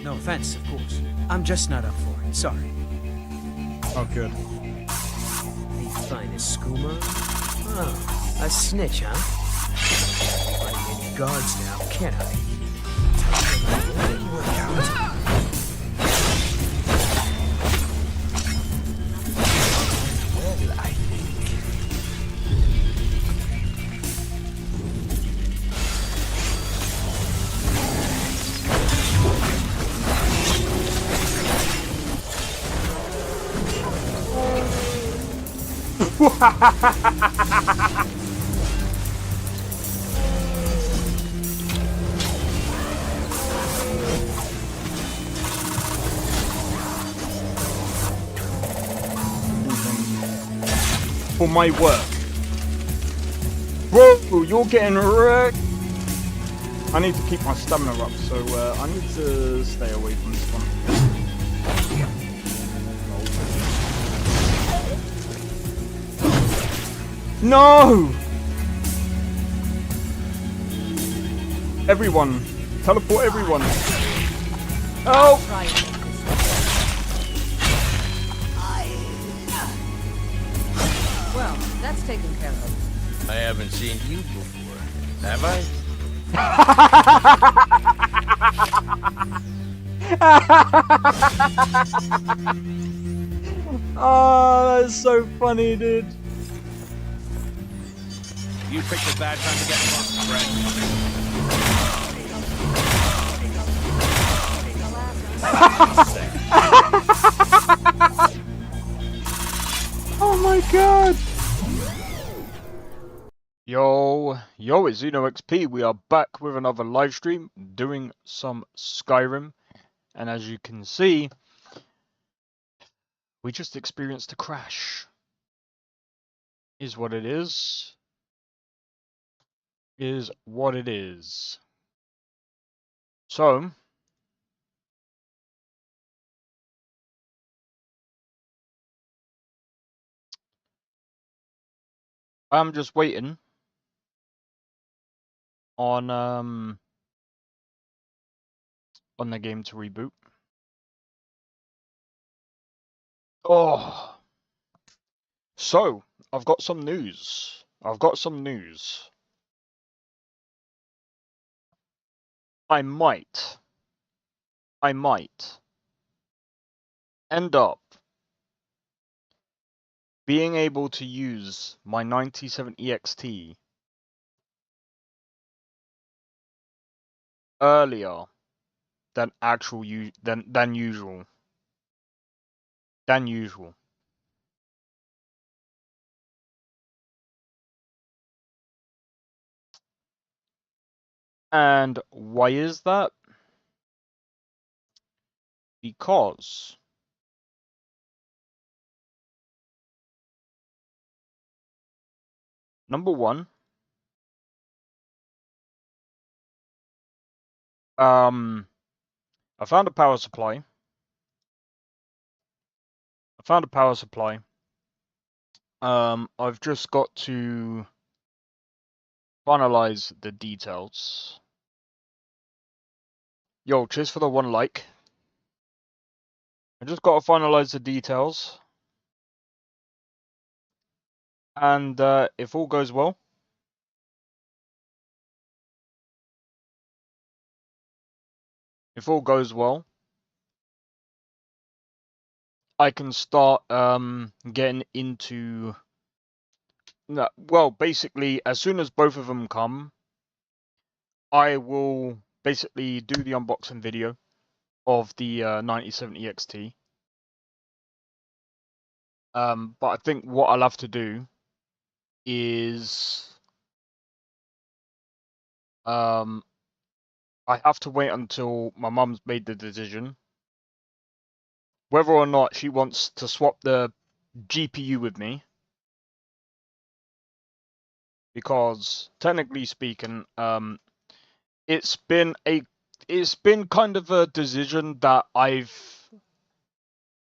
No offense, of course. I'm just not up for it. Sorry. Oh, good. The finest skooma? Oh, a snitch, huh? Can't find any guards now, can I? Time to work out. Well, I think. For my work. Whoa, you're getting wrecked. I need to keep my stamina up, so I need to stay away from this one. No! Everyone. Teleport everyone. Oh! Well, that's taken care of. I haven't seen you before, have I? Oh, that's so funny, dude. You picked a bad time to get lost, friend. Oh my god! Yo, it's XP. We are back with another live stream doing some Skyrim. And as you can see, we just experienced a crash. Is what it is. Is what it is. So, I'm just waiting on the game to reboot. Oh, so I've got some news. I might end up being able to use my 97 EXT earlier than usual. And why is that? Because number one, I found a power supply. I've just got to finalize the details. Yo, cheers for the 1 like. I just got to finalize the details. And if all goes well, I can start getting into. No, well, basically, as soon as both of them come, I will basically do the unboxing video of the 97 EXT. But I think what I'll have to do is I have to wait until my mum's made the decision whether or not she wants to swap the GPU with me. Because technically speaking, it's been kind of a decision that I've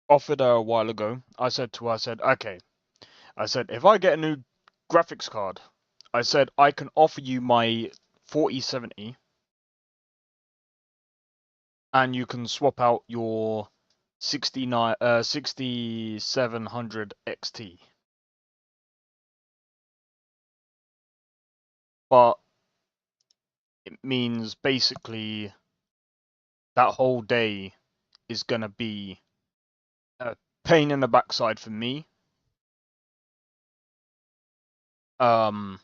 offered her a while ago. I said to her, okay, if I get a new graphics card, I said I can offer you my 4070, and you can swap out your 6700 XT. But it means basically that whole day is gonna be a pain in the backside for me. I'm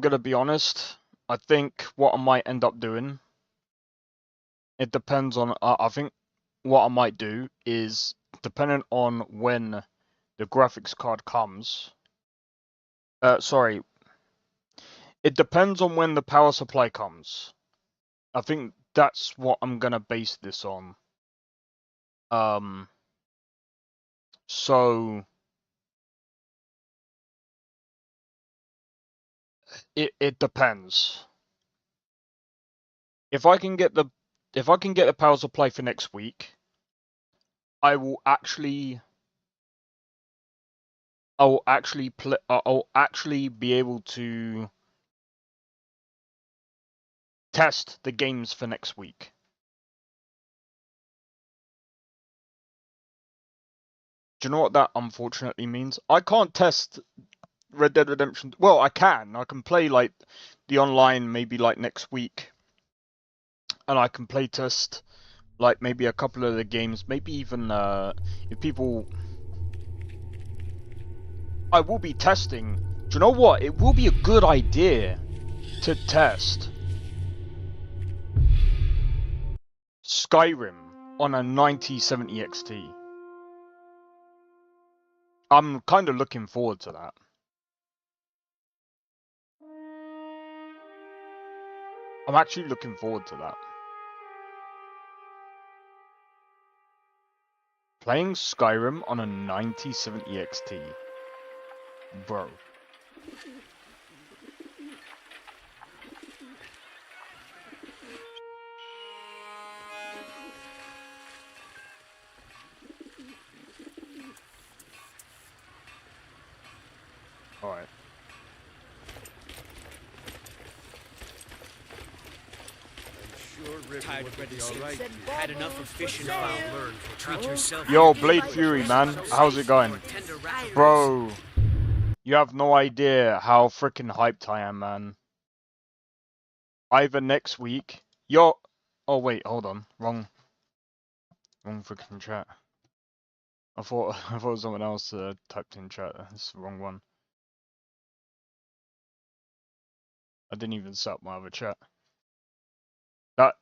gonna be honest. I think what I might end up doing, it depends on. I think what I might do is, depending on when the graphics card comes. Sorry. It depends on when the power supply comes. I think that's what I'm gonna base this on. So it depends. If I can get the power supply for next week, I'll actually be able to test the games for next week. Do you know what that unfortunately means? I can't test Red Dead Redemption. Well, I can. I can play like the online maybe like next week, and I can play test like maybe a couple of the games. Maybe even if people. I will be testing. Do you know what? It will be a good idea to test Skyrim on a 9070 XT. I'm kind of looking forward to that. I'm actually looking forward to that. Playing Skyrim on a 9070 XT. Bro. Alright. Tired of Red Dead. Had enough of fishing now. Treat yourself. Yo, Blade Fury, man. How's it going? Bro. You have no idea how freaking hyped I am, man. Either next week. Yo. Oh, wait, hold on. Wrong freaking chat. I thought someone else typed in chat. That's the wrong one. I didn't even set up my other chat. That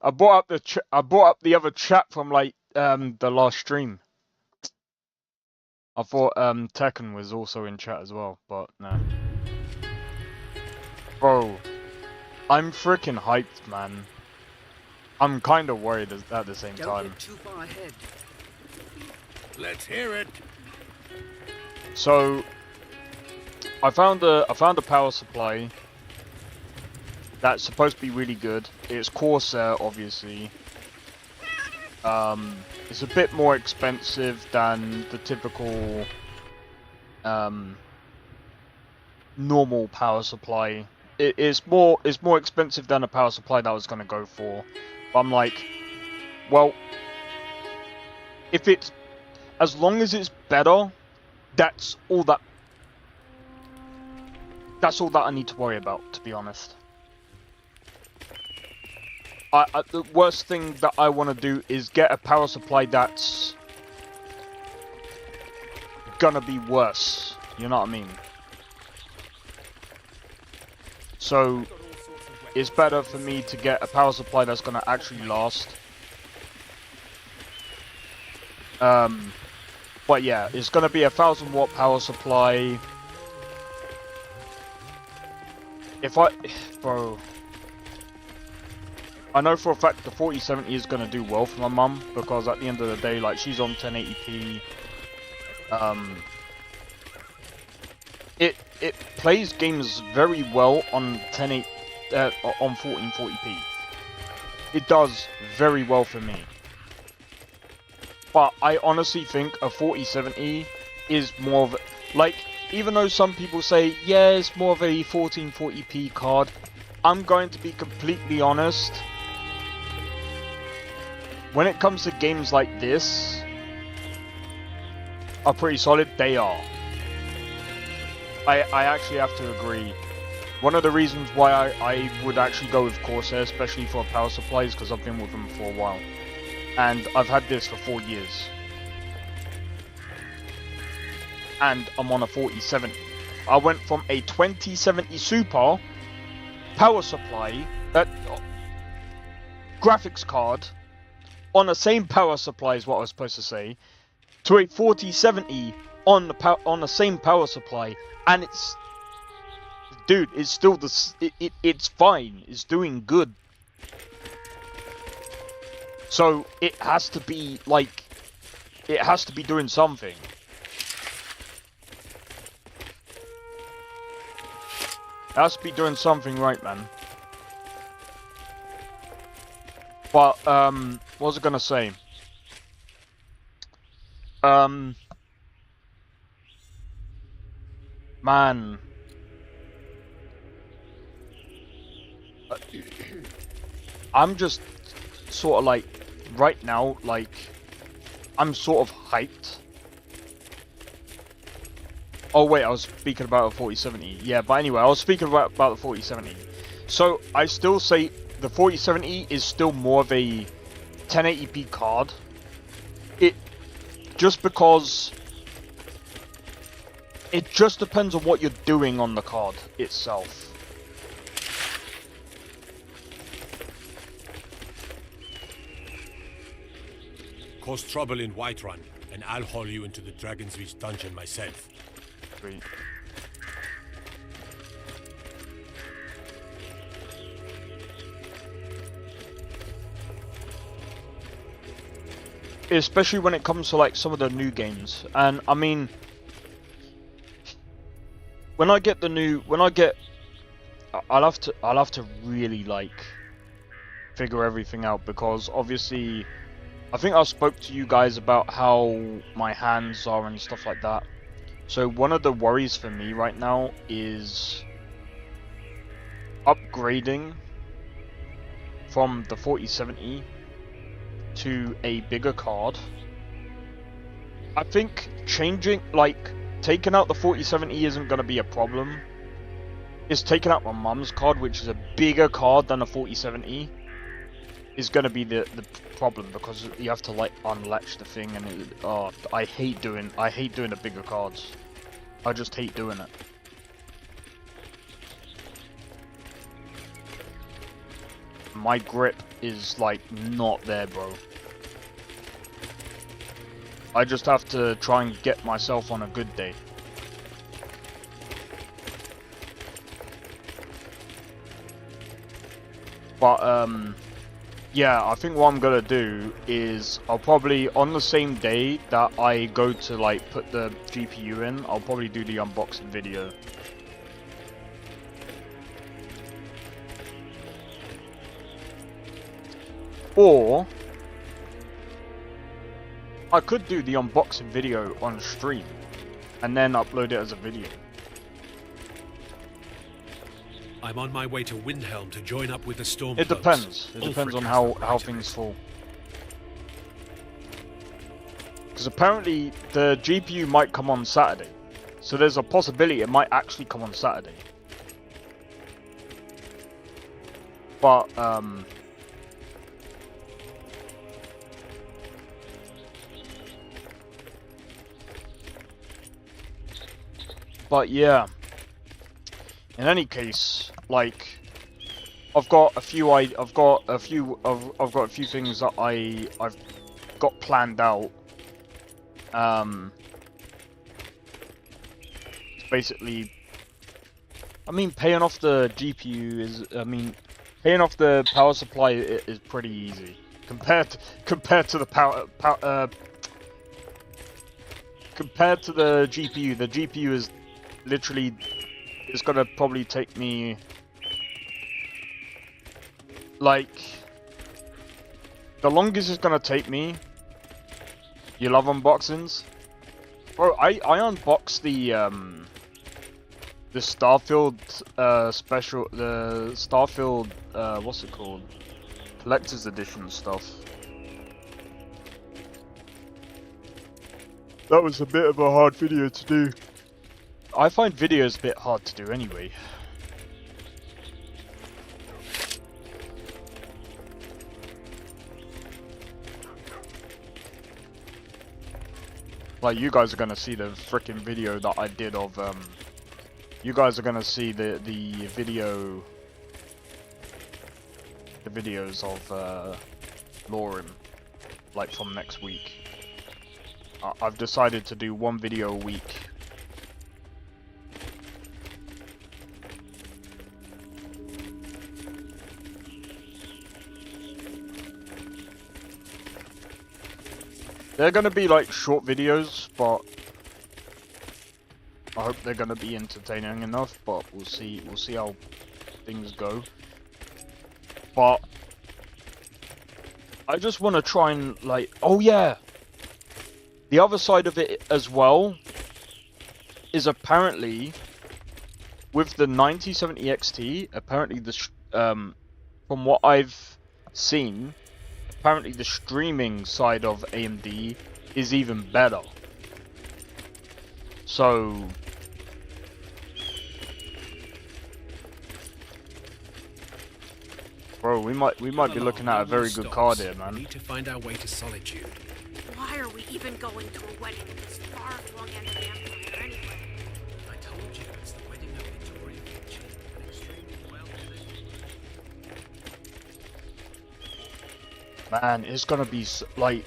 I brought up the other chat from like the last stream. I thought Tekken was also in chat as well, but no. Bro, I'm freaking hyped, man. I'm kind of worried at the same time. Don't get too far ahead. Let's hear it. So I found a power supply that's supposed to be really good. It's Corsair, obviously. It's a bit more expensive than the typical normal power supply. It's more expensive than a power supply that I was gonna go for. But I'm like, well, if it's as long as it's better, that's all that I need to worry about, to be honest. The worst thing that I want to do is get a power supply that's gonna be worse. You know what I mean? So it's better for me to get a power supply that's gonna actually last. But yeah, it's gonna be a 1000-watt power supply. Bro. I know for a fact the 4070 is going to do well for my mum, because at the end of the day, like, she's on 1080p. It plays games very well on 1440p. It does very well for me. But I honestly think a 4070 is more of like, even though some people say, yeah, it's more of a 1440p card, I'm going to be completely honest. When it comes to games like this, are pretty solid, they are. I actually have to agree. One of the reasons why I would actually go with Corsair, especially for power supplies, because I've been with them for a while. And I've had this for 4 years. And I'm on a 4070. I went from a 2070 Super power supply, graphics card, on the same power supply is what I was supposed to say, to a 4070 on the same power supply, and it's, dude, it's still it's fine, it's doing good. So it has to be like, it has to be doing something. It has to be doing something right, man. But what was I gonna say? Man. I'm just sort of like, right now, like, I'm sort of hyped. Oh wait, I was speaking about a 4070. Yeah, but anyway, I was speaking about the 4070. So, I still say the 4070 is still more of a 1080p card. Just because it just depends on what you're doing on the card itself. Cause trouble in Whiterun, and I'll haul you into the Dragon's Reach dungeon myself. Sweet. Especially when it comes to like some of the new games, and I mean, when I get, I'll have to really like figure everything out, because obviously, I think I spoke to you guys about how my hands are and stuff like that. So one of the worries for me right now is upgrading from the 4070 to a bigger card. I think changing, like, taking out the 4070 isn't going to be a problem. It's taking out my mum's card, which is a bigger card than a 4070, is going to be the problem, because you have to like unlatch the thing, and I hate doing the bigger cards. I just hate doing it. My grip is like not there, bro. I just have to try and get myself on a good day. But yeah, I think what I'm gonna do is I'll probably, on the same day that I go to like put the GPU in, I'll probably do the unboxing video. Or I could do the unboxing video on stream and then upload it as a video. I'm on my way to Windhelm to join up with the Storm. It depends. It depends on how things fall. Because apparently the GPU might come on Saturday. So there's a possibility it might actually come on Saturday. But yeah. In any case, like, I've got a few things that I've got planned out. It's basically, I mean, paying off the GPU is, paying off the power supply is pretty easy compared to the compared to the GPU. The GPU is literally, it's gonna probably take me like, the longest it's gonna take me. You love unboxings? Bro, I unboxed the the Starfield special, the Starfield what's it called? Collector's Edition stuff. That was a bit of a hard video to do. I find videos a bit hard to do anyway. Like, you guys are gonna see the freaking video that I did of, you guys are gonna see the videos of, LoreRim, like, from next week. I've decided to do one video a week. They're gonna be like short videos, but I hope they're gonna be entertaining enough. But we'll see how things go. But I just want to try and like, oh yeah, the other side of it as well is apparently with the 9070 XT. Apparently from what I've seen. Apparently the streaming side of AMD is even better. So bro, we might be looking at a very good card here, man. We need to find our way to Solitude. Why are we even going to a wedding in this far-flung end of the Empire anyway? I told you, it's the wedding of Victoria Kitchen. An extremely well-lit. Man, it's gonna be like,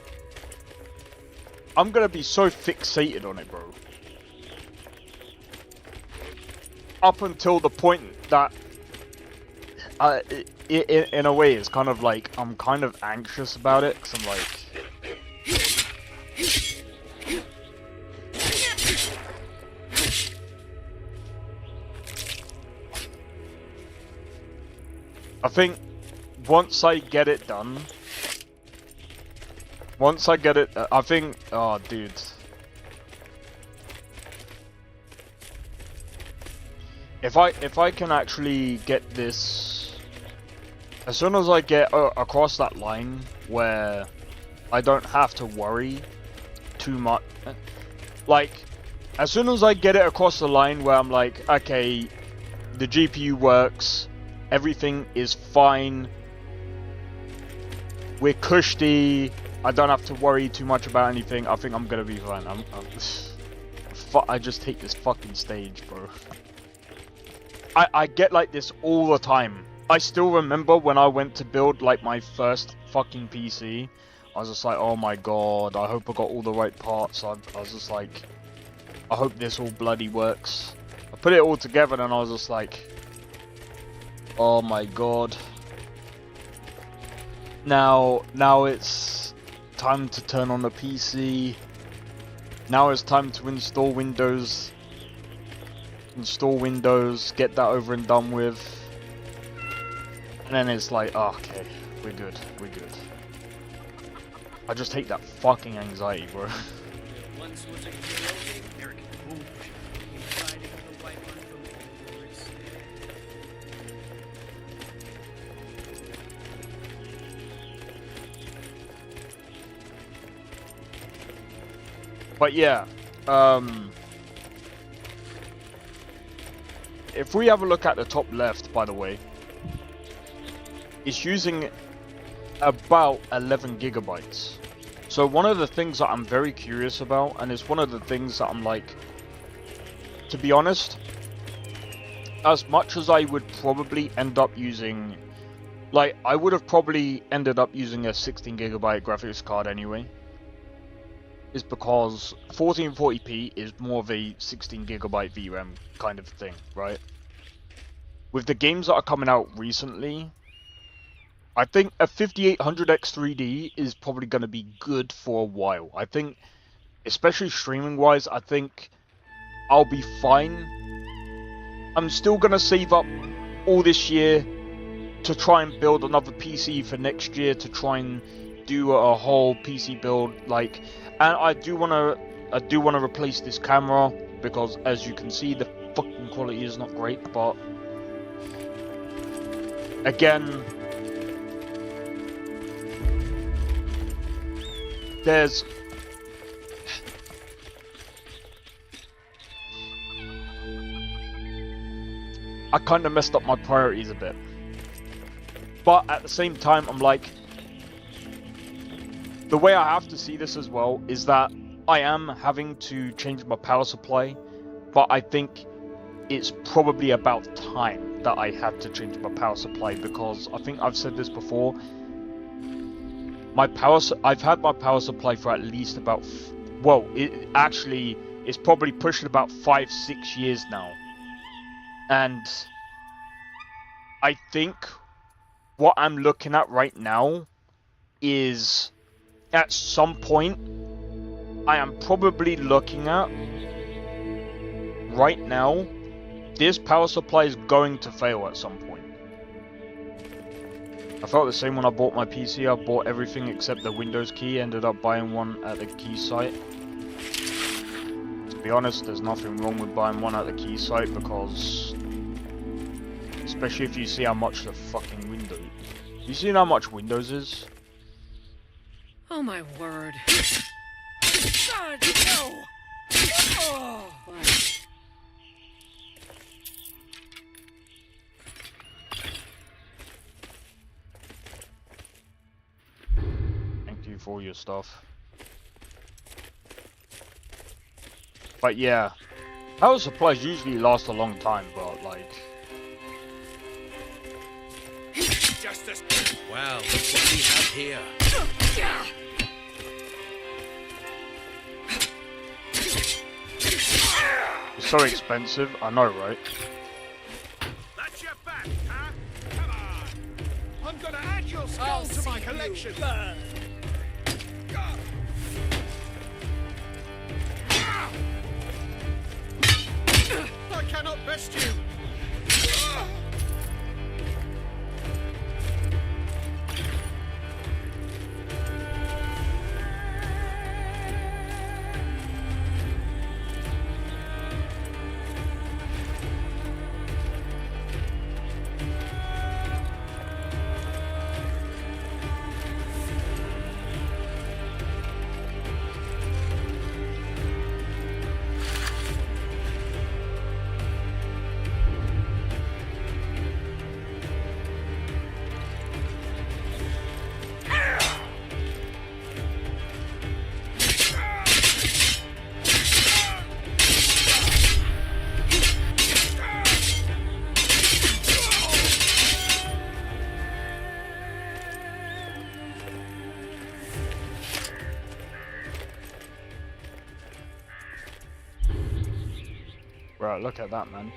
I'm gonna be so fixated on it, bro. Up until the point that, in a way, it's kind of like I'm kind of anxious about it, because I'm like, I think once I get it done. Once I get it, I think, oh dude. If I can actually get this, as soon as I get across that line where I don't have to worry too much, like, as soon as I get it across the line where I'm like, okay, the GPU works, everything is fine, we're cushy, I don't have to worry too much about anything. I think I'm gonna be fine. I just hate this fucking stage, bro. I get like this all the time. I still remember when I went to build like my first fucking PC. I was just like, oh my god, I hope I got all the right parts. I was just like, I hope this all bloody works. I put it all together and I was just like, oh my god. Now it's time to turn on the PC. Now it's time to install Windows. Get that over and done with. And then it's like, oh, okay, we're good. I just hate that fucking anxiety, bro. Once was a hero named Eric Boom, riding the white one from Boris. But yeah, if we have a look at the top left, by the way, it's using about 11 gigabytes. So one of the things that I'm very curious about, and it's one of the things that I'm like, to be honest, as much as I would probably end up using, like, I would have probably ended up using a 16 gigabyte graphics card anyway, is because 1440p is more of a 16 gigabyte VRAM kind of thing, right? With the games that are coming out recently, I think a 5800X3D is probably going to be good for a while. I think, especially streaming wise, I think I'll be fine. I'm still going to save up all this year to try and build another PC for next year, to try and do a whole PC build, like, and I do want to replace this camera, because as you can see, the fucking recording quality is not great, but again, there's I kind of messed up my priorities a bit. But at the same time, I'm like, the way I have to see this as well is that I am having to change my power supply, but I think it's probably about time that I had to change my power supply, because I think I've said this before. I've had my power supply for at least about, it's probably pushing about 5-6 years now. And I think what I'm looking at right now is, at some point, I am probably looking at, right now, this power supply is going to fail at some point. I felt the same when I bought my PC. I bought everything except the Windows key, ended up buying one at the key site. To be honest, there's nothing wrong with buying one at the key site, because especially if you see how much the fucking Windows... You seen how much Windows is? Oh my word. God, no! Oh. What? Thank you for all your stuff. But yeah, power supplies usually last a long time, but like... Justice. Well, look what we have here. It's so expensive, I know, right? That's your back, huh? Come on! I'm gonna add your skull to my collection. I cannot best you. Right, look at that, man.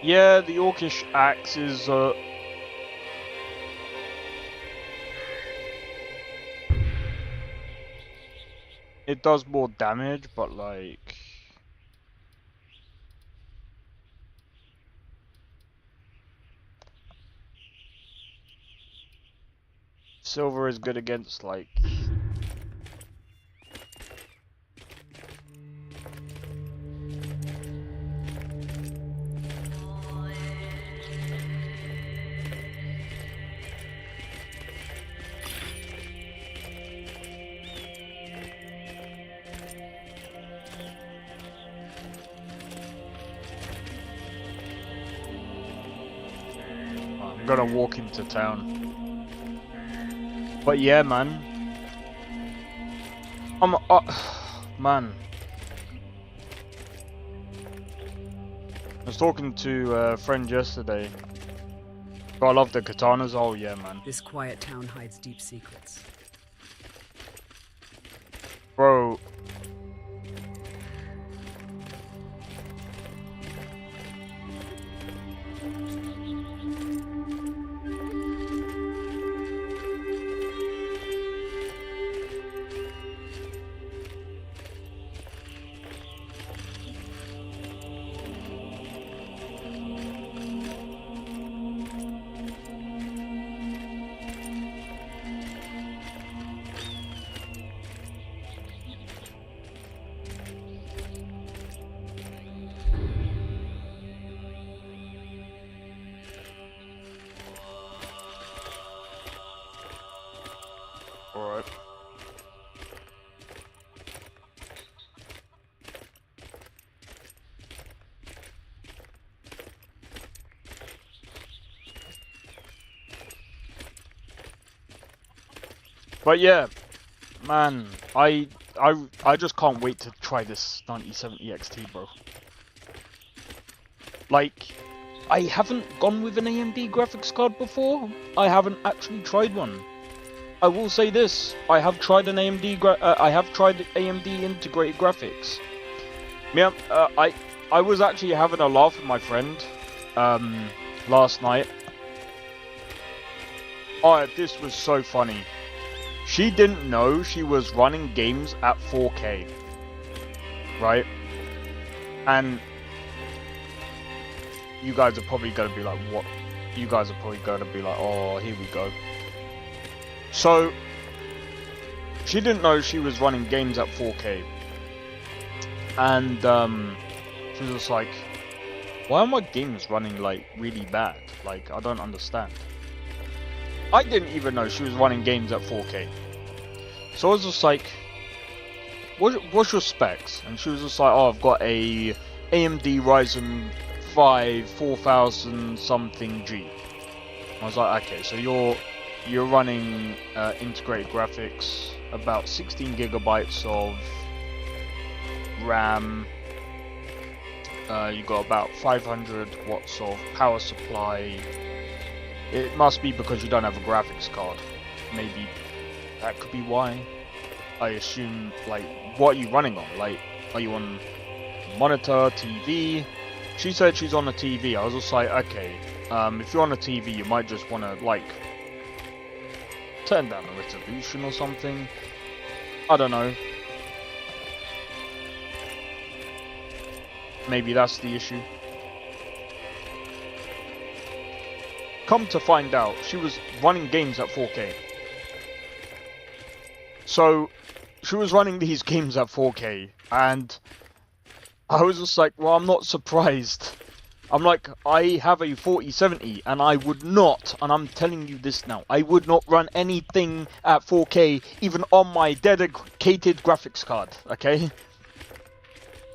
Yeah, the Orcish axe is, it does more damage, but like... Silver is good against, like... I'm gonna walk into town. But yeah, man. Man. I was talking to a friend yesterday. But I love the katanas. Oh yeah, man. This quiet town hides deep secrets. Bro. Alright. But yeah, man, I just can't wait to try this 9070 XT, bro. Like, I haven't gone with an AMD graphics card before. I haven't actually tried one. I will say this: I have tried an AMD integrated graphics. Yeah, I was actually having a laugh with my friend last night. Oh, this was so funny. She didn't know she was running games at 4K, right? And you guys are probably going to be like, what? You guys are probably going to be like, oh, here we go. So, she didn't know she was running games at 4K. And she was just like, why are my games running like really bad? Like, I don't understand. I didn't even know she was running games at 4K. So I was just like, what's your specs? And she was just like, oh, I've got a AMD Ryzen 5 4000 something G. I was like, okay, so you're running integrated graphics, about 16 gigabytes of RAM. You got about 500 watts of power supply. It must be because you don't have a graphics card. Maybe that could be why. I assume, like, what are you running on? Like, are you on monitor, TV? She said she's on a TV. I was just like, okay, if you're on a TV, you might just want to, like, turn down the resolution or something. I don't know. Maybe that's the issue. Come to find out, she was running games at 4K. So, she was running these games at 4K, and I was just like, well, I'm not surprised. I'm like, I have a 4070, and I would not, and I'm telling you this now, I would not run anything at 4K, even on my dedicated graphics card, okay?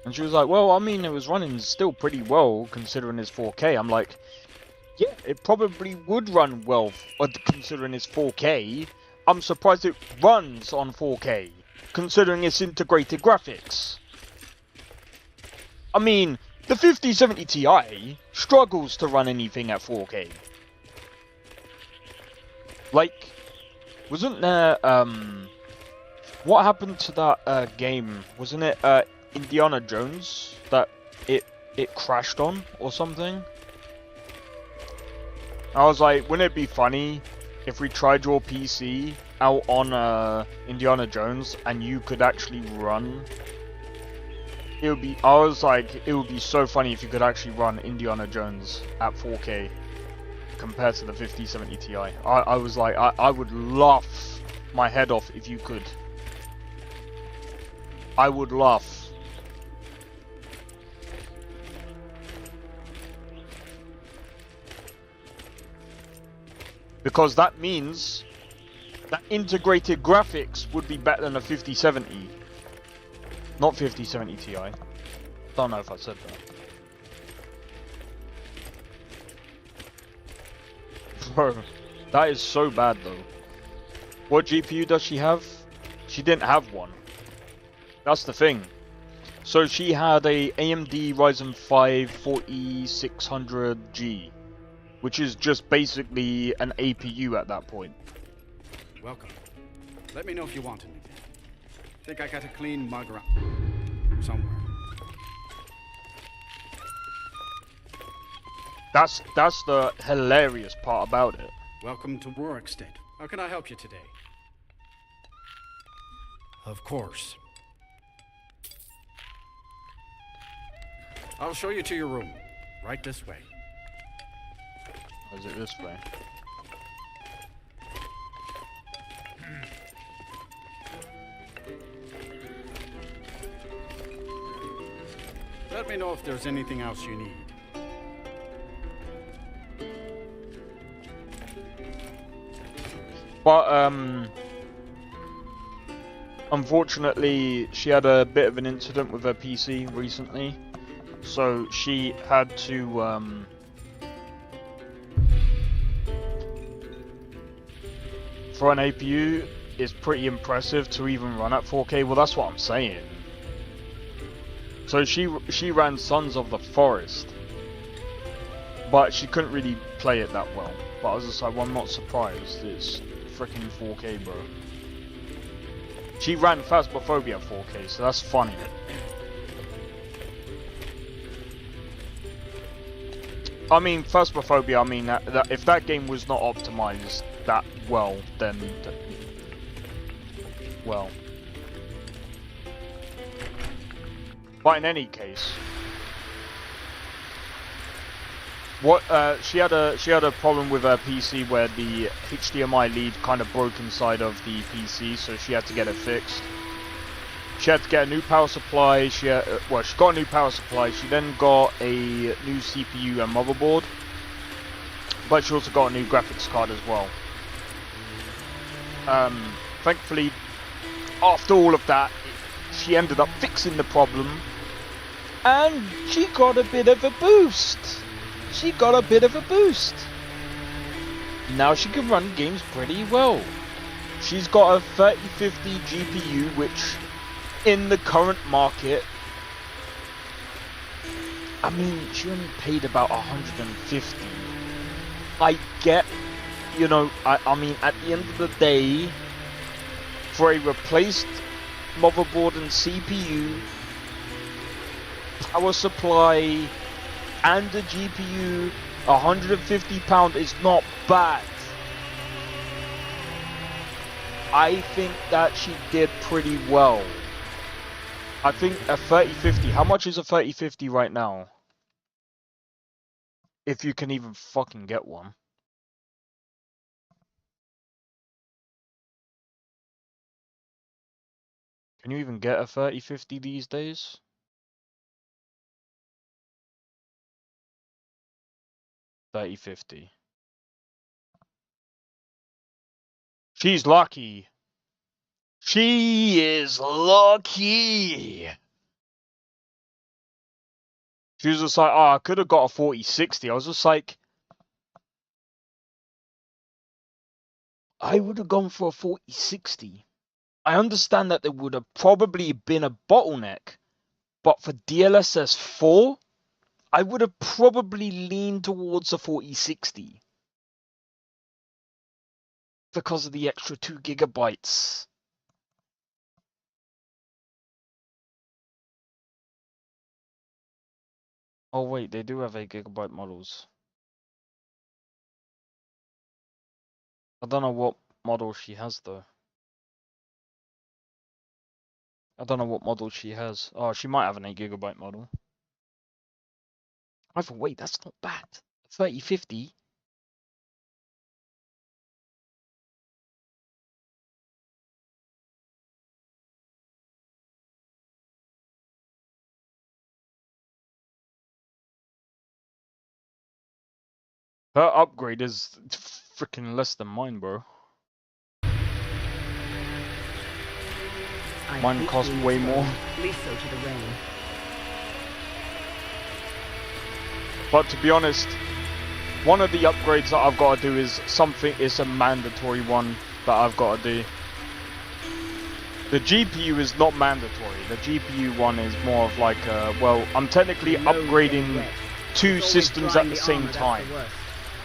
And she was like, well, I mean, it was running still pretty well, considering it's 4K. I'm like, yeah, it probably would run well, considering it's 4K. I'm surprised it runs on 4K, considering it's integrated graphics. I mean, the 5070 Ti struggles to run anything at 4K. Like, wasn't there, what happened to that, game? Wasn't it, Indiana Jones that it crashed on, or something? I was like, wouldn't it be funny if we tried your PC out on Indiana Jones and you could actually run? It would be. I was like, it would be so funny if you could actually run Indiana Jones at 4K compared to the 5070 Ti. I was like, I would laugh my head off if you could. I would laugh. Because that means that integrated graphics would be better than a 5070. Not 5070 Ti. Don't know if I said that. Bro, that is so bad though. What GPU does she have? She didn't have one. That's the thing. So she had a AMD Ryzen 5 4600G. Which is just basically an APU at that point. Welcome. Let me know if you want anything. Think I got a clean mug around somewhere. That's the hilarious part about it. Welcome to Rorikstead. How can I help you today? Of course. I'll show you to your room. Right this way. Or is it this way? Let me know if there's anything else you need. But unfortunately, she had a bit of an incident with her PC recently, so she had to for an APU, it's pretty impressive to even run at 4K. Well, that's what I'm saying. So she ran Sons of the Forest, but she couldn't really play it that well. But I was just like, well, I'm not surprised. It's freaking 4K, bro. She ran Phasmophobia 4K, so that's funny. I mean, Phasmophobia, I mean, that if that game was not optimized that well, then... well. But in any case... what, she had a problem with her PC where the HDMI lead kind of broke inside of the PC, so she had to get it fixed. She had to get a new power supply. She got a new power supply. She then got a new CPU and motherboard, but she also got a new graphics card as well. Thankfully, after all of that, she ended up fixing the problem, and she got a bit of a boost. Now she can run games pretty well. She's got a 3050 GPU, which in the current market, I mean, she only paid about 150. I get, you know, I mean, at the end of the day, for a replaced motherboard and CPU, power supply, and a GPU, £150 is not bad. I think that she did pretty well. I think a 3050, how much is a 3050 right now? If you can even fucking get one. Can you even get a 3050 these days? $30.50. She's lucky. She is lucky. She was just like, oh, I could have got a 4060. I was just like, I would have gone for a 4060. I understand that there would have probably been a bottleneck, but for DLSS 4, I would have probably leaned towards a 4060. Because of the extra 2 gigabytes. Oh wait, they do have 8 gigabyte models. I don't know what model she has though. I don't know what model she has. Oh, she might have an 8 gigabyte model. Either way, that's not bad. 3050. Her upgrade is freaking less than mine, bro. Mine cost way more. Lisa to the rain. But to be honest, one of the upgrades that I've got to do is a mandatory one that I've got to do. The GPU is not mandatory. The GPU one is more of like well, I'm technically upgrading 2 systems at the same time.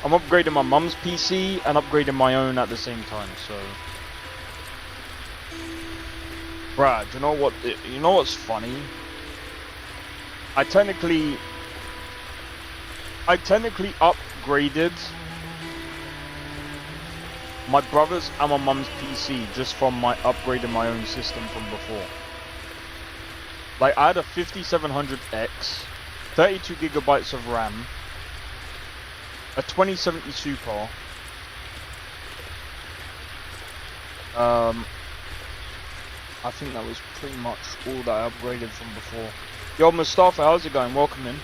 I'm upgrading my mum's PC and upgrading my own at the same time, so... Brad, you know what's funny? I technically upgraded my brother's and my mum's PC just from my upgrading my own system from before. Like, I had a 5700X, 32 gigabytes of RAM, a 2070 Super, I think that was pretty much all that I upgraded from before. Yo, Mustafa, how's it going? Welcome in.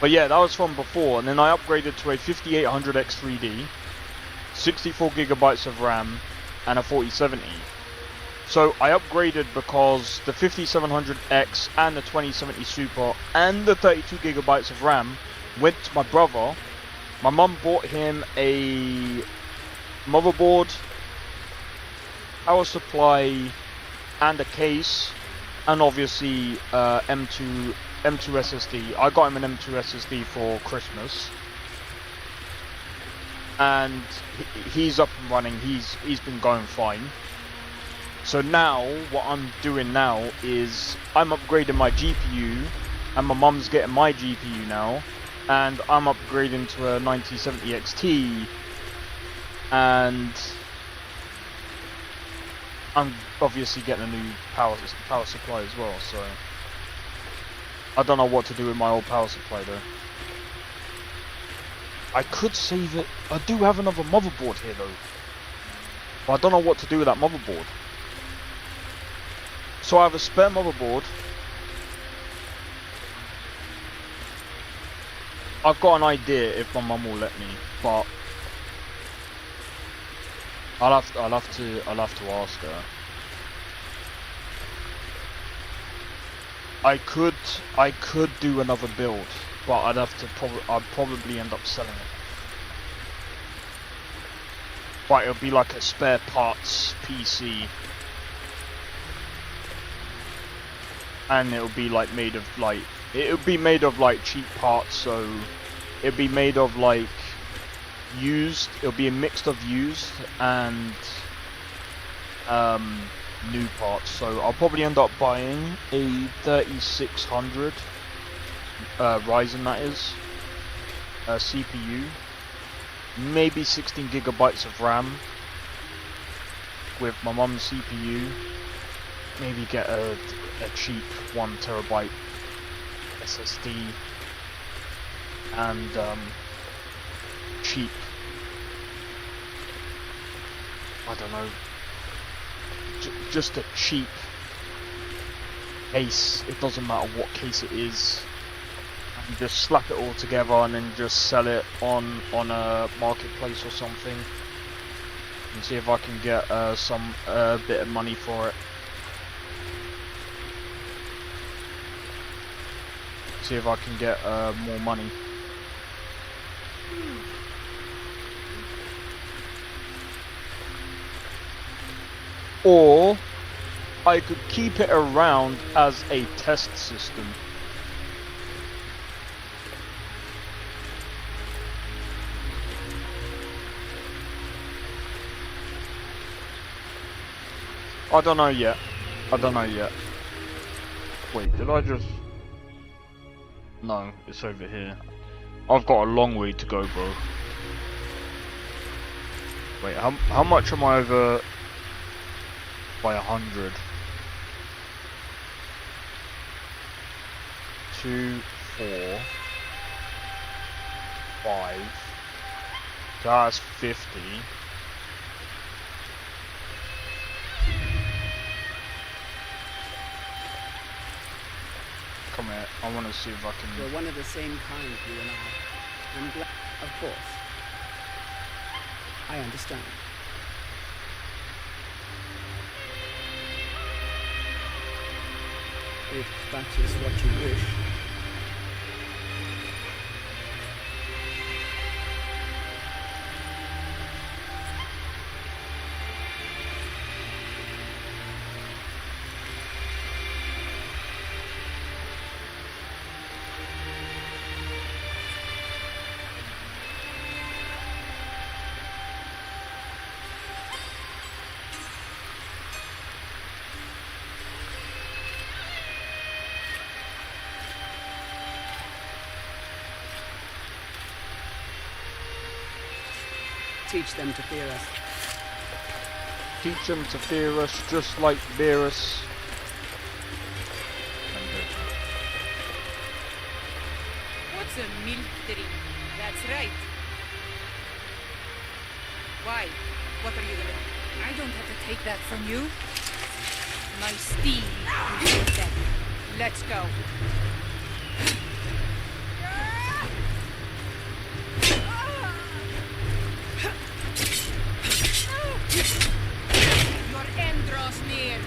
But yeah, that was from before, and then I upgraded to a 5800X 3D, 64 gigabytes of RAM, and a 4070. So I upgraded because the 5700X and the 2070 Super and the 32 gigabytes of RAM went to my brother. My mum bought him a motherboard, power supply, and a case, and obviously M2 SSD. I got him an M2 SSD for Christmas, and he's up and running. He's been going fine. So now what I'm doing now is I'm upgrading my GPU, and my mum's getting my GPU now, and I'm upgrading to a 9070 XT, and I'm obviously getting a new power supply as well. So I don't know what to do with my old power supply though. I could save it. I do have another motherboard here though, but I don't know what to do with that motherboard. So I have a spare motherboard. I've got an idea if my mum will let me, but I'll have to ask her. I could do another build, but I'd probably end up selling it. But it'll be like a spare parts PC. And it'll be like made of like cheap parts, so it'll be made of like used. It'll be a mix of used and new parts. So I'll probably end up buying a 3600 Ryzen, that is, CPU, maybe 16 gigabytes of RAM with my mum's CPU. Maybe get a cheap 1 terabyte SSD and cheap, I don't know, just a cheap case. It doesn't matter what case it is, and just slap it all together and then just sell it on a marketplace or something, and see if I can get some bit of money for it. See if I can get more money. Or I could keep it around as a test system. I don't know yet. Wait, did I just... No, it's over here. I've got a long way to go, bro. Wait, how much am I over by 100? 2, 4, 5. That's 50. Come here, I want to see if I can... We're one of the same kind, you and I. I'm glad, of course. I understand. If that is what you wish. Teach them to fear us. Teach them to fear us, just like Beerus. What's a milk drink? That's right. Why? What are you gonna do? I don't have to take that from you. My steed. Let's go. Your end draws near.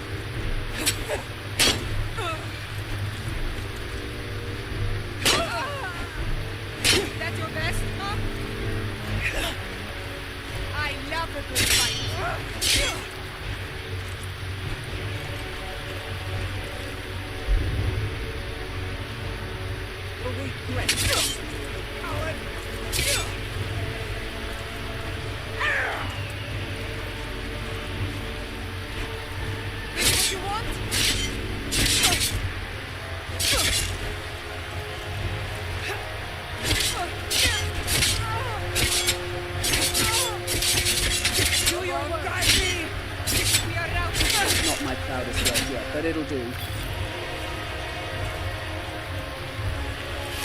Not my proudest work yet, but it'll do.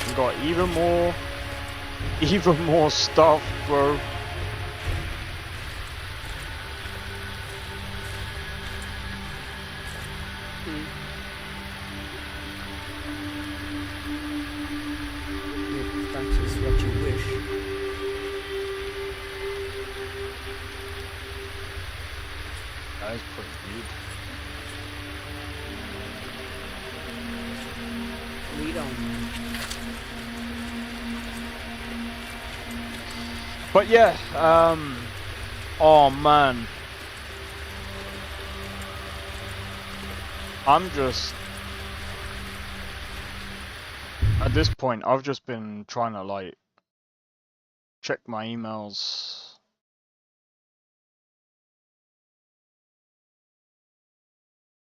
We got even more stuff, bro. If that is what you wish. That is pretty good. Lead on. But yeah, oh man. I'm just, at this point, I've just been trying to like, check my emails.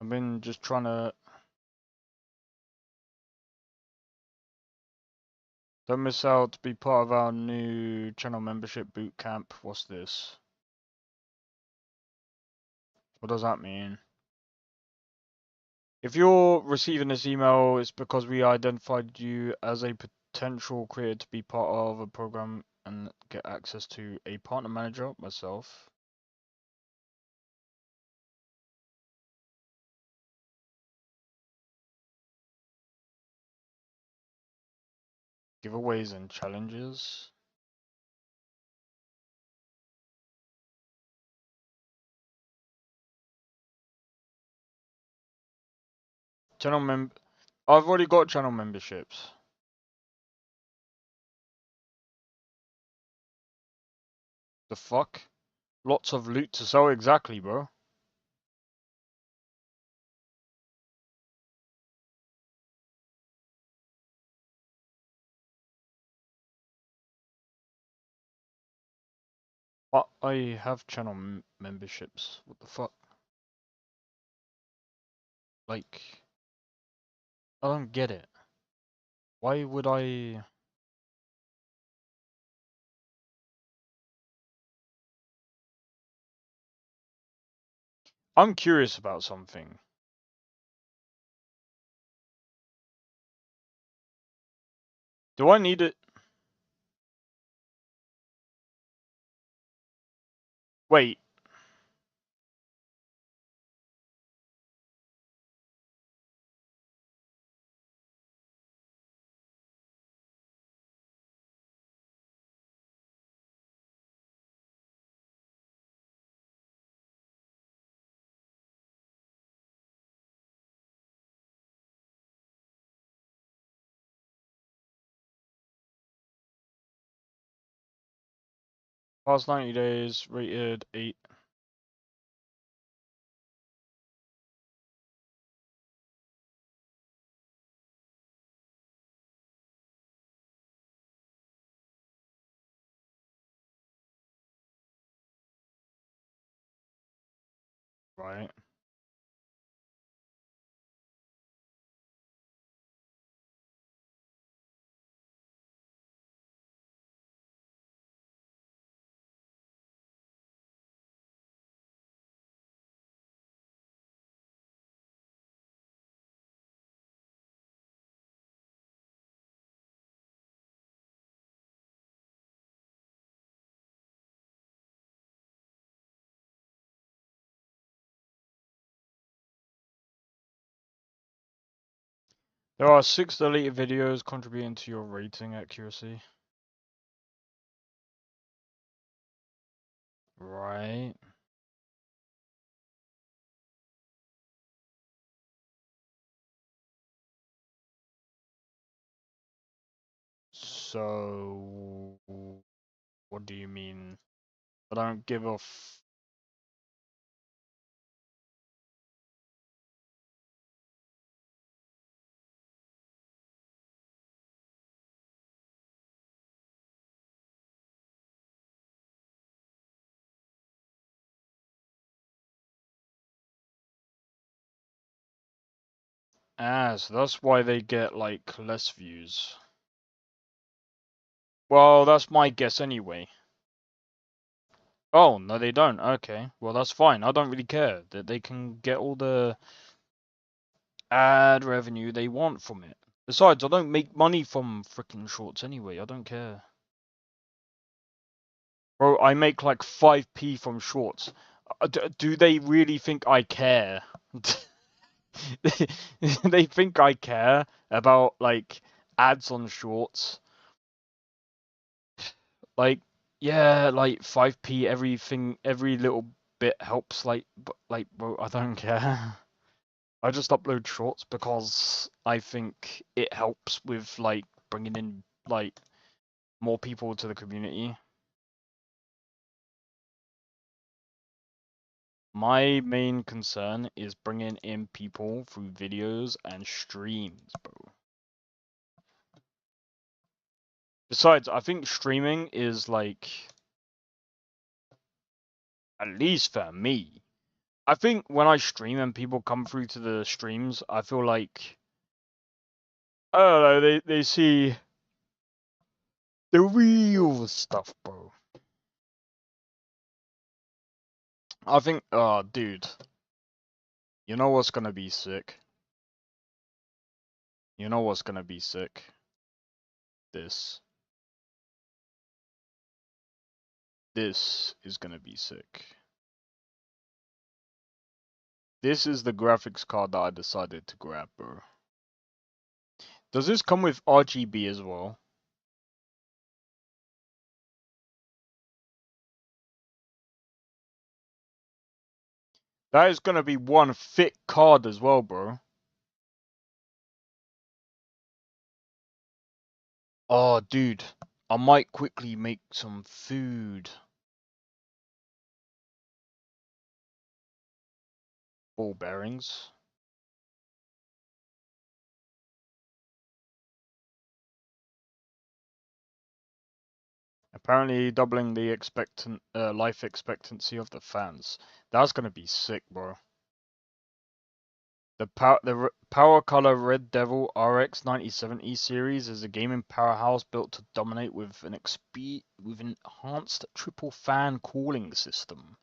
I've been just trying to don't miss out to be part of our new channel membership boot camp. What's this? What does that mean? If you're receiving this email, it's because we identified you as a potential creator to be part of a program and get access to a partner manager, myself. Giveaways and challenges. I've already got channel memberships. The fuck? Lots of loot to sell, exactly, bro. But I have channel memberships. What the fuck? Like, I don't get it. Why would I? I'm curious about something. Do I need it? Wait. Past 90 days, rated 8. Right. There are 6 deleted videos contributing to your rating accuracy. Right. So, what do you mean? I don't give a Ah, so that's why they get, like, less views. Well, that's my guess anyway. Oh, no they don't. Okay, well that's fine. I don't really care. That they can get all the ad revenue they want from it. Besides, I don't make money from freaking shorts anyway. I don't care. Bro, I make like 5p from shorts. Do they really think I care? They think I care about like ads on shorts. Like, yeah, like 5p everything, every little bit helps. Like, bro, I don't care. I just upload shorts because I think it helps with like bringing in like more people to the community. My main concern is bringing in people through videos and streams, bro. Besides, I think streaming is like, at least for me, I think when I stream and people come through to the streams, I feel like, I don't know, they see the real stuff, bro. I think, oh, dude, you know what's gonna be sick? You know what's gonna be sick? This. This is gonna be sick. This is the graphics card that I decided to grab, bro. Does this come with RGB as well? That is gonna be one thick card as well, bro. Oh, dude. I might quickly make some food. Ball bearings. Apparently doubling the life expectancy of the fans. That's gonna be sick, bro. The Power Color Red Devil RX 9070 series is a gaming powerhouse built to dominate with an enhanced triple fan cooling system.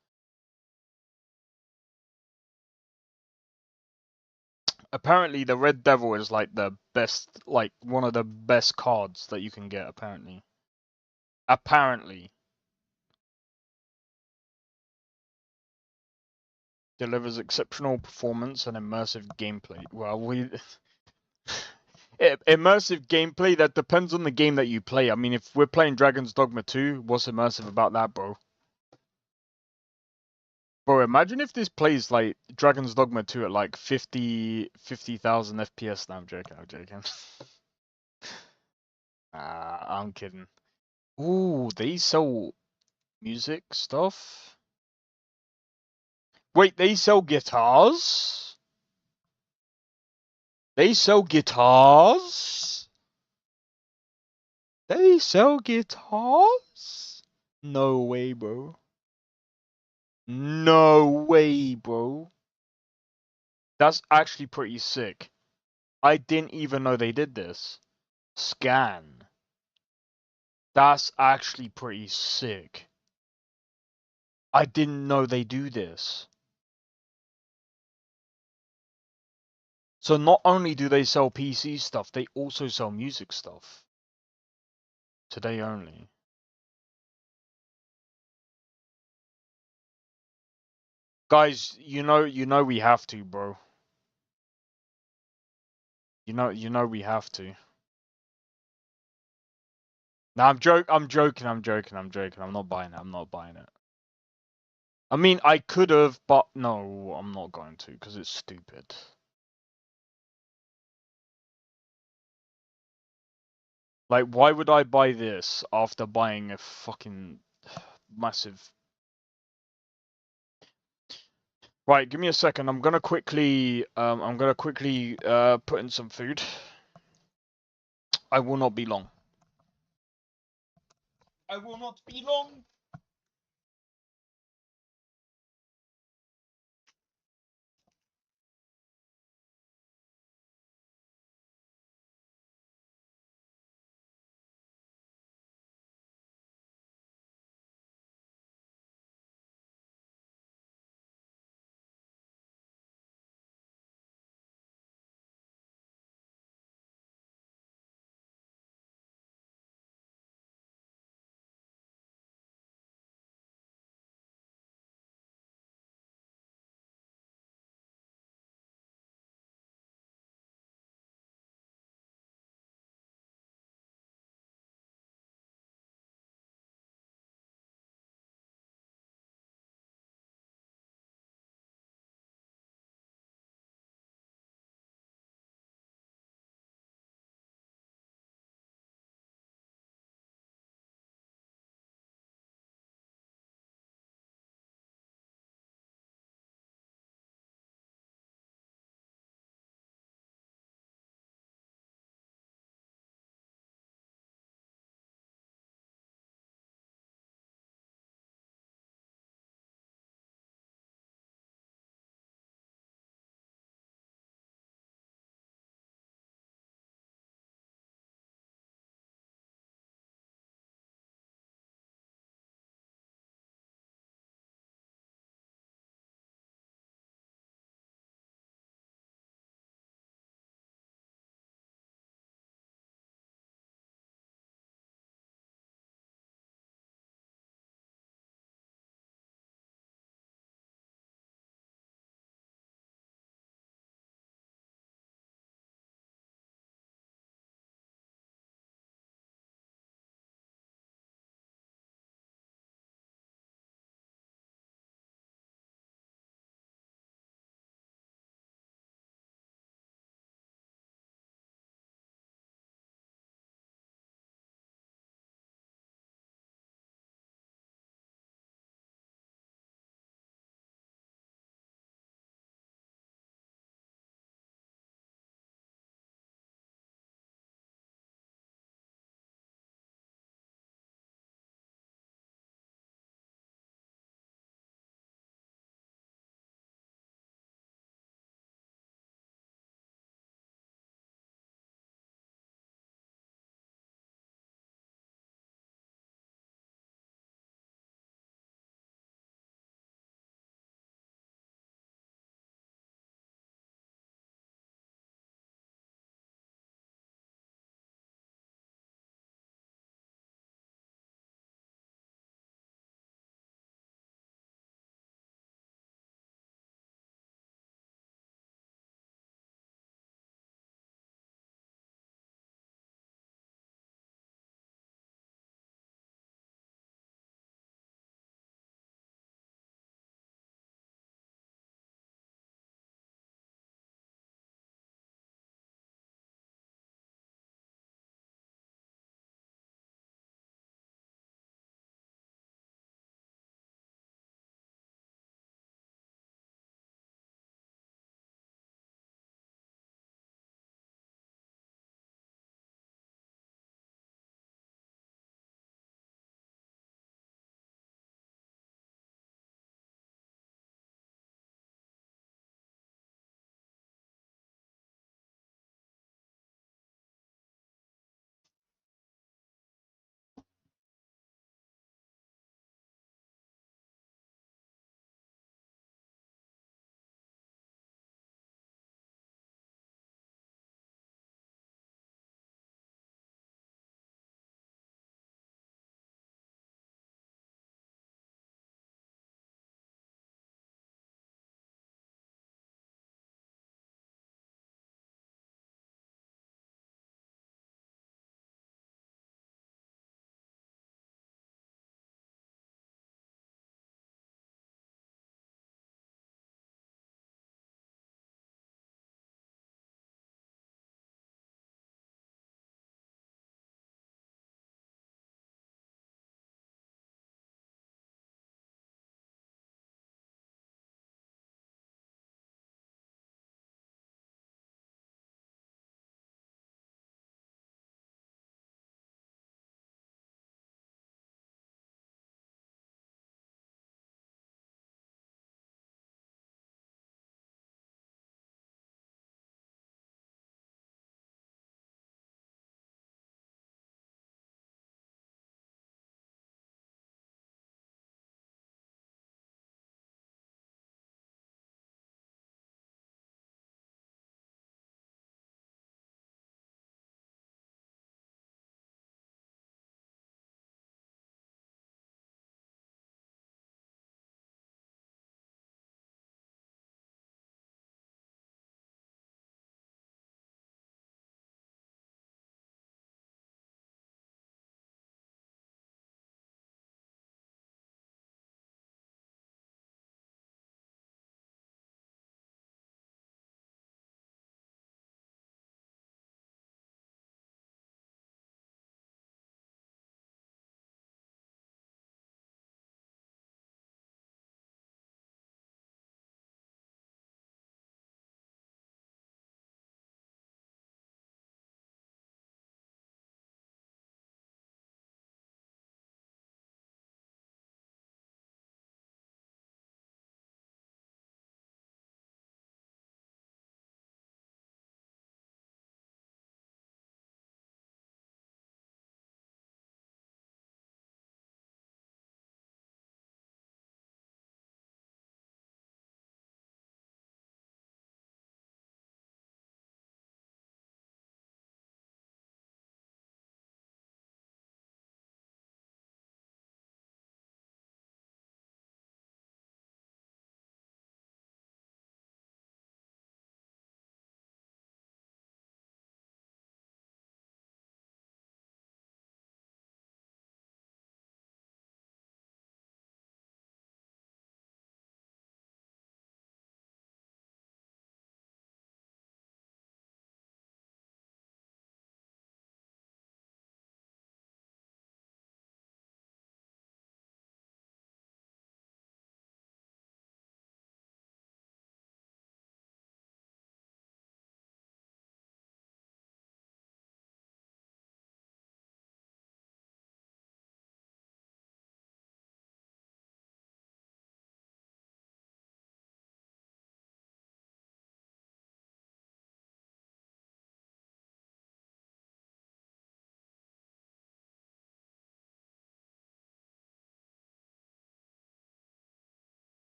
Apparently, the Red Devil is like the best, like one of the best cards that you can get. Apparently. Delivers exceptional performance and immersive gameplay. Well, immersive gameplay, that depends on the game that you play. I mean, if we're playing Dragon's Dogma 2, what's immersive about that, bro? Bro, imagine if this plays like Dragon's Dogma 2 at like 50,000 FPS. No, I'm joking, I'm joking. I'm kidding. Ooh, they sell music stuff? Wait, they sell guitars? They sell guitars? They sell guitars? No way, bro. No way, bro. That's actually pretty sick. I didn't even know they did this. Scan. That's actually pretty sick. I didn't know they do this. So not only do they sell PC stuff, they also sell music stuff. Today only. Guys, you know we have to, bro. You know we have to. No, I'm joking. I'm not buying it. I'm not buying it. I mean, I could have, but no, I'm not going to because it's stupid. Like, why would I buy this after buying a fucking massive... Right, give me a second. I'm gonna quickly put in some food. I will not be long. I will not be long.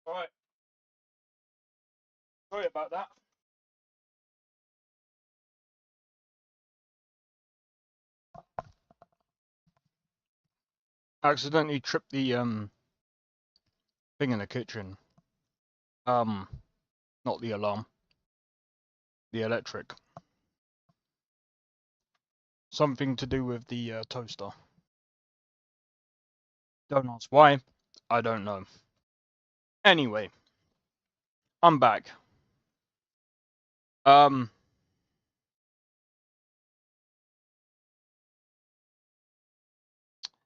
Alright. Sorry about that. Accidentally tripped the thing in the kitchen. Not the alarm. The electric. Something to do with the toaster. Don't ask why. I don't know. Anyway, I'm back.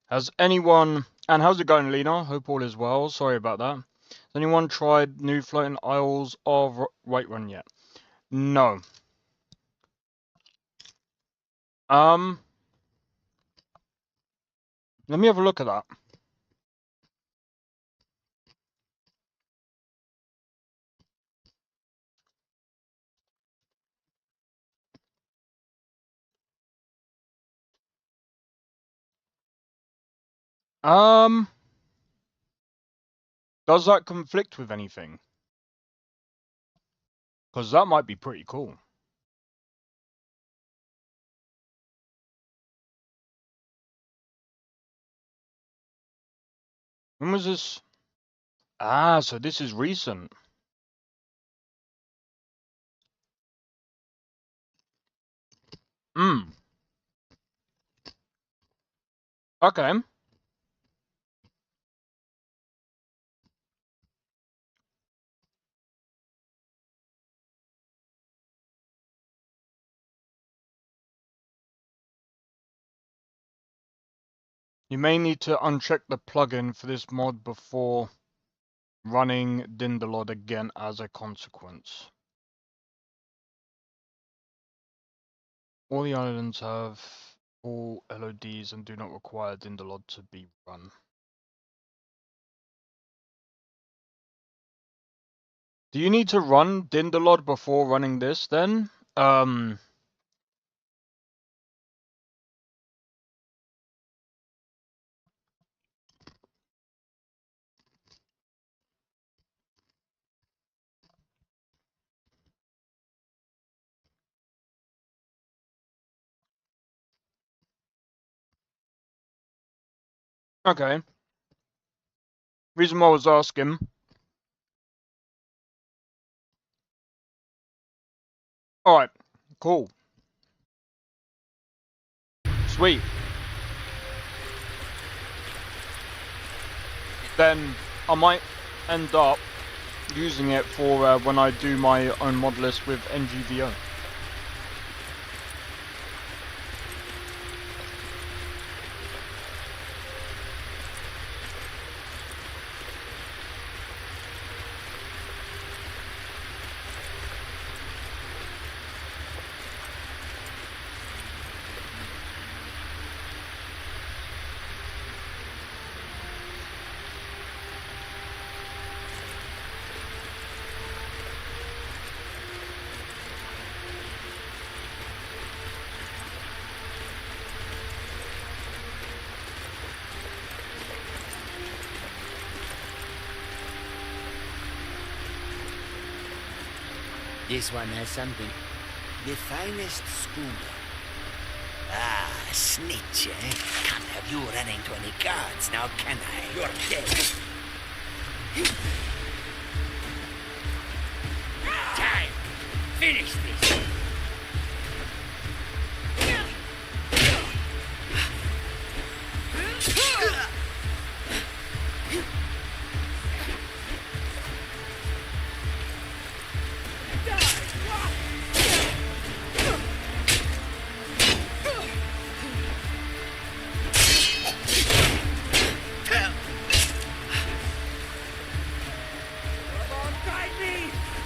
Has anyone, and how's it going, Lena? Hope all is well. Sorry about that. Has anyone tried new floating isles of Whiterun yet? No. Let me have a look at that. Does that conflict with anything? Because that might be pretty cool. When was this? Ah, so this is recent. Okay. You may need to uncheck the plugin for this mod before running Dindalod again as a consequence. All the islands have all LODs and do not require Dindalod to be run. Do you need to run Dindalod before running this then? Okay. Reason why I was asking. Alright, cool. Sweet. Then I might end up using it for when I do my own mod list with NGVO. This one has something. The finest schooner. Ah, snitch, eh? Can't have you running to any guards now, can I? You're dead. Time. Finish this.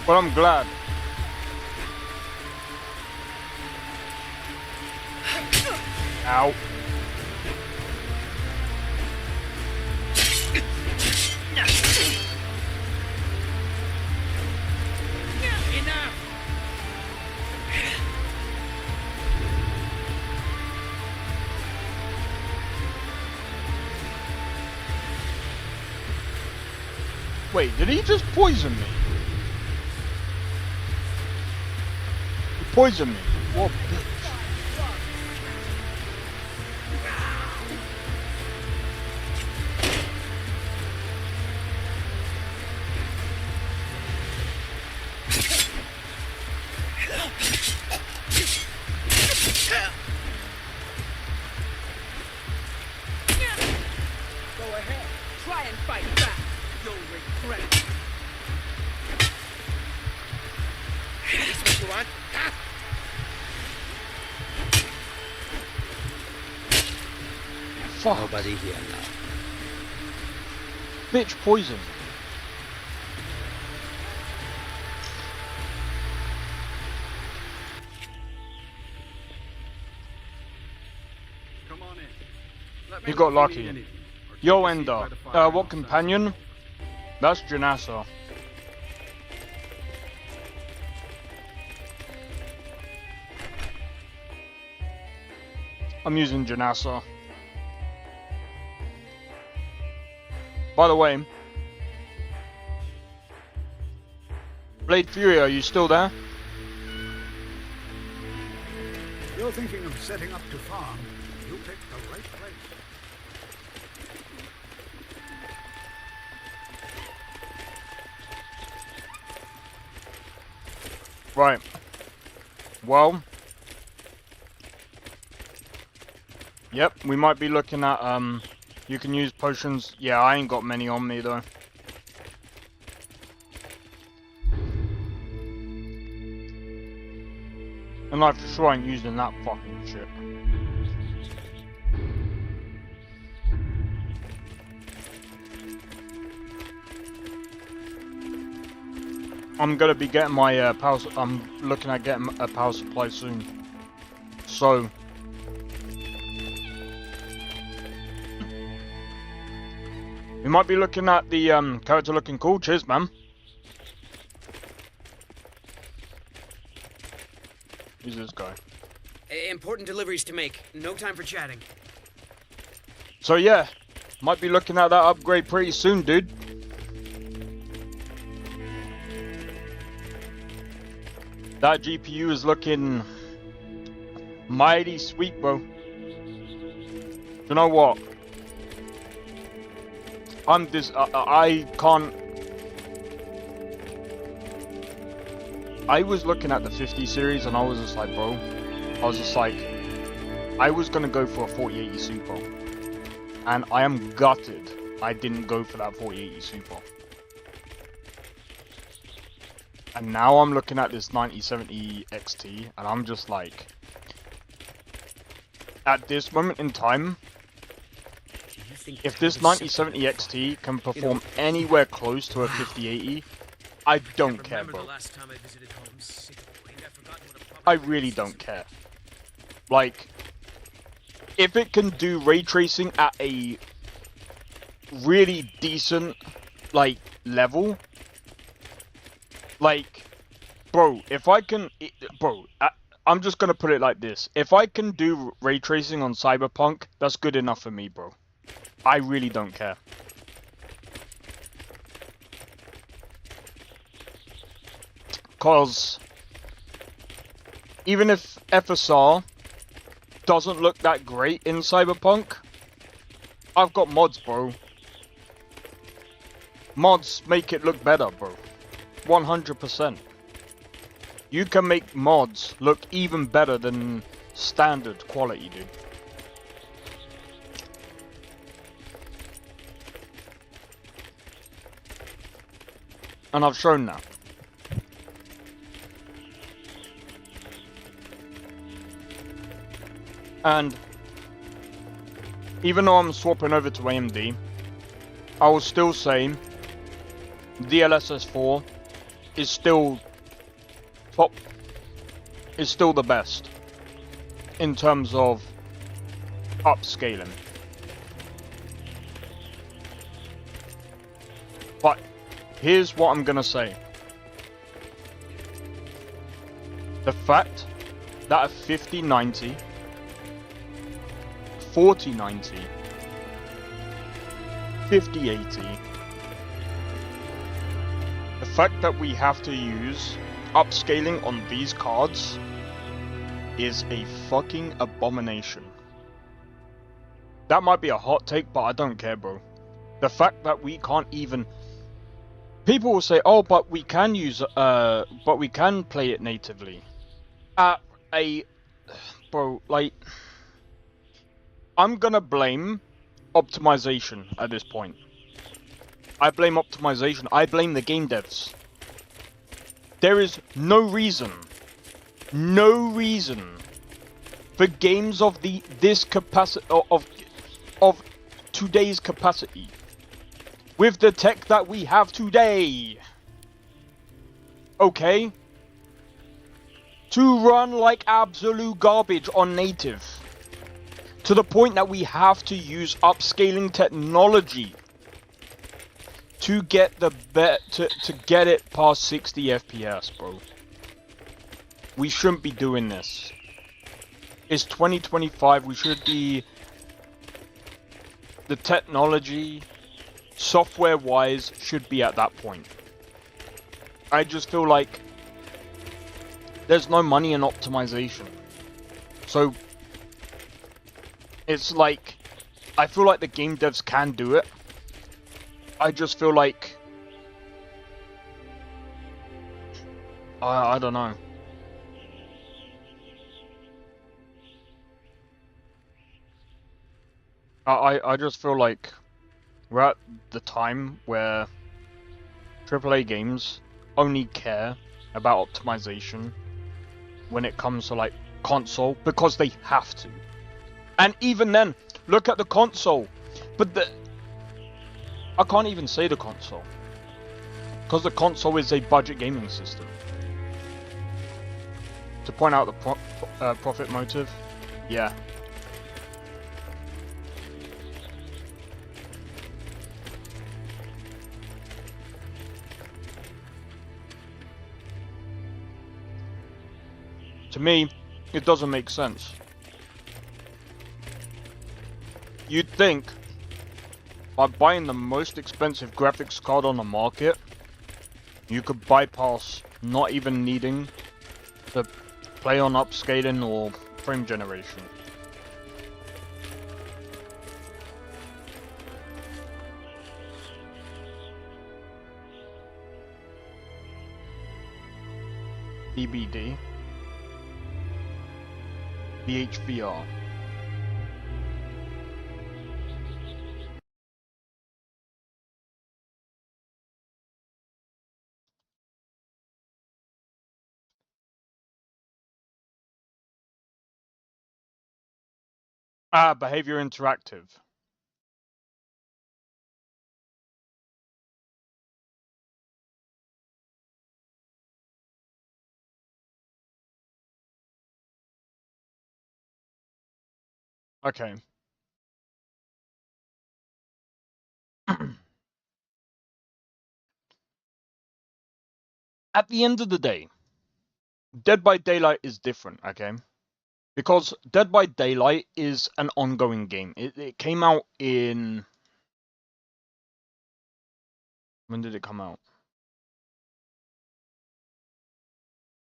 Well, I'm glad. Ow. Wait, did he just poison me? He poisoned me. What bitch? Go ahead. Try and fight back. You'll regret it. This what you want? Huh? Fuck. Nobody here now. Bitch poison. Come on in. Let me You know got if lucky. need anything, or keep Yo, your seat Ender. by the fire What outside. companion? That's Janassa. I'm using Janassa. By the way, Blade Fury, are you still there? You're thinking of setting up to farm. You picked the right place. Right. Well. Yep, we might be looking at, you can use potions. Yeah, I ain't got many on me though. And I for sure ain't using that fucking shit. I'm gonna be getting my power. I'm looking at getting a power supply soon. So we might be looking at the character looking cool. Cheers, man. Who's this guy? Important deliveries to make. No time for chatting. So yeah, might be looking at that upgrade pretty soon, dude. That GPU is looking mighty sweet, bro. You know what? I can't. I was looking at the 50 series and I was just like, bro, I was gonna go for a 4080 Super. And I am gutted I didn't go for that 4080 Super. And now I'm looking at this 9070 XT and I'm just like, at this moment in time, if this 9070 XT can perform anywhere close to a 5080, I don't care, bro. I really don't care. Like, if it can do ray tracing at a really decent, like, level, like, bro, if I can, I'm just gonna put it like this. If I can do ray tracing on Cyberpunk, that's good enough for me, bro. I really don't care. Cause even if FSR doesn't look that great in Cyberpunk, I've got mods, bro. Mods make it look better, bro. 100%. You can make mods look even better than standard quality, dude. And I've shown that. And even though I'm swapping over to AMD, I will still say DLSS 4 is still top, is still the best in terms of upscaling. But here's what I'm gonna say. The fact that a 5090, 4090, 5080, fact that we have to use upscaling on these cards is a fucking abomination. That might be a hot take, but I don't care, bro. The fact that we can't even... People will say, oh, but we can use, but we can play it natively. Bro, like... I'm gonna blame optimization at this point. I blame optimization. I blame the game devs. There is no reason for games of this capacity of today's capacity with the tech that we have today, okay, to run like absolute garbage on native, to the point that we have to use upscaling technology to get the to get it past 60 FPS, bro. We shouldn't be doing this. It's 2025. We should be... The technology, software-wise, should be at that point. I just feel like there's no money in optimization. So, it's like... I feel like the game devs can do it. I just feel like... I don't know. I just feel like we're at the time where AAA games only care about optimization when it comes to like console because they have to. And even then, look at the console. But I can't even say the console, because the console is a budget gaming system. To point out the profit motive, yeah. To me, it doesn't make sense. You'd think by buying the most expensive graphics card on the market, you could bypass not even needing to play on upscaling or frame generation. DBD. VHVR. Behavior interactive. Okay. At the end of the day, Dead by Daylight is different, okay? Because Dead by Daylight is an ongoing game. It came out in... When did it come out?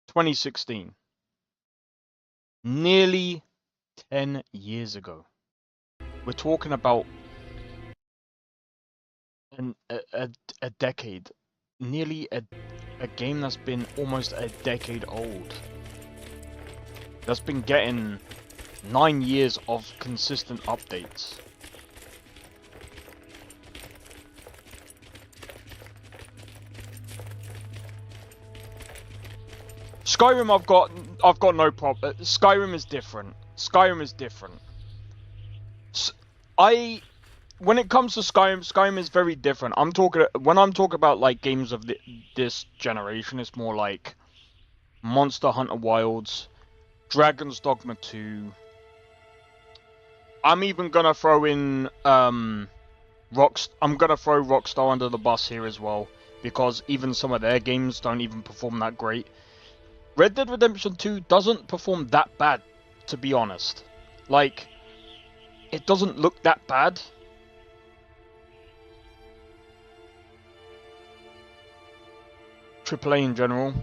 2016. Nearly 10 years ago. We're talking about a decade. Nearly a game that's been almost a decade old. That's been getting 9 years of consistent updates. Skyrim, I've got no problem. Skyrim is different. Skyrim is different. When it comes to Skyrim, Skyrim is very different. When I'm talking about like games of this generation, it's more like Monster Hunter Wilds, Dragon's Dogma 2. I'm even gonna throw in I'm gonna throw Rockstar under the bus here as well, because even some of their games don't even perform that great. Red Dead Redemption 2 doesn't perform that bad, to be honest. Like, it doesn't look that bad. AAA in general.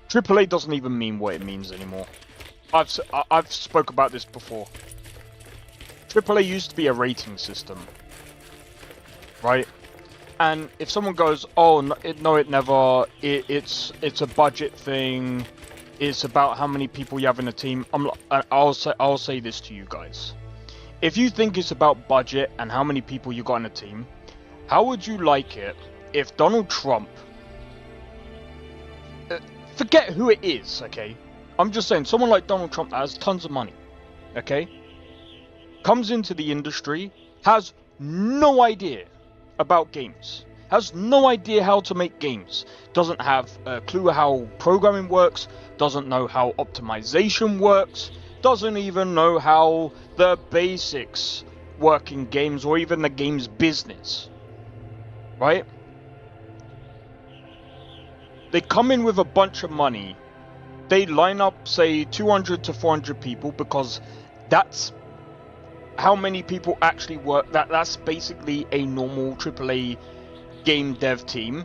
AAA doesn't even mean what it means anymore. I've spoke about this before. AAA used to be a rating system, right? And if someone goes, "Oh no, it never. It's a budget thing. It's about how many people you have in a team." I'll say this to you guys. If you think it's about budget and how many people you got in a team, how would you like it if Donald Trump, forget who it is, okay? I'm just saying, someone like Donald Trump that has tons of money, okay? Comes into the industry, has no idea about games, has no idea how to make games, doesn't have a clue how programming works, doesn't know how optimization works, doesn't even know how the basics work in games or even the game's business, right? They come in with a bunch of money, they line up, say, 200 to 400 people, because that's how many people actually work. That's basically a normal AAA game dev team.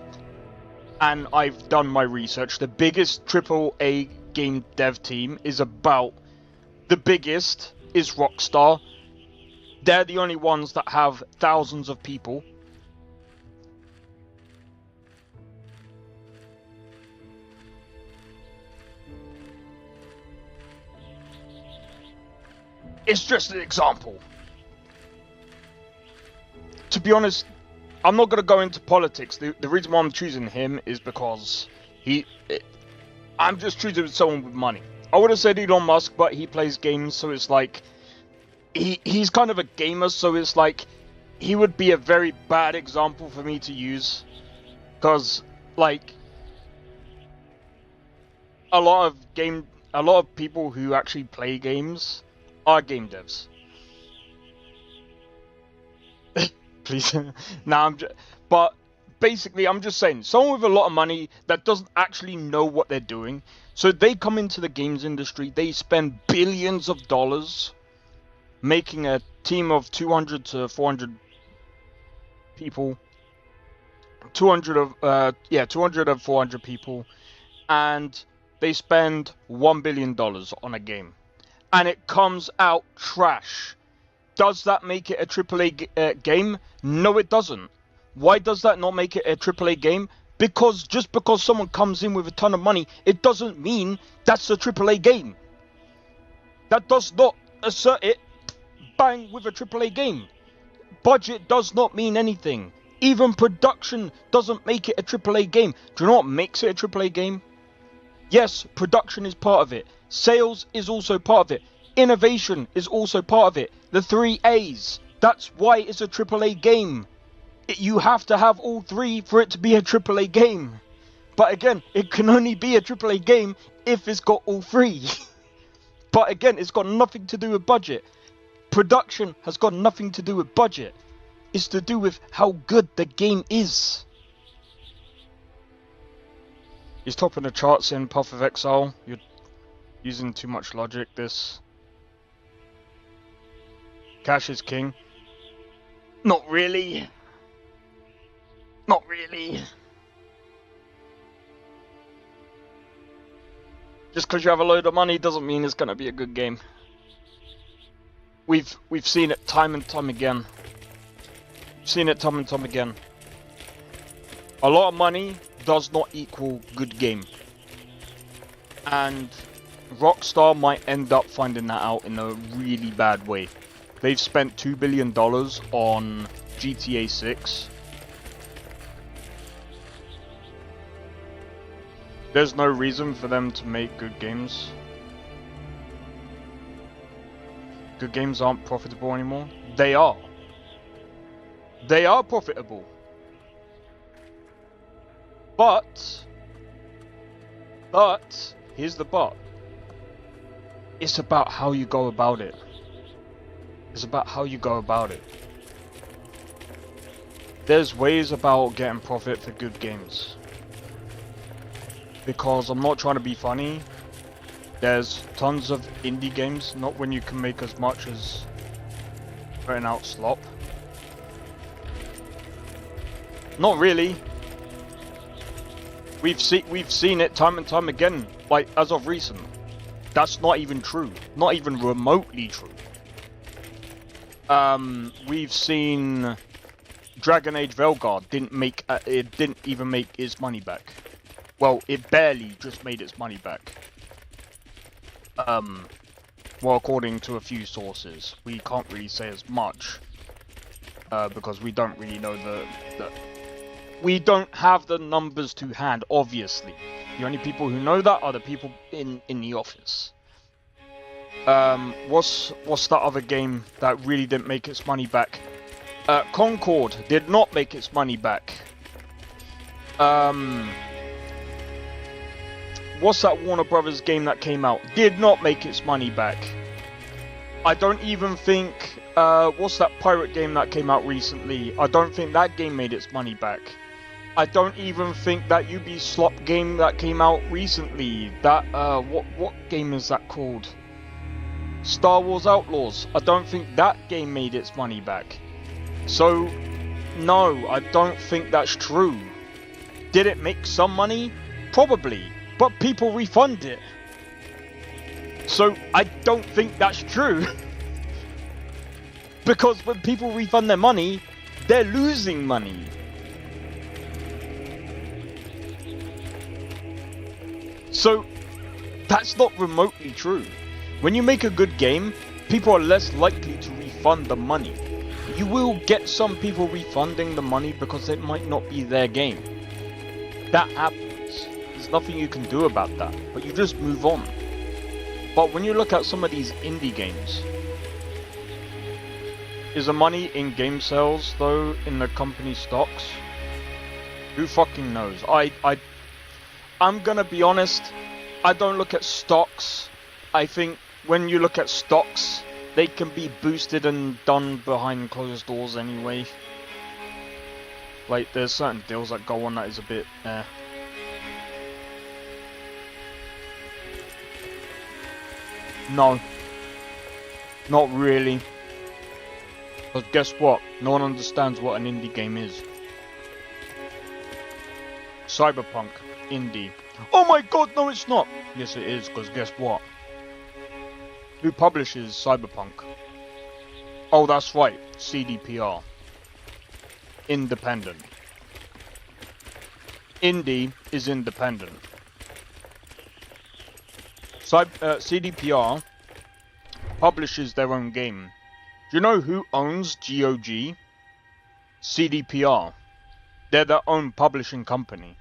And I've done my research. The biggest AAA game dev team is about... The biggest is Rockstar. They're the only ones that have thousands of people. It's just an example. To be honest, I'm not going to go into politics. The reason why I'm choosing him is because I'm just choosing someone with money. I would have said Elon Musk, but he plays games, so it's like... He's kind of a gamer, so it's like... He would be a very bad example for me to use. Because, like... A lot of people who actually play games are game devs. Please. Nah, but basically, I'm just saying, someone with a lot of money that doesn't actually know what they're doing. So they come into the games industry, they spend billions of dollars making a team of 200 to 400 people. 200 of 400 people. And they spend $1 billion on a game. And it comes out trash. Does that make it a AAA game? No, it doesn't. Why does that not make it a AAA game? Because just because someone comes in with a ton of money, it doesn't mean that's a AAA game. That does not assert it, bang, with a AAA game. Budget does not mean anything. Even production doesn't make it a AAA game. Do you know what makes it a AAA game? Yes, production is part of it. Sales is also part of it. Innovation is also part of it. The 3 A's. That's why it's a AAA game. You have to have all 3 for it to be a AAA game. But again, it can only be a AAA game if it's got all 3. But again, it's got nothing to do with budget. Production has got nothing to do with budget. It's to do with how good the game is. He's topping the charts in Path of Exile. You're using too much logic, this. Cash is king. Not really. Not really. Just because you have a load of money doesn't mean it's going to be a good game. We've seen it time and time again. Seen it time and time again. A lot of money does not equal good game. And Rockstar might end up finding that out in a really bad way. They've spent $2 billion on GTA 6. There's no reason for them to make good games. Good games aren't profitable anymore. They are. They are profitable. But, here's the but. It's about how you go about it. It's about how you go about it. There's ways about getting profit for good games. Because I'm not trying to be funny. There's tons of indie games, not when you can make as much as putting out slop. Not really. We've seen it time and time again. Like as of recent, that's not even true. Not even remotely true. We've seen Dragon Age Veilguard didn't even make its money back. Well, it barely just made its money back. Well, according to a few sources, we can't really say as much because we don't really know we don't have the numbers to hand. Obviously, the only people who know that are the people in the office. What's that other game that really didn't make its money back? Concord did not make its money back. What's that Warner Brothers game that came out? Did not make its money back. I don't even think... what's that pirate game that came out recently? I don't think that game made its money back. I don't even think that Ubisoft game that came out recently, that, what game is that called? Star Wars Outlaws. I don't think that game made its money back. So, no, I don't think that's true. Did it make some money? Probably. But people refund it. So, I don't think that's true. Because when people refund their money, they're losing money. So, that's not remotely true. When you make a good game, people are less likely to refund the money. You will get some people refunding the money because it might not be their game. That happens. There's nothing you can do about that, but you just move on. But when you look at some of these indie games, is the money in game sales though in the company stocks? Who fucking knows? I'm gonna be honest, I don't look at stocks. I think when you look at stocks, they can be boosted and done behind closed doors anyway. Like, there's certain deals that go on that is a bit, No. Not really. But guess what? No one understands what an indie game is. Cyberpunk. Indie. Oh my god, no it's not! Yes it is, because guess what? Who publishes Cyberpunk? Oh, that's right. CDPR. Independent. Indie is independent. CDPR publishes their own game. Do you know who owns GOG? CDPR. They're their own publishing company.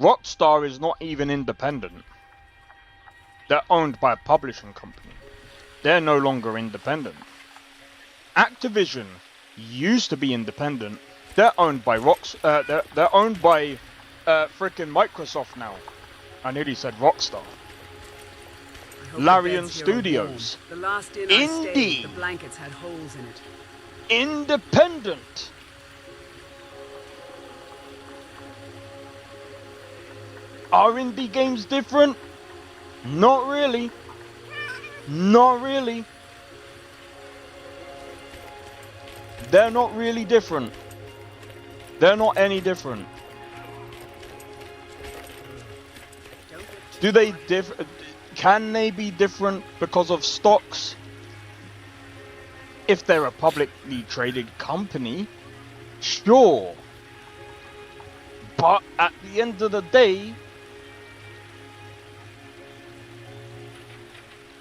Rockstar is not even independent. They're owned by a publishing company. They're no longer independent. Activision used to be independent. They're owned by they're owned by frickin' Microsoft now. I nearly said Rockstar. Larian Studios. The last inn I stayed, Indie. the blankets had holes in it. Independent. Are indie games different? Not really. Not really. They're not really different. They're not any different. Do they differ? Can they be different because of stocks? If they're a publicly traded company, sure. But at the end of the day,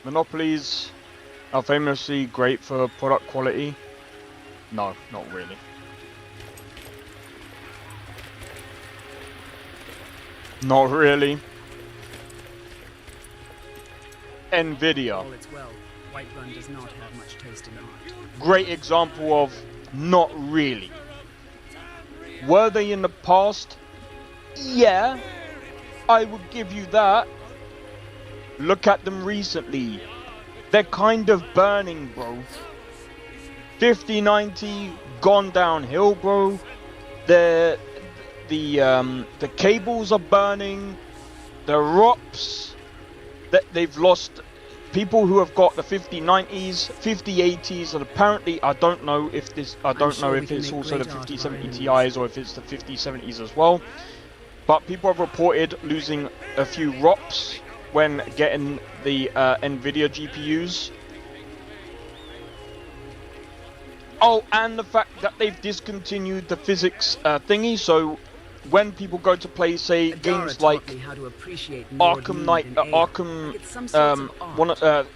monopolies are famously great for product quality. No, not really. Not really. Nvidia. All it's well, Whiterun does not have much taste in art. Great example of not really. Were they in the past? Yeah, I would give you that. Look at them recently. They're kind of burning, bro. 5090 gone downhill, bro. The cables are burning. The ROPs that they've lost. People who have got the 5090s, 5080s, and apparently I don't know if this. I don't know if it's also the 5070 Ti's or if it's the 5070s as well. but people have reported losing a few ROPs when getting the NVIDIA GPUs. Oh, and the fact that they've discontinued the physics thingy, so when people go to play, say, games like Arkham Knight,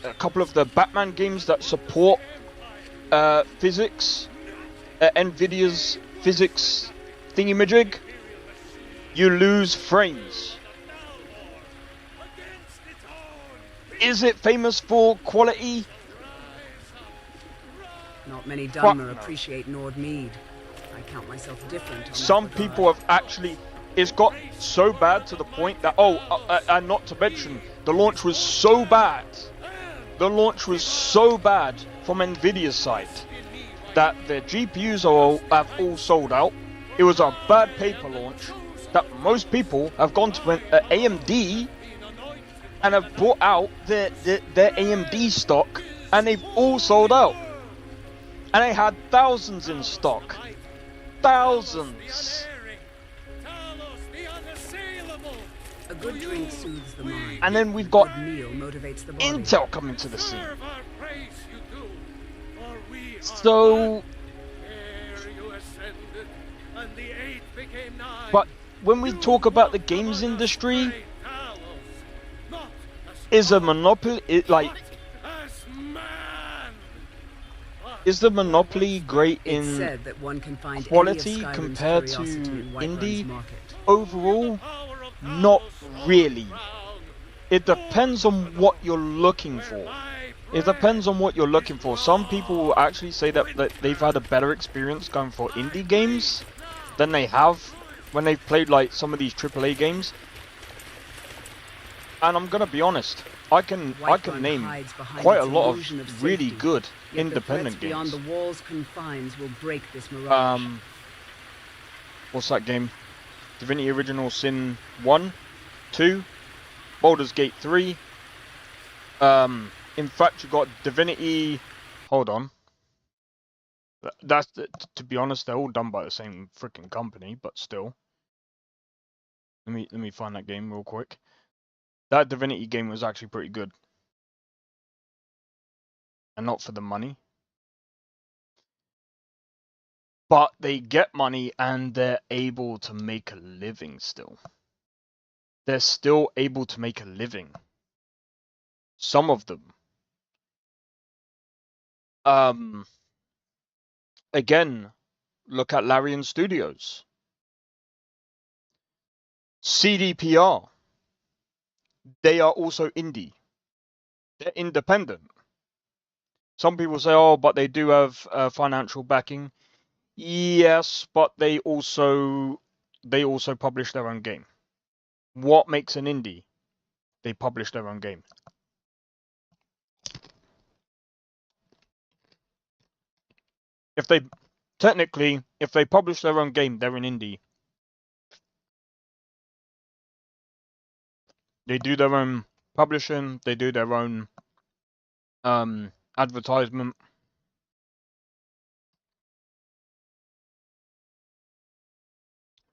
a couple of the Batman games that support physics, NVIDIA's physics thingy-majig, you lose frames. Is it famous for quality? Not many Dunmer appreciate Nord Mead. I count myself different. On Some that people have actually... It's got so bad to the point that... and not to mention, the launch was so bad. The launch was so bad from NVIDIA's side that their GPUs have all sold out. It was a bad paper launch that most people have gone to AMD and have bought out their AMD stock, and they've all sold out. And they had thousands in stock. Thousands. A good drink soothes the mind. And then we've got meal motivates the body. Intel coming to the scene. So... But when we talk about the games industry, is a monopoly... Is the monopoly great in said that one can find quality compared to indie? Overall, not really. It depends on what you're looking for. It depends on what you're looking for. Some people will actually say that they've had a better experience going for indie games than they have when they've played like some of these AAA games. And I'm gonna be honest, I can name quite a lot of really good independent games. Beyond the wall's confines will break this mirage. What's that game? Divinity Original Sin 1, 2, Baldur's Gate 3. In fact, you got Divinity. Hold on. To be honest, they're all done by the same freaking company, but still. Let me find that game real quick. That Divinity game was actually pretty good. And not for the money. But they get money and they're able to make a living still. They're still able to make a living. Some of them. Again, look at Larian Studios. CDPR. They are also indie. They're independent. Some people say, oh, but they do have financial backing. Yes, but they also publish their own game. What makes an indie? They publish their own game. If they publish their own game, they're an indie. They do their own publishing, they do their own advertisement.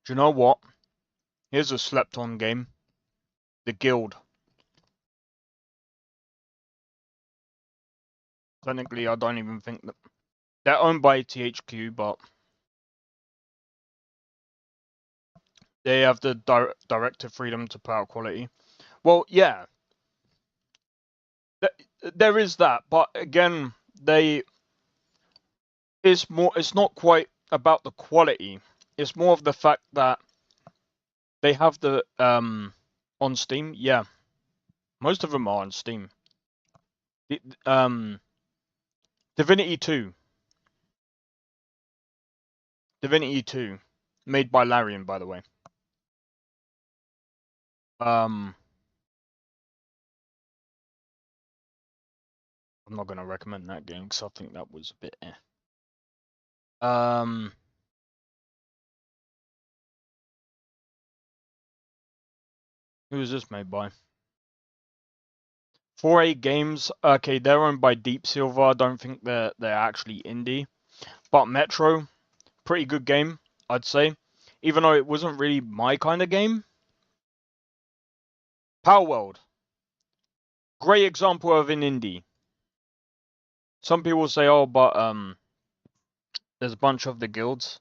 Do you know what? Here's a slept-on game. The Guild. Technically, I don't even think that... They're owned by THQ, but... They have the directive freedom to put out quality. Well, yeah. There is that, but again, it's not quite about the quality. It's more of the fact that they have the on Steam. Yeah, most of them are on Steam. Divinity 2, made by LoreRim, by the way. I'm not gonna recommend that game because I think that was a bit Who is this made by? 4A Games. Okay, they're owned by Deep Silver. I don't think they're actually indie. But Metro, pretty good game, I'd say. Even though it wasn't really my kind of game. Power World. Great example of an indie. Some people say, oh, but there's a bunch of the guilds.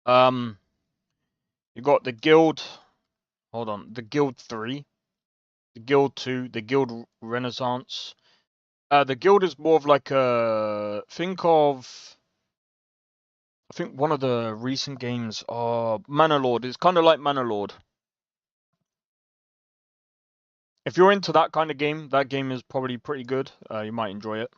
You got the guild. Hold on, the guild 3, the guild 2, the guild Renaissance. The guild is more of like a I think one of the recent games. Manor Lord. It's kind of like Manor Lord. If you're into that kind of game, that game is probably pretty good. You might enjoy it.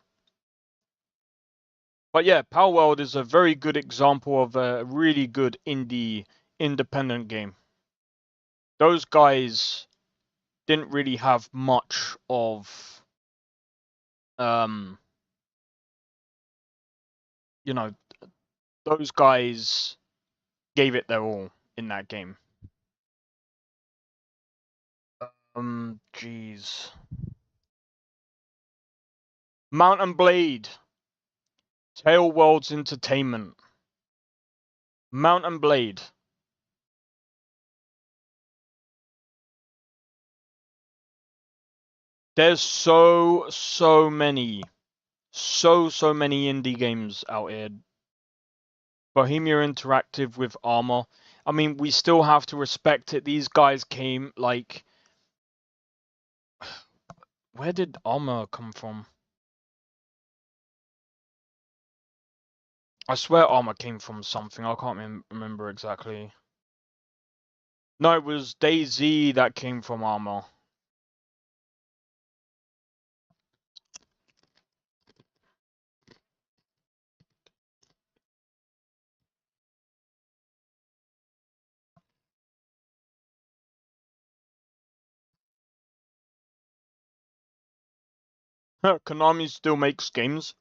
But yeah, Power World is a very good example of a really good indie independent game. Those guys didn't really have much of you know, those guys gave it their all in that game. Jeez. Mount and Blade. Tail Worlds Entertainment. Mount and Blade. There's so many indie games out here. Bohemia Interactive with Armor. I mean, we still have to respect it. These guys came, like... Where did Armor come from? I swear Armor came from something. I can't remember exactly. No, it was DayZ that came from Armor. Konami still makes games.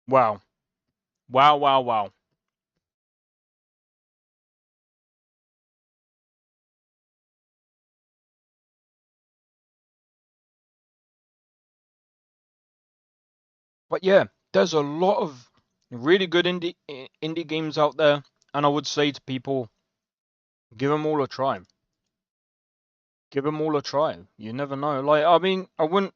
Wow. Wow. But yeah, there's a lot of really good indie games out there, and I would say to people, give them all a try. Give them all a try. You never know. Like, I mean, I wouldn't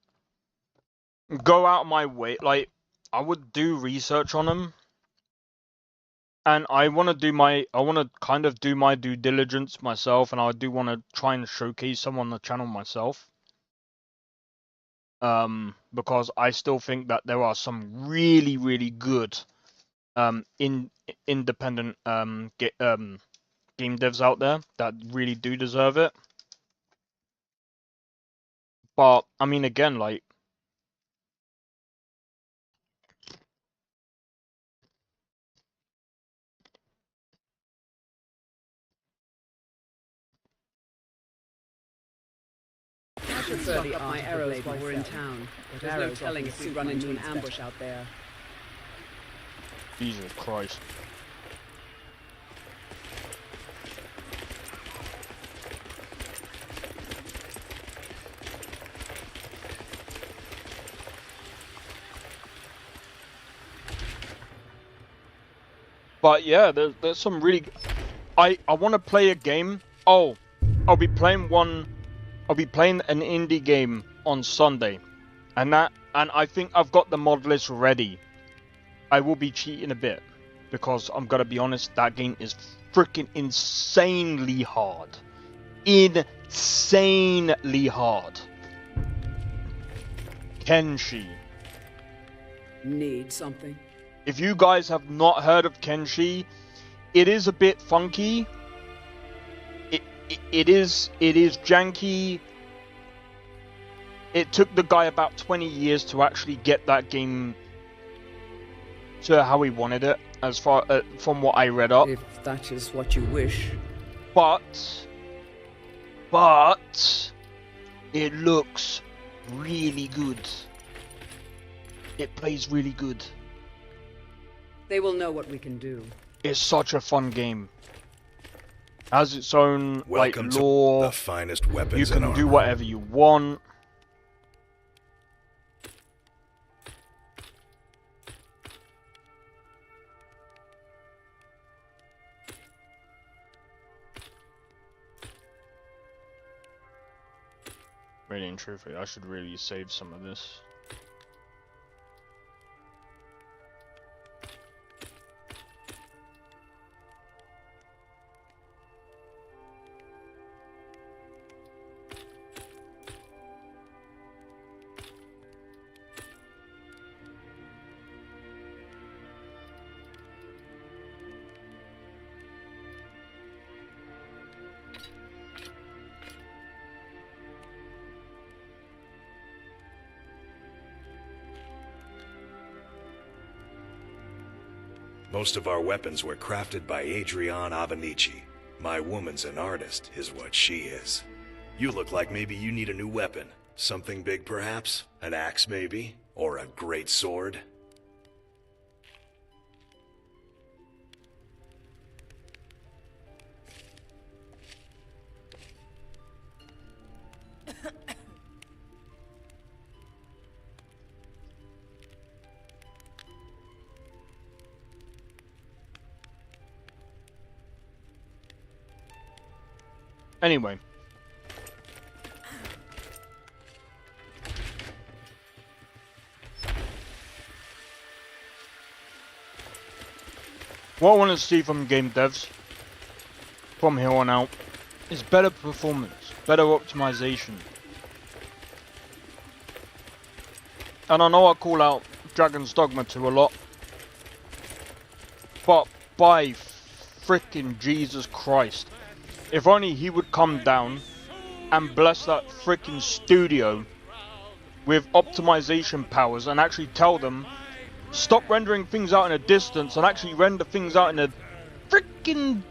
go out of my way. Like, I would do research on them, and I want to kind of do my due diligence myself, and I do want to try and showcase some on the channel myself. Because I still think that there are some really good independent game devs out there that really do deserve it. But I mean, again, like, I prefer the my arrows while we're in town. There's no telling if we run into an ambush out there. Jesus Christ. But yeah, there's some really... I want to play a game. Oh, I'll be playing an indie game on Sunday. And I think I've got the mod list ready. I will be cheating a bit. Because I'm gonna be honest, that game is freaking insanely hard. Insanely hard. Kenshi. Need something? If you guys have not heard of Kenshi, it is a bit funky. It is janky. It took the guy about 20 years to actually get that game to how he wanted it, as far from what I read up. If that is what you wish. But it looks really good. It plays really good. They will know what we can do. It's such a fun game. Has its own like lore. The finest weapons you can do whatever you want. Really and truthfully, I should really save some of this. Most of our weapons were crafted by Adrienne Avenici. My woman's an artist, is what she is. You look like maybe you need a new weapon. Something big, perhaps? An axe, maybe? Or a great sword? Anyway. What I want to see from game devs, from here on out, is better performance, better optimization. And I know I call out Dragon's Dogma 2 a lot, but by frickin' Jesus Christ, if only he would come down and bless that frickin' studio with optimization powers and actually tell them, stop rendering things out in a distance and actually render things out in a frickin'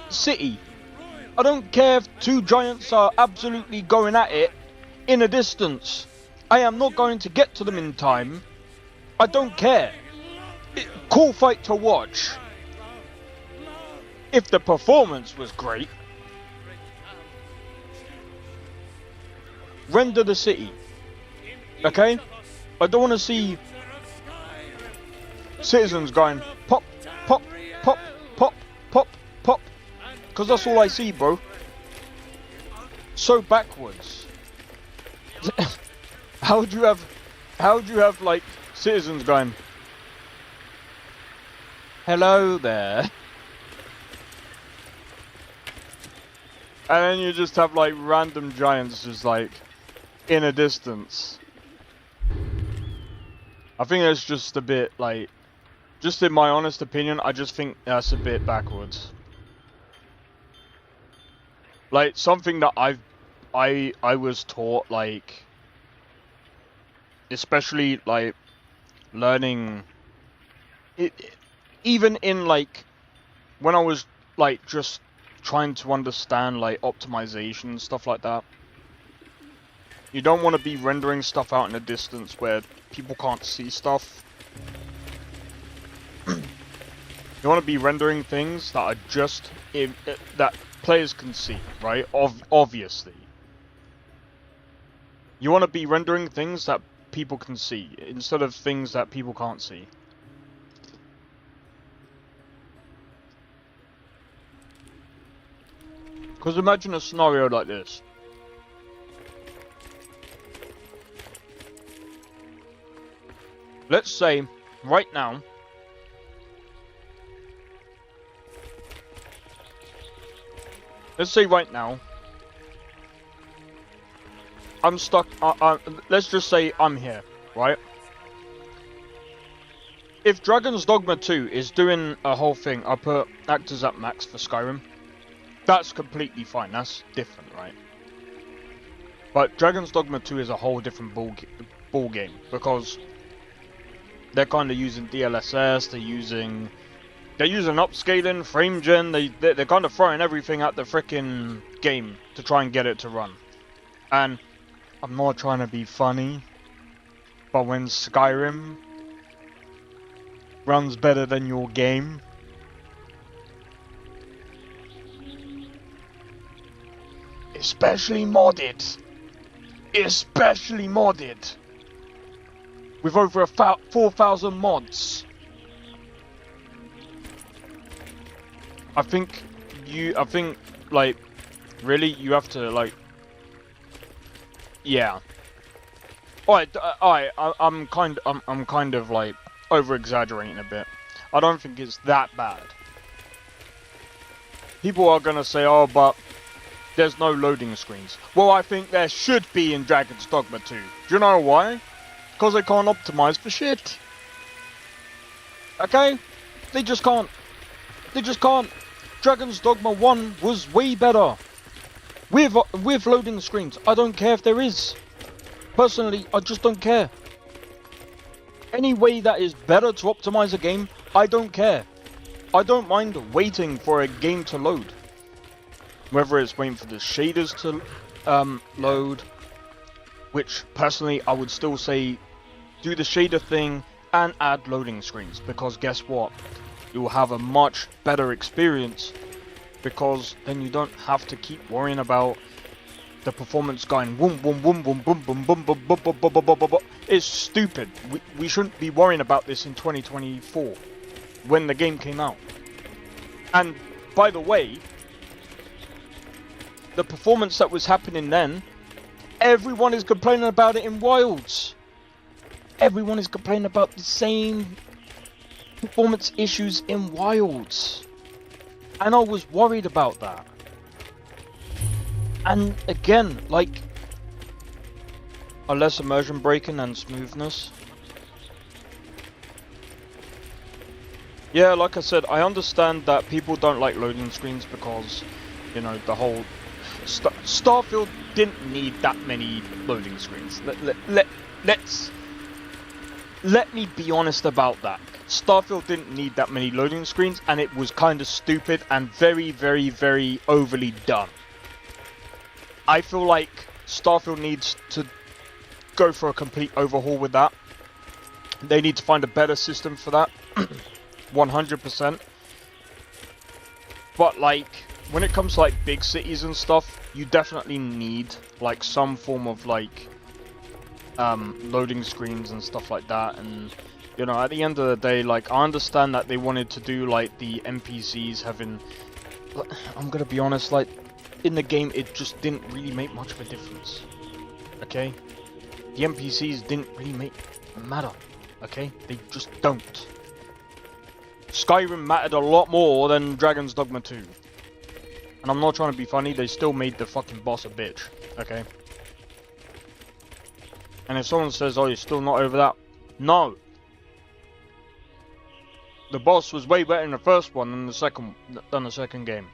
city. I don't care if two giants are absolutely going at it in a distance. I am not going to get to them in time. I don't care. Cool fight to watch. If the performance was great, render the city. Okay? I don't want to see citizens going pop, pop, pop, pop, pop, pop. Because that's all I see, bro. So backwards. How would you have like citizens going, hello there? And then you just have like random giants just like in a distance. I think that's just a bit like, just in my honest opinion, I just think that's a bit backwards. Like something that I was taught, like, especially like learning it, even in like when I was like just trying to understand like optimization and stuff like that. You don't want to be rendering stuff out in a distance where people can't see stuff. You want to be rendering things that are just that players can see, right? Obviously. You want to be rendering things that people can see instead of things that people can't see. Because imagine a scenario like this. Let's say, right now, I'm stuck, let's just say I'm here, right? If Dragon's Dogma 2 is doing a whole thing, I put actors at max for Skyrim. That's completely fine, that's different, right? But Dragon's Dogma 2 is a whole different ball game, because they're kind of using DLSS, they're using upscaling, frame gen, they're kind of throwing everything at the frickin' game to try and get it to run. And I'm not trying to be funny, but when Skyrim runs better than your game, especially modded, with over 4,000 mods, I think like really you have to like Yeah. Alright. I'm kind of like over exaggerating a bit. I don't think it's that bad. People are gonna say, oh, but there's no loading screens. Well, I think there should be in Dragon's Dogma 2. Do you know why? Because they can't optimize for shit. Okay? They just can't. They just can't. Dragon's Dogma 1 was way better. With loading screens. I don't care if there is. Personally, I just don't care. Any way that is better to optimize a game, I don't care. I don't mind waiting for a game to load. Whether it's waiting for the shaders to load, which personally I would still say do the shader thing and add loading screens, because guess what? You will have a much better experience, because then you don't have to keep worrying about the performance going boom boom boom boom boom boom boom boom boom boom boom boom boom boom. It's stupid. We shouldn't be worrying about this in 2024 when the game came out. And by the way, the performance that was happening then, everyone is complaining about it in Wilds. Everyone is complaining about the same performance issues in Wilds. And I was worried about that. And again, like, a less immersion breaking and smoothness. Yeah, like I said, I understand that people don't like loading screens because, you know, the whole Starfield didn't need that many loading screens. Let me be honest about that. Starfield didn't need that many loading screens, and it was kind of stupid and very, very, very overly done. I feel like Starfield needs to go for a complete overhaul with that. They need to find a better system for that. 100%. But like, when it comes to like big cities and stuff, you definitely need like some form of like loading screens and stuff like that. And you know, at the end of the day, like, I understand that they wanted to do like the NPCs having, I'm gonna be honest, like in the game it just didn't really make much of a difference. Okay, the NPCs didn't really matter. Okay, they just don't. Skyrim mattered a lot more than Dragon's Dogma 2. And I'm not trying to be funny, they still made the fucking boss a bitch. Okay? And if someone says, oh, you're still not over that, no. The boss was way better in the first one than the second game.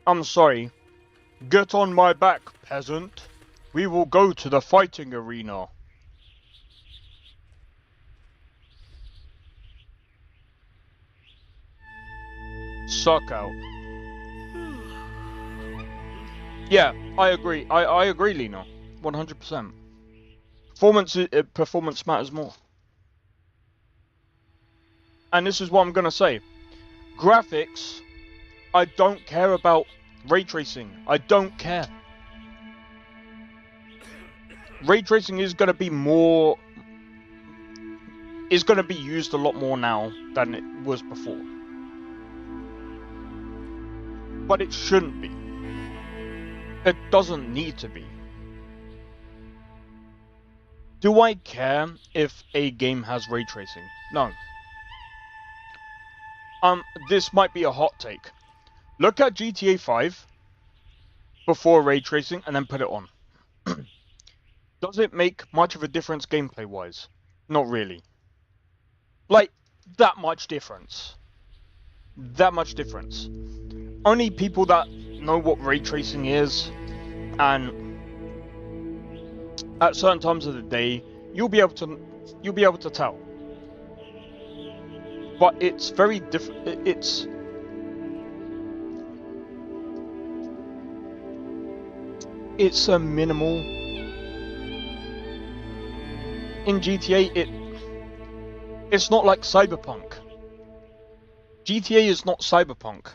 I'm sorry. Get on my back, peasant. We will go to the fighting arena. Suck out. Yeah, I agree. I agree, Lena. 100%. Performance matters more. And this is what I'm gonna say. Graphics, I don't care about ray tracing. I don't care. Ray tracing is gonna be more. Is gonna be used a lot more now than it was before. But it shouldn't be. It doesn't need to be. Do I care if a game has ray tracing? No. This might be a hot take. Look at GTA 5 before ray tracing and then put it on. Does it make much of a difference gameplay-wise? Not really. Like, that much difference. That much difference. Only people that know what ray tracing is, and at certain times of the day, you'll be able to tell. But it's very different. It's a minimal. In GTA, it's not like Cyberpunk. GTA is not Cyberpunk.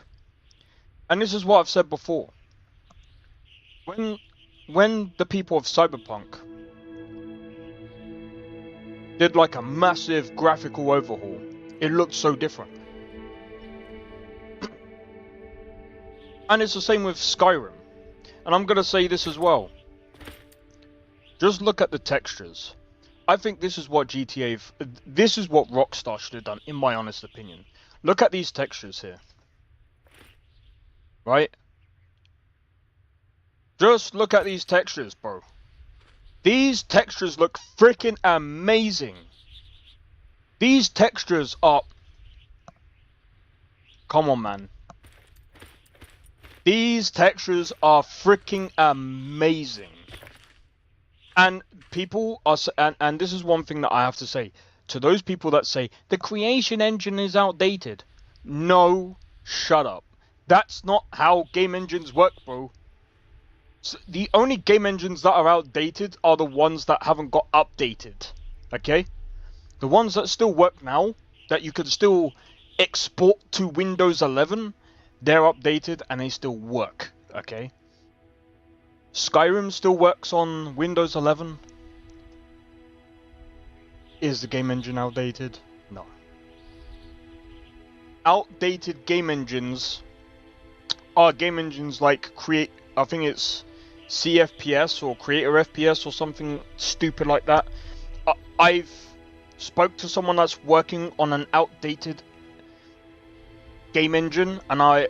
And this is what I've said before. When the people of Cyberpunk did like a massive graphical overhaul, it looked so different. And it's the same with Skyrim. and I'm gonna say this as well. Just look at the textures. I think this is what this is what Rockstar should have done, in my honest opinion. Look at these textures here. Right? Just look at these textures, bro. These textures look freaking amazing. These textures are... Come on, man. These textures are freaking amazing. And people are... And this is one thing that I have to say. To those people that say, the creation engine is outdated. No, shut up. That's not how game engines work, bro. So the only game engines that are outdated are the ones that haven't got updated. Okay? The ones that still work now, that you can still export to Windows 11, they're updated and they still work. Okay? Skyrim still works on Windows 11. Is the game engine outdated? No. Outdated game engines are game engines like I think it's CFPS or Creator FPS or something stupid like that. I've spoke to someone that's working on an outdated game engine, and I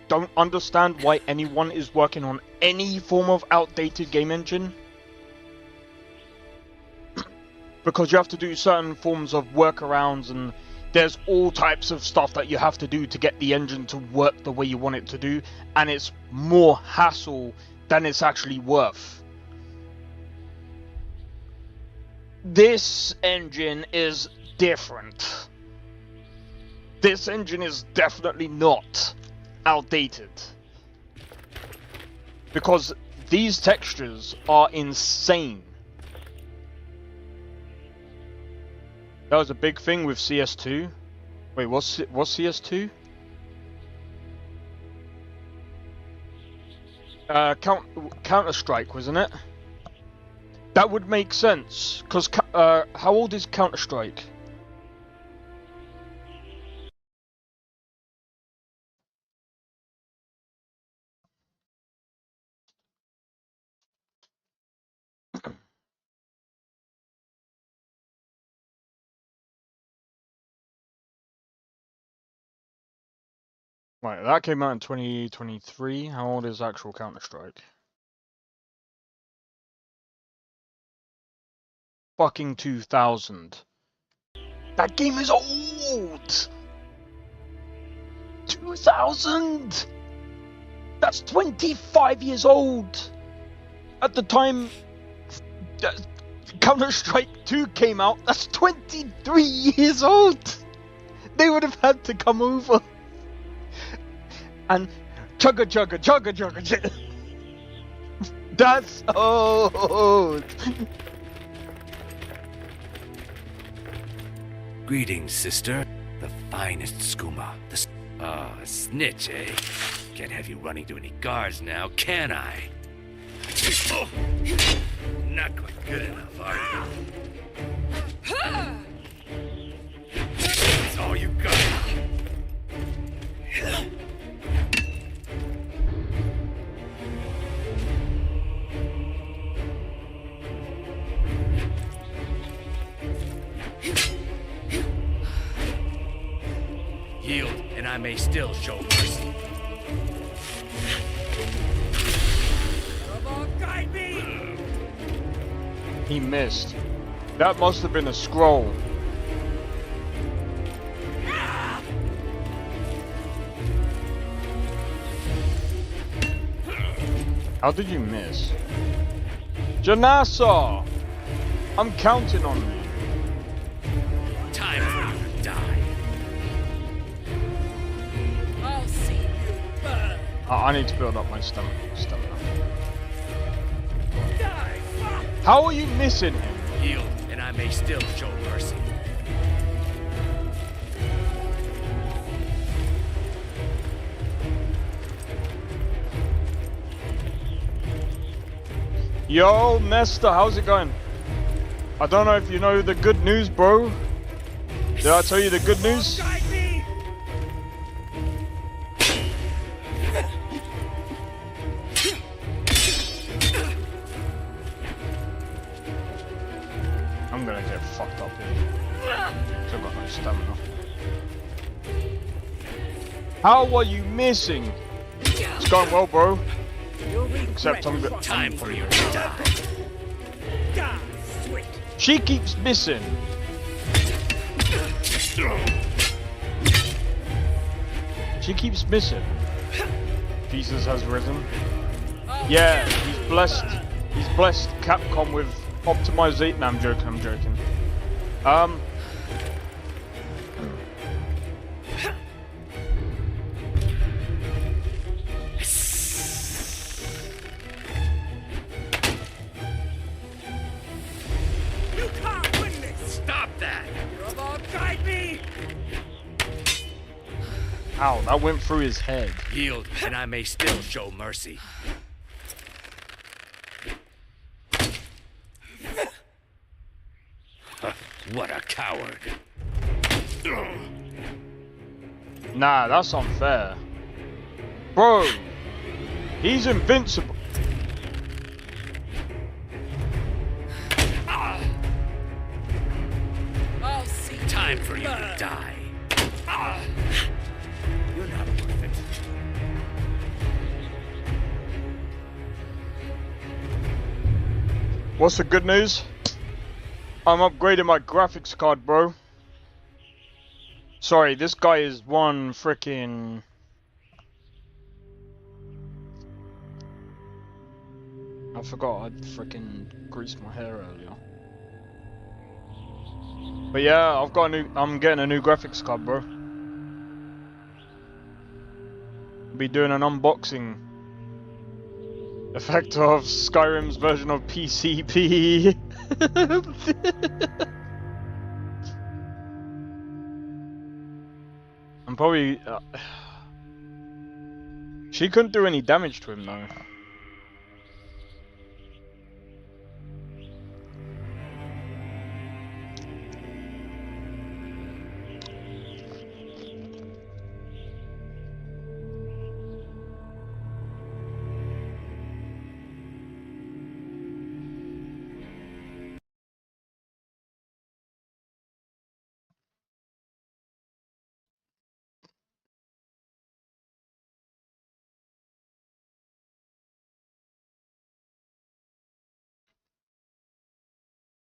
don't understand why anyone is working on any form of outdated game engine. Because you have to do certain forms of workarounds, and there's all types of stuff that you have to do to get the engine to work the way you want it to do, and it's more hassle than it's actually worth. This engine is different. This engine is definitely not outdated. Because these textures are insane. That was a big thing with CS2. Wait, what's CS2? Counter-Strike, wasn't it? That would make sense, because how old is Counter-Strike? Right, that came out in 2023. How old is actual Counter-Strike? Fucking 2000. That game is old! 2000! That's 25 years old! At the time Counter-Strike 2 came out, that's 23 years old! They would have had to come over and chugga chugga chugga chugga chugga. That's old! Greetings, sister. The finest skooma. A snitch, eh? Can't have you running to any guards now, can I? Oh, not quite good enough, are you? That's all you got. Yield, and I may still show mercy. Come on, guide me! He missed. That must have been a scroll. How did you miss? Janasa! I'm counting on you. Time for you to die. I'll see you burn. I need to build up my stamina. How are you missing him? Yield, and I may still show mercy. Yo, Nesta, how's it going? I don't know if you know the good news, bro. Did I tell you the good news? fucked up here. Still got no stamina. How are you missing? It's going well, bro. Except I'm good. Time for you to die. She keeps missing. She keeps missing. Jesus has risen. Yeah, he's blessed. He's blessed Capcom with optimization. No, I'm joking. I'm joking. You can't win this! Stop that! Robot, guide me! Ow, that went through his head. Yield, and I may still show mercy. What a coward. Nah, that's unfair. Bro, he's invincible. I'll see. Time for you to die. You're not worth it. What's the good news? I'm upgrading my graphics card, bro. Sorry, this guy is one freaking... I forgot I'd freaking greased my hair earlier. But yeah, I'm getting a new graphics card, bro. I'll be doing an unboxing effect of Skyrim's version of PCP. I'm probably... She couldn't do any damage to him, though.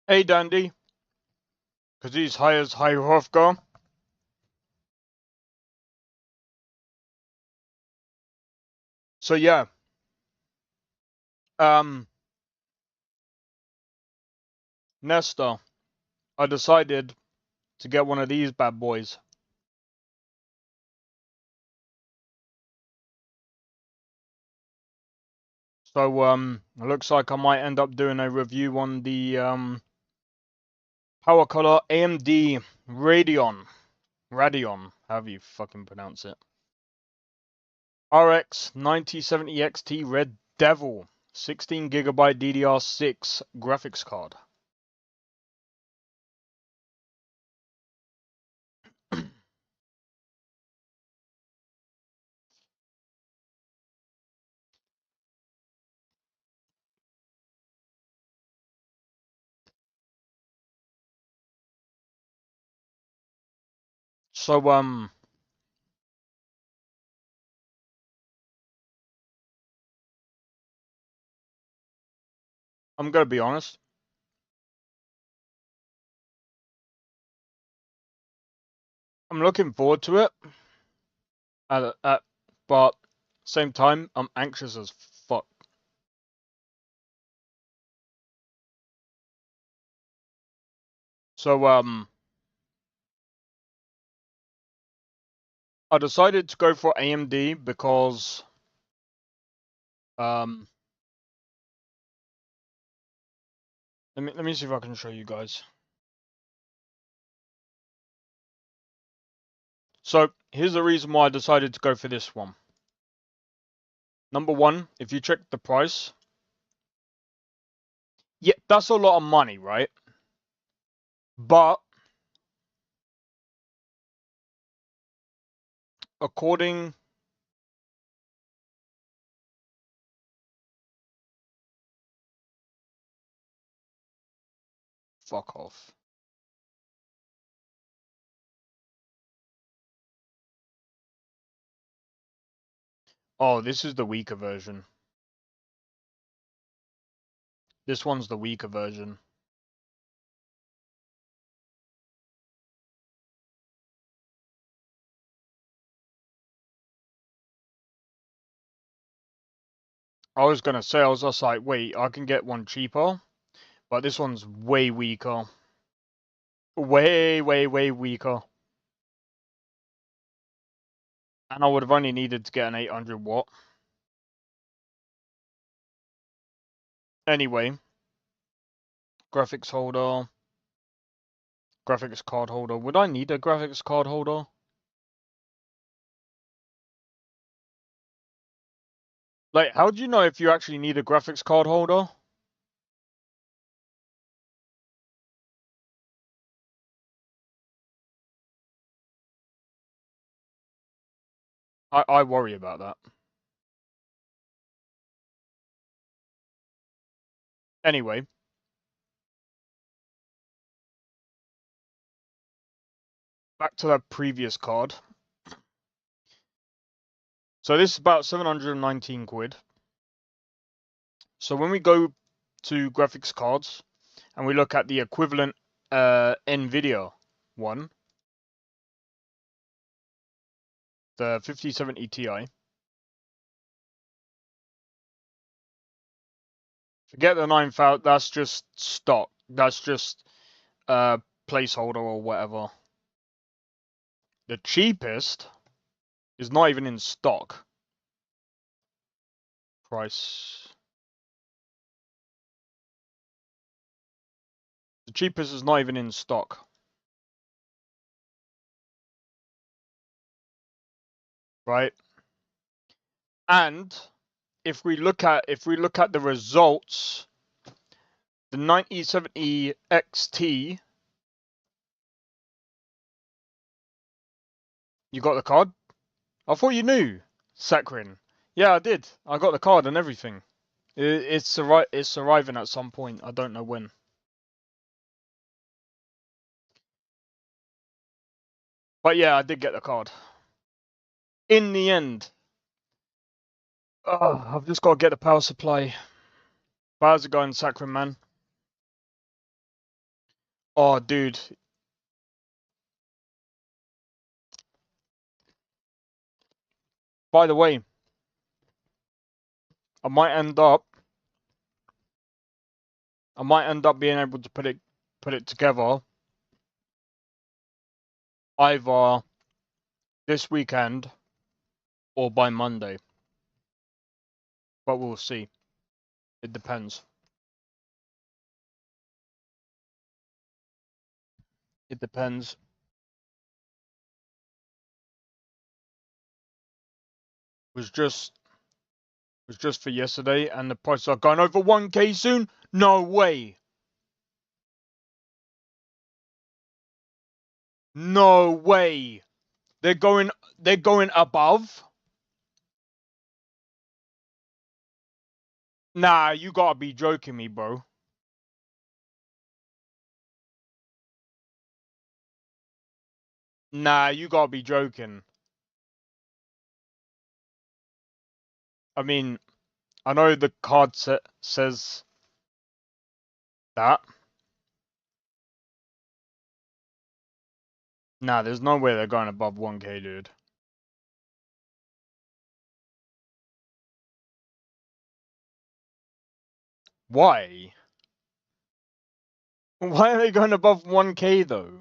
Hey, Dandy. Because he's high as high Hrothgar. So yeah. Nesta, I decided to get one of these bad boys. So it looks like I might end up doing a review on the power color AMD Radeon, however you fucking pronounce it. RX 9070 XT Red Devil 16GB DDR6 graphics card. So I'm gonna be honest. I'm looking forward to it. But same time, I'm anxious as fuck. So I decided to go for AMD because let me see if I can show you guys. So here's the reason why I decided to go for this one. Number one, if you check the price, yeah, that's a lot of money, right? But according fuck off. Oh, this is the weaker version. This one's the weaker version. I was gonna say, I was just like, wait, I can get one cheaper, but this one's way weaker. Way weaker. And I would have only needed to get an 800 watt. Anyway, graphics holder, graphics card holder. Would I need a graphics card holder? Like, how do you know if you actually need a graphics card holder? I worry about that. Anyway. Back to that previous card. So this is about 719 quid. So when we go to graphics cards and we look at the equivalent NVIDIA one, the 5070 Ti. Forget the 9000, that's just stock. That's just placeholder or whatever. The cheapest is not even in stock. Price. The cheapest is not even in stock. Right? And if we look at the results, the 9070 XT, you got the card? I thought you knew, Sakrin. Yeah, I did. I got the card and everything. It's arriving at some point. I don't know when. But yeah, I did get the card. In the end. Oh, I've just got to get the power supply. How's it going, Sakrin, man? Oh, dude. By the way, I might end up being able to put it together either this weekend or by Monday. But we'll see. It depends. It depends. Was just for yesterday, and the prices are going over 1K soon. No way. No way. They're going above. Nah, you gotta be joking me, bro. Nah, you gotta be joking. I mean, I know the card says that. Nah, there's no way they're going above 1K, dude. Why? Why are they going above 1K, though?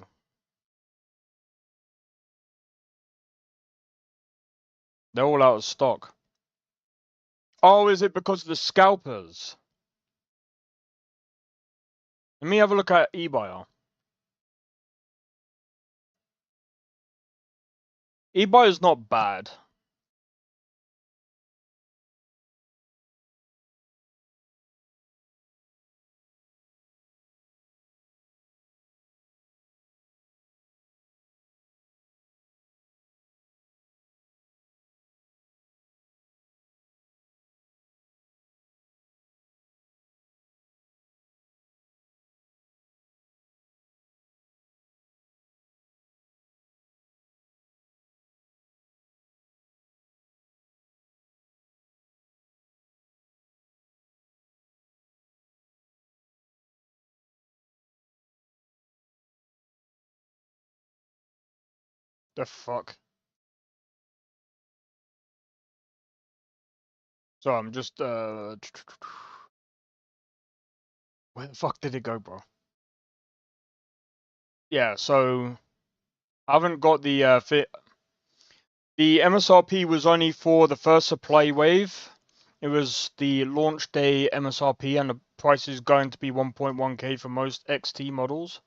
They're all out of stock. Oh, is it because of the scalpers? Let me have a look at eBuyer. eBuyer's not bad. The fuck? So I'm just where the fuck did it go, bro? Yeah, so I haven't got the fit. The MSRP was only for the first supply wave. It was the launch day MSRP, and the price is going to be 1.1k for most XT models.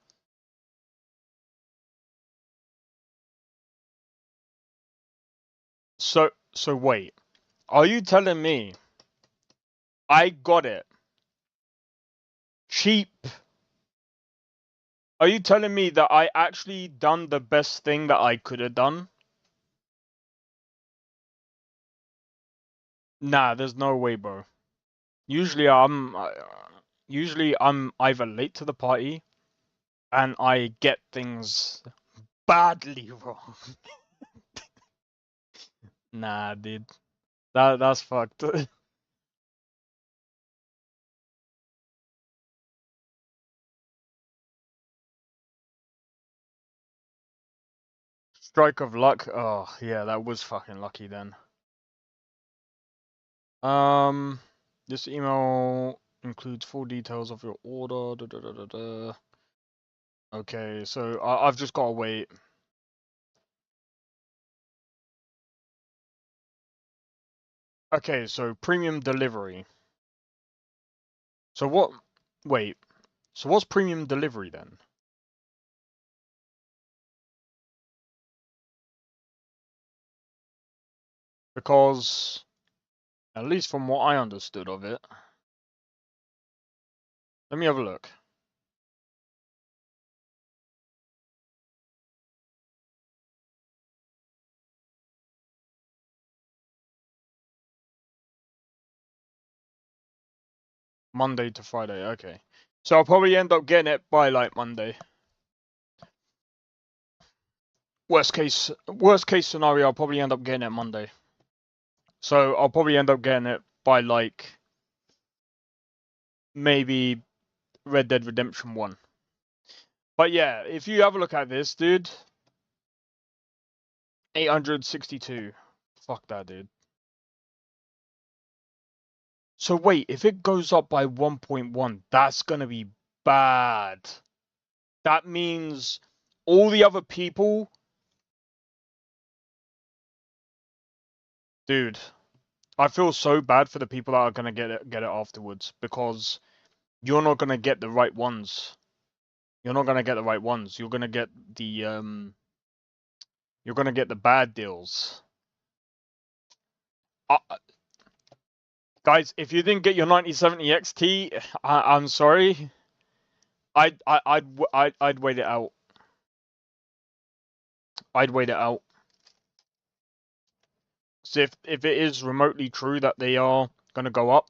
So wait, are you telling me I got it cheap? Are you telling me that I actually done the best thing that I could have done? Nah, there's no way, bro. Usually I'm either late to the party and I get things badly wrong. Nah, dude. That's fucked. Strike of luck. Oh, yeah, that was fucking lucky then. This email includes full details of your order. Da, da, da, da, da. Okay, so I've just got to wait. Okay, so premium delivery. So what? Wait. So what's premium delivery then? Because, at least from what I understood of it, let me have a look. Monday to Friday, okay. So I'll probably end up getting it by like Monday. Worst case scenario, I'll probably end up getting it Monday. So I'll probably end up getting it by like maybe Red Dead Redemption 1. But yeah, if you have a look at this, dude, 862. Fuck that, dude. So wait, if it goes up by 1.1, that's gonna be bad. That means all the other people, dude, I feel so bad for the people that are gonna get it afterwards, because you're not gonna get the right ones. You're not gonna get the right ones. You're gonna get the bad deals. Guys, if you didn't get your 9070 XT, I'm sorry. I'd wait it out. I'd wait it out. So if it is remotely true that they are gonna go up.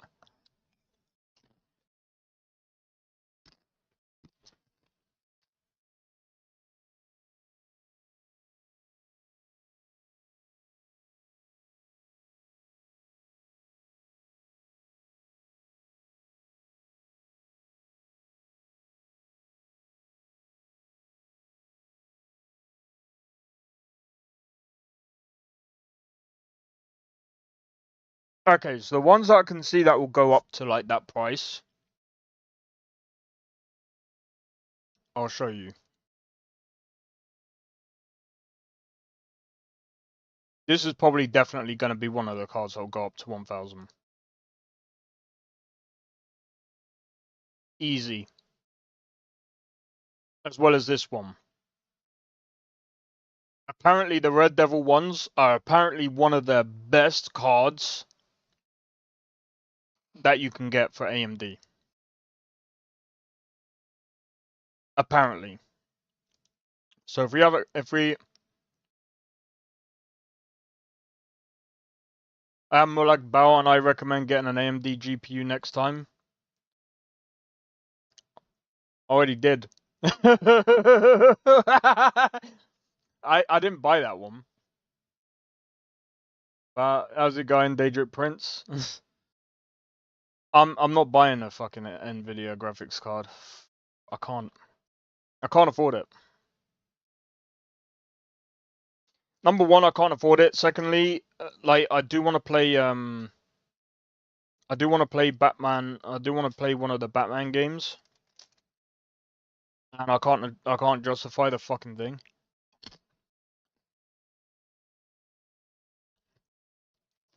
Okay, so the ones that I can see that will go up to like that price, I'll show you. This is probably definitely going to be one of the cards that'll go up to 1,000. Easy. As well as this one. Apparently the Red Devil ones are apparently one of the best cards that you can get for AMD. Apparently. So if we Mulak Bao and I recommend getting an AMD GPU next time. Already did. I didn't buy that one. How's it going, Daedric Prince? I'm not buying a fucking Nvidia graphics card. I can't afford it. number one, I can't afford it. Secondly, like I do want to play Batman. I do want to play one of the Batman games, and I can't justify the fucking thing.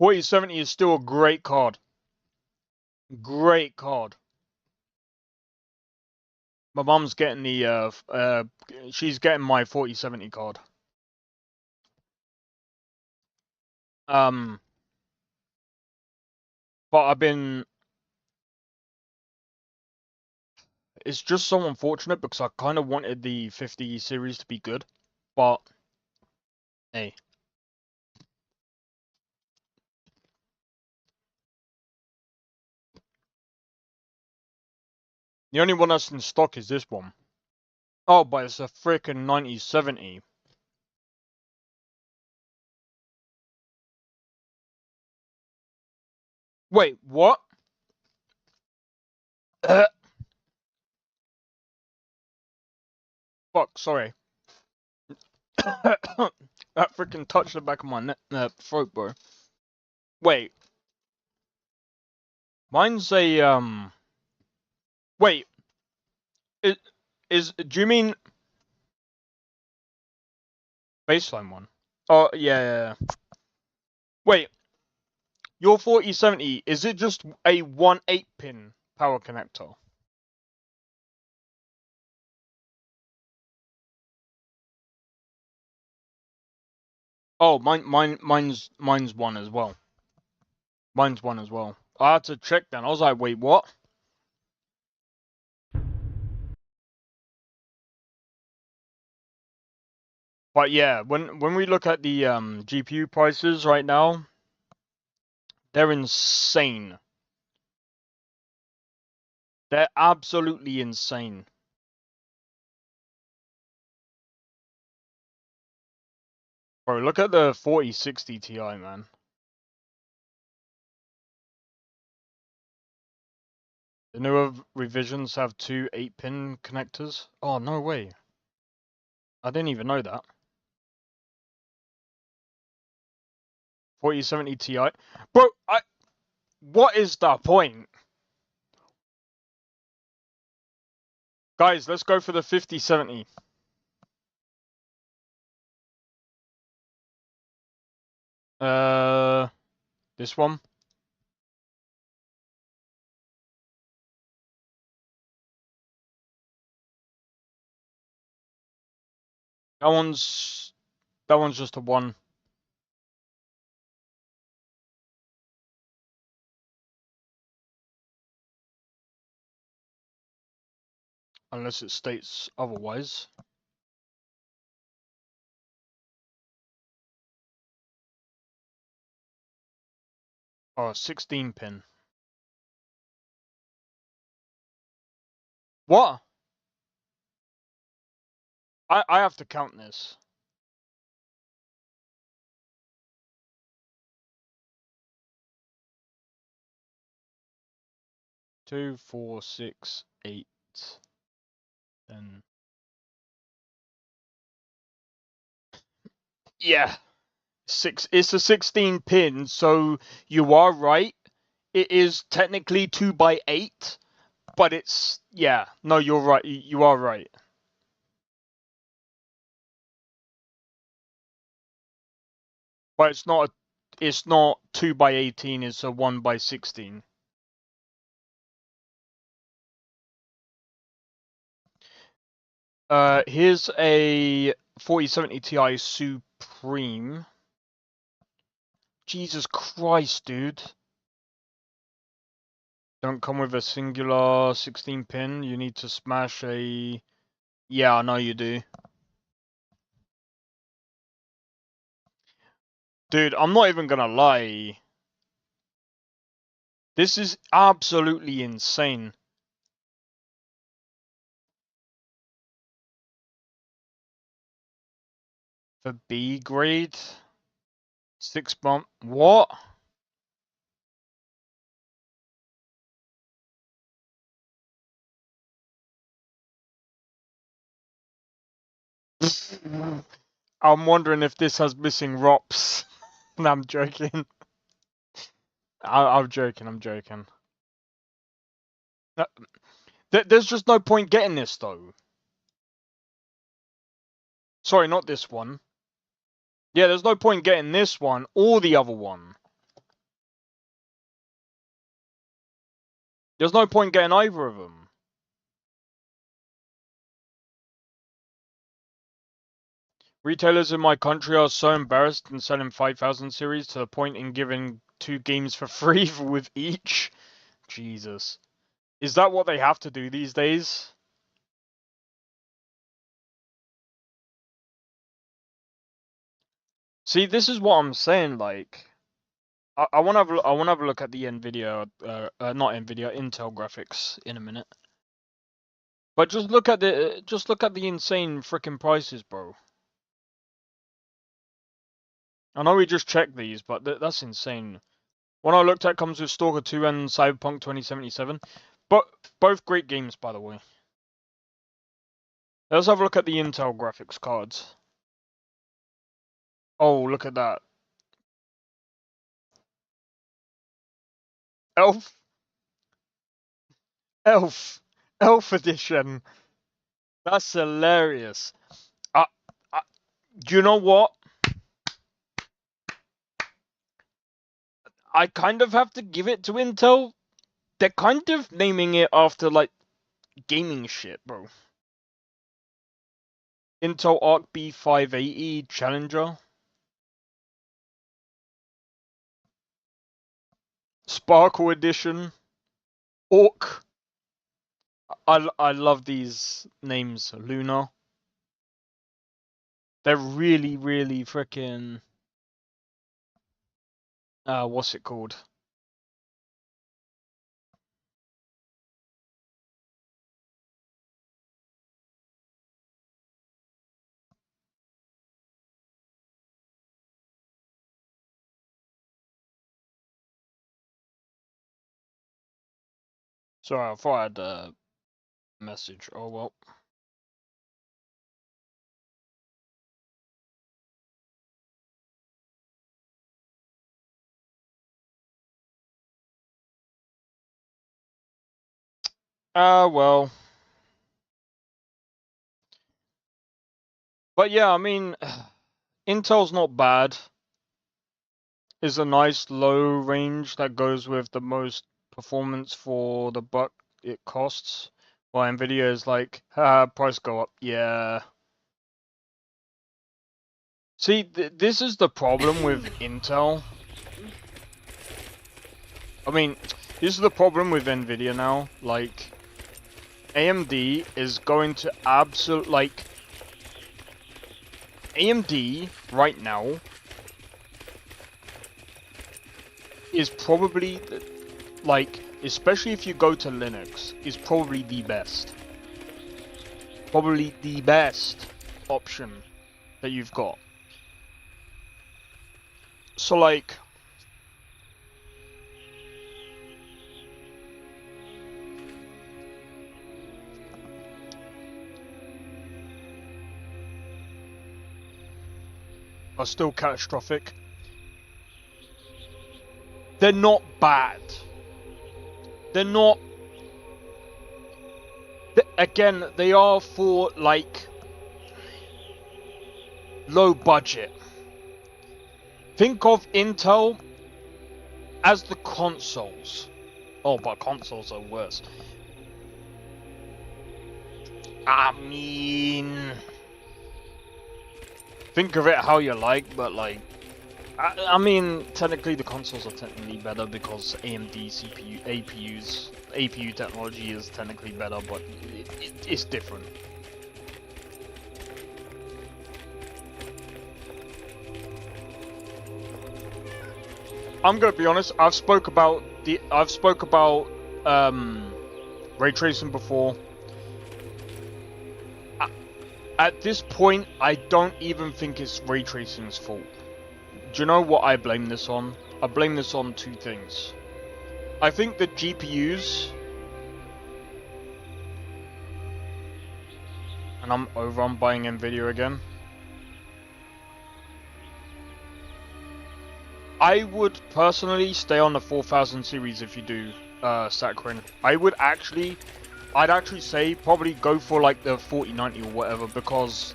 $40.70 is still a great card. Great card. My mum's getting the she's getting my $40.70 card. But I've been. It's just so unfortunate because I kind of wanted the 50 series to be good, but hey. The only one that's in stock is this one. Oh, but it's a freaking 9070. Wait, what? Fuck, sorry. That freaking touched the back of my throat, bro. Wait. Mine's a, Wait. Do you mean... Baseline one? Oh, yeah. Wait. Your 4070, is it just a 1/8-pin power connector? Oh, mine's one as well. Mine's one as well. I had to check then. I was like, wait, what? But yeah, when we look at the GPU prices right now, they're insane. They're absolutely insane. Bro, look at the 4060 Ti, man. The newer revisions have two 8-pin connectors. Oh, no way. I didn't even know that. 4070 Ti. Bro, what is the point? Guys, let's go for the 5070. This one. That one's just a 1. Unless it states otherwise. Oh, 16-pin. What? I have to count this. 2, 4, 6, 8, 10. Yeah. 6. It's a 16-pin, so you are right. It is technically 2x8, but it's, yeah. No, you're right. You are right. But it's not 2x18, it's a 1x16. Here's a 4070 Ti Supreme. Jesus Christ, dude. Don't come with a singular 16-pin. You need to smash a... Yeah, I know you do. Dude, I'm not even gonna lie. This is absolutely insane. For B grade? 6 month... What? I'm wondering if this has missing ROPs. No, I'm joking. I'm joking. I'm joking. There's just no point getting this though. Sorry, not this one. Yeah, there's no point getting this one or the other one. There's no point getting either of them. Retailers in my country are so embarrassed in selling 5,000 series to the point in giving 2 games for free with each. Jesus. Is that what they have to do these days? See, this is what I'm saying, like... I want to have a look at the Nvidia, not Nvidia, Intel graphics in a minute. But just look at the insane freaking prices, bro. I know we just checked these, but that's insane. One I looked at comes with Stalker 2 and Cyberpunk 2077. But both great games, by the way. Let's have a look at the Intel graphics cards. Oh, look at that. Elf edition. That's hilarious. Do you know what? I kind of have to give it to Intel. They're kind of naming it after, like, gaming shit, bro. Intel Arc B580 Challenger. Sparkle Edition. Orc. I love these names. Luna. They're really, really freaking... what's it called? Sorry, I thought I had a message. Oh well. Well. But yeah, I mean, Intel's not bad. It's a nice low range that goes with the most performance for the buck it costs. While Nvidia is like, price go up. Yeah. See, this is the problem with Intel. I mean, this is the problem with Nvidia now. Like, AMD is going to AMD right now is probably, like, especially if you go to Linux, is probably the best. Probably the best option that you've got. So, like... are still catastrophic. They're not bad. They're not... Again, they are for, like, low budget. Think of Intel as the consoles. Oh, but consoles are worse. I mean... think of it how you like, but like... I mean, technically the consoles are technically better because AMD CPU, APU technology is technically better, but it's different. I'm gonna be honest. I've spoke about ray tracing before. At this point, I don't even think it's ray tracing's fault. Do you know what I blame this on? I blame this on 2 things. I think the GPUs... and I'm buying Nvidia again. I would personally stay on the 4000 series if you do Skyrim. I'd actually say probably go for like the 4090 or whatever because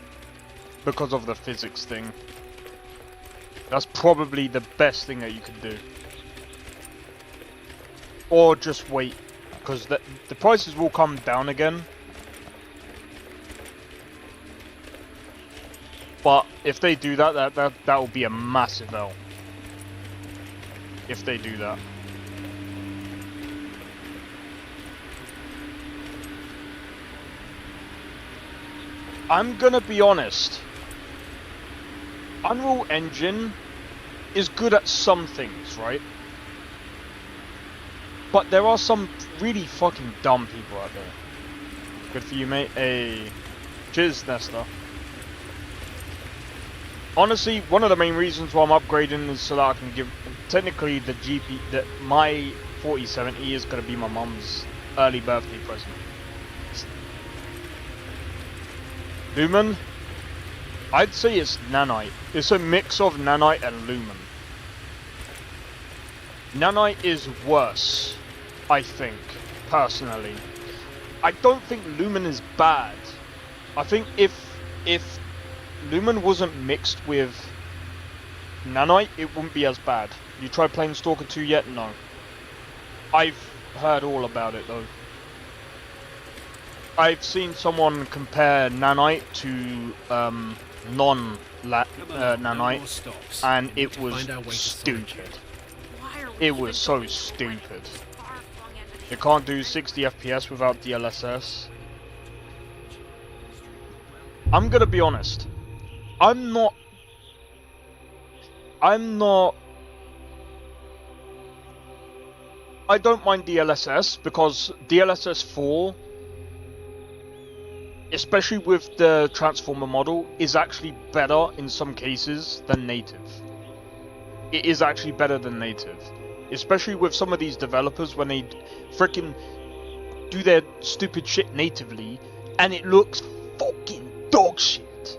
of the physics thing. That's probably the best thing that you can do. Or just wait, because the prices will come down again. But if they do that will be a massive L. If they do that. I'm gonna be honest. Unreal Engine is good at some things, right? But there are some really fucking dumb people out there. Good for you, mate. Hey. Cheers, Nesta. Honestly, one of the main reasons why I'm upgrading is so that I can give... Technically, the my 4070 is going to be my mum's early birthday present. Lumen? I'd say it's nanite. It's a mix of nanite and lumen. Nanite is worse, I think, personally. I don't think lumen is bad. I think if lumen wasn't mixed with nanite, it wouldn't be as bad. You tried playing Stalker 2 yet? No. I've heard all about it though. I've seen someone compare nanite to non-nanite, and it was stupid. It was so stupid. It can't do 60 FPS without DLSS. I'm gonna be honest. I'm not. I don't mind DLSS because DLSS 4, especially with the transformer model, is actually better in some cases than native. It is actually better than native. Especially with some of these developers when they freaking do their stupid shit natively and it looks fucking dog shit.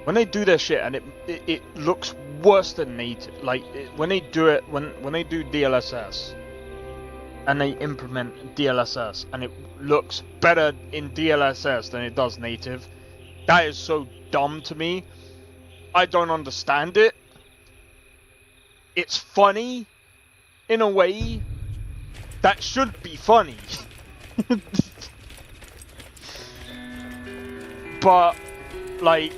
When they do their shit and it looks worse than native, like when they do it, when they do DLSS and they implement DLSS and it looks better in DLSS than it does native, that is so dumb to me. I don't understand it. It's funny in a way that should be funny. But like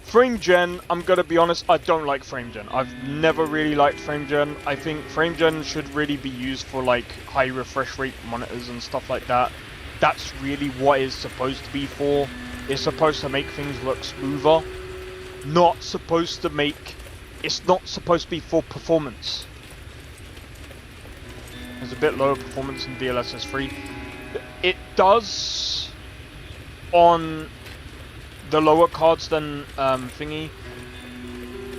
frame gen, I'm gonna be honest, I don't like frame gen. I've never really liked frame gen. I think frame gen should really be used for like high refresh rate monitors and stuff like that. That's really what it's supposed to be for. It's supposed to make things look smoother. Not supposed to make... It's not supposed to be for performance. There's a bit lower performance in DLSS 3. It does on the lower cards than thingy.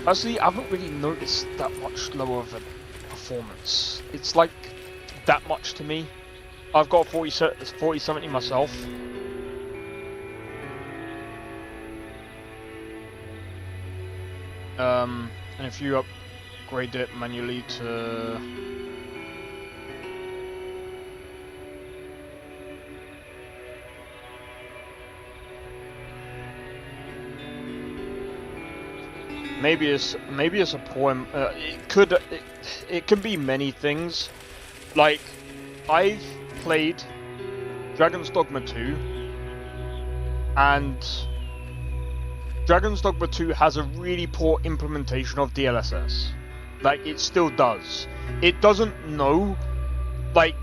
Actually, I haven't really noticed that much lower of a performance. It's like that much to me. I've got a 4070 myself. And if you upgrade it manually to... Maybe it's a poem. It can be many things. Like I've played Dragon's Dogma 2, and Dragon's Dogma 2 has a really poor implementation of DLSS. Like it still does. It doesn't know, like,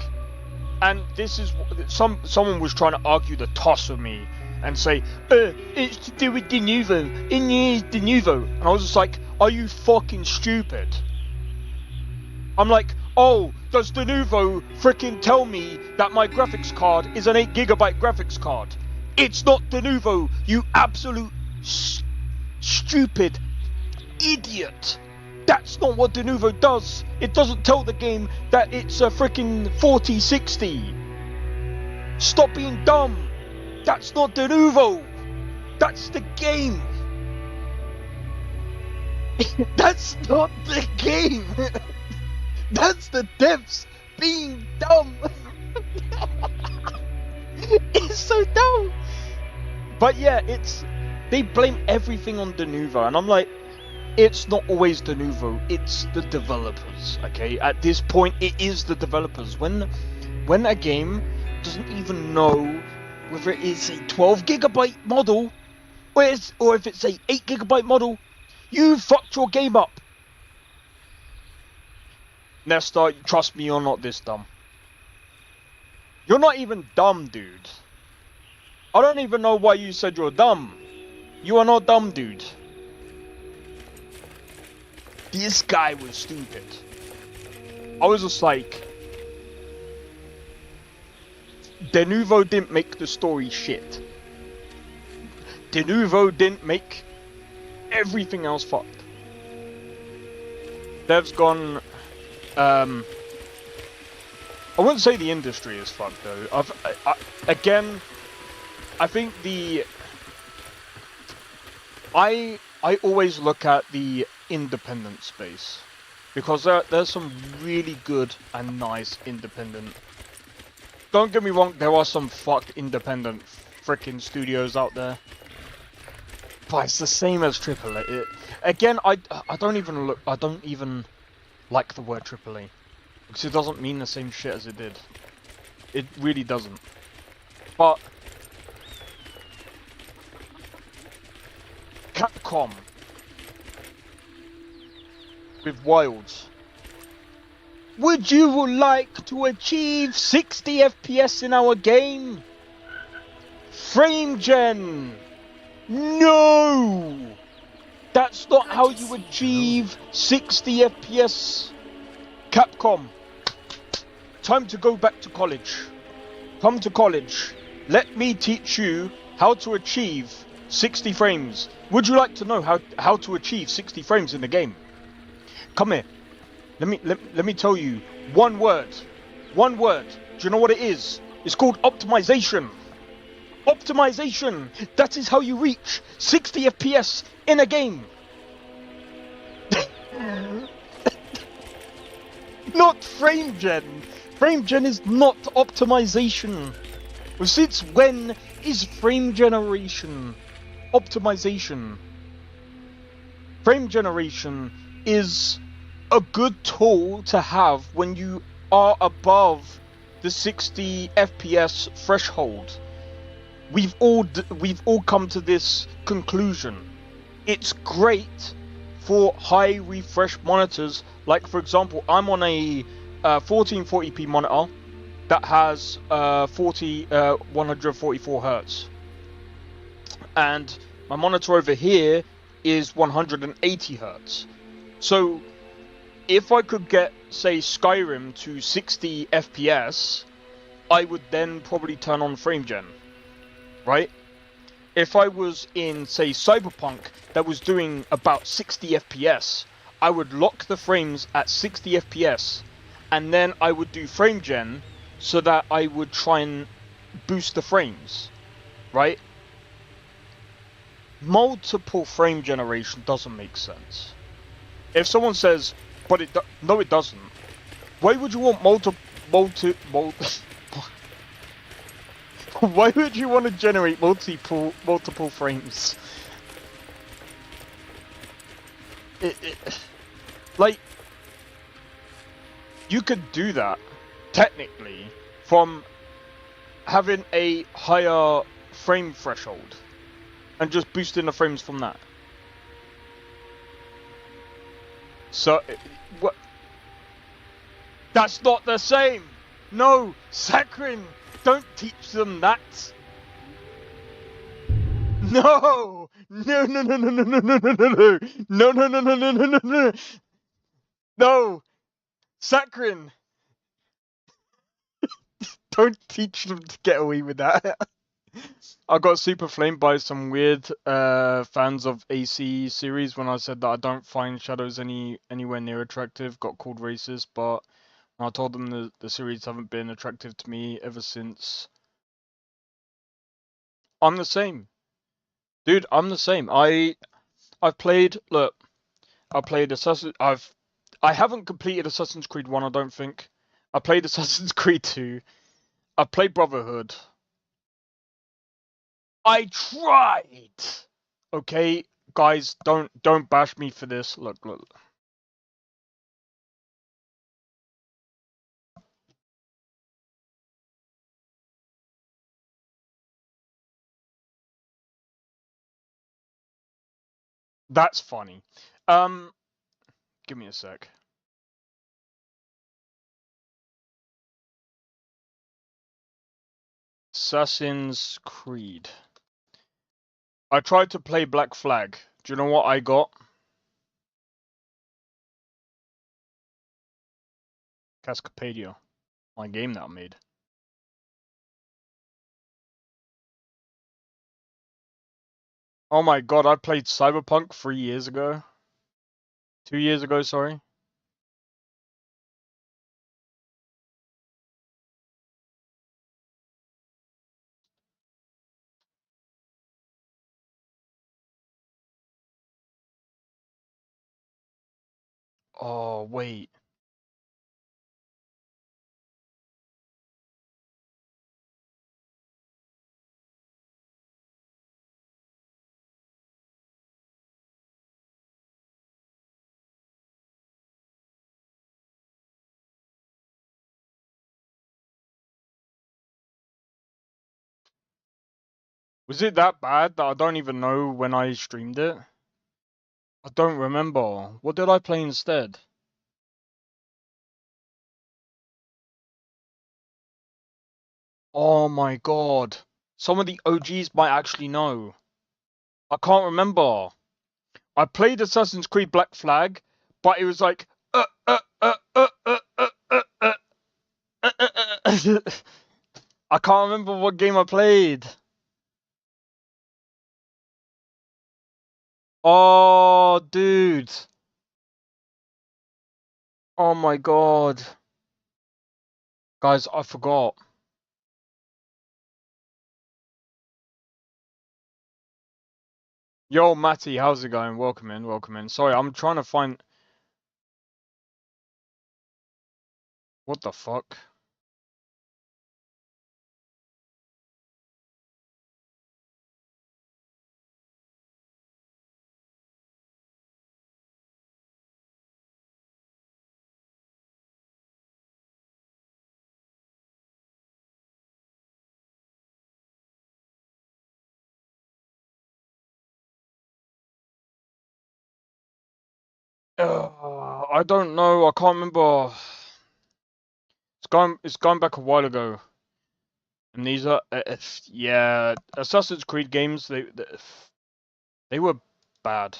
and this is someone was trying to argue the toss with me and say, it's to do with Denuvo, it's Denuvo. And I was just like, are you fucking stupid? I'm like, oh, does Denuvo freaking tell me that my graphics card is an 8GB graphics card? It's not Denuvo, you absolute stupid idiot. That's not what Denuvo does. It doesn't tell the game that it's a freaking 4060. Stop being dumb. That's not Denuvo. That's the game. That's not the game. That's the devs being dumb. It's so dumb. But yeah, they blame everything on Denuvo, and I'm like, it's not always Denuvo, it's the developers, okay? At this point, it is the developers. When a game doesn't even know whether it is a 12 gigabyte model or if it's a 8 gigabyte model, you fucked your game up. Nesta, trust me, you're not this dumb. You're not even dumb, dude. I don't even know why you said you're dumb. You are not dumb, dude. This guy was stupid. I was just like, Denuvo didn't make the story shit. Denuvo didn't make everything else fucked. Dev's gone. I wouldn't say the industry is fucked though. Again, I think I always look at the independent space because there's some really good and nice independent. Don't get me wrong, there are some fucked independent freaking studios out there, but it's the same as AAA. Again, I don't even like the word AAA because it doesn't mean the same shit as it did. It really doesn't. But Capcom with Wilds. Would you like to achieve 60 FPS in our game? Frame gen! No! That's not how you achieve 60 FPS. Capcom, time to go back to college. Come to college. Let me teach you how to achieve 60 frames. Would you like to know how to achieve 60 frames in the game? Come here. Let me tell you one word. One word. Do you know what it is? It's called optimization. Optimization. That is how you reach 60 FPS in a game. Not frame gen. Frame gen is not optimization. Since when is frame generation optimization? Frame generation is a good tool to have when you are above the 60 FPS threshold. We've all come to this conclusion. It's great for high refresh monitors. Like for example, I'm on a 1440p monitor that has 144 Hertz, and my monitor over here is 180 Hertz. So if I could get, say, Skyrim to 60 FPS, I would then probably turn on frame gen, right? If I was in, say, Cyberpunk that was doing about 60 FPS, I would lock the frames at 60 FPS, and then I would do frame gen so that I would try and boost the frames, right? Multiple frame generation doesn't make sense. If someone says, but no, it doesn't. Why would you want why would you want to generate multiple frames? Like, you could do that technically from having a higher frame threshold and just boosting the frames from that. So, what? That's not the same. No, Sakrin, don't teach them that. No, no, no, no, no, no, no, no, no, no, no, no, no, no, no, no, no, no, no, Sakrin, don't teach them to get away with that. I got super flamed by some weird fans of AC series when I said that I don't find shadows anywhere near attractive. Got called racist, but when I told them the series haven't been attractive to me ever since. I'm the same. Dude, I'm the same. I've played. Look, I played I haven't completed Assassin's Creed 1. I don't think. I played Assassin's Creed 2. I played Brotherhood. I tried. Okay, guys, don't bash me for this. Look. That's funny. Give me a sec. Assassin's Creed. I tried to play Black Flag. Do you know what I got? Cascapedia. My game that I made. Oh my god, I played Cyberpunk 3 years ago. 2 years ago, sorry. Oh, wait. Was it that bad that I don't even know when I streamed it? I don't remember. What did I play instead? Oh my god. Some of the OGs might actually know. I can't remember. I played Assassin's Creed Black Flag, but it was like I can't remember what game I played. Oh, dude. Oh my god. Guys, I forgot. Yo, Matty, how's it going? Welcome in, welcome in. Sorry, I'm trying to find... What the fuck? I don't know. I can't remember. It's gone back a while ago. And these are, yeah, Assassin's Creed games. They were bad.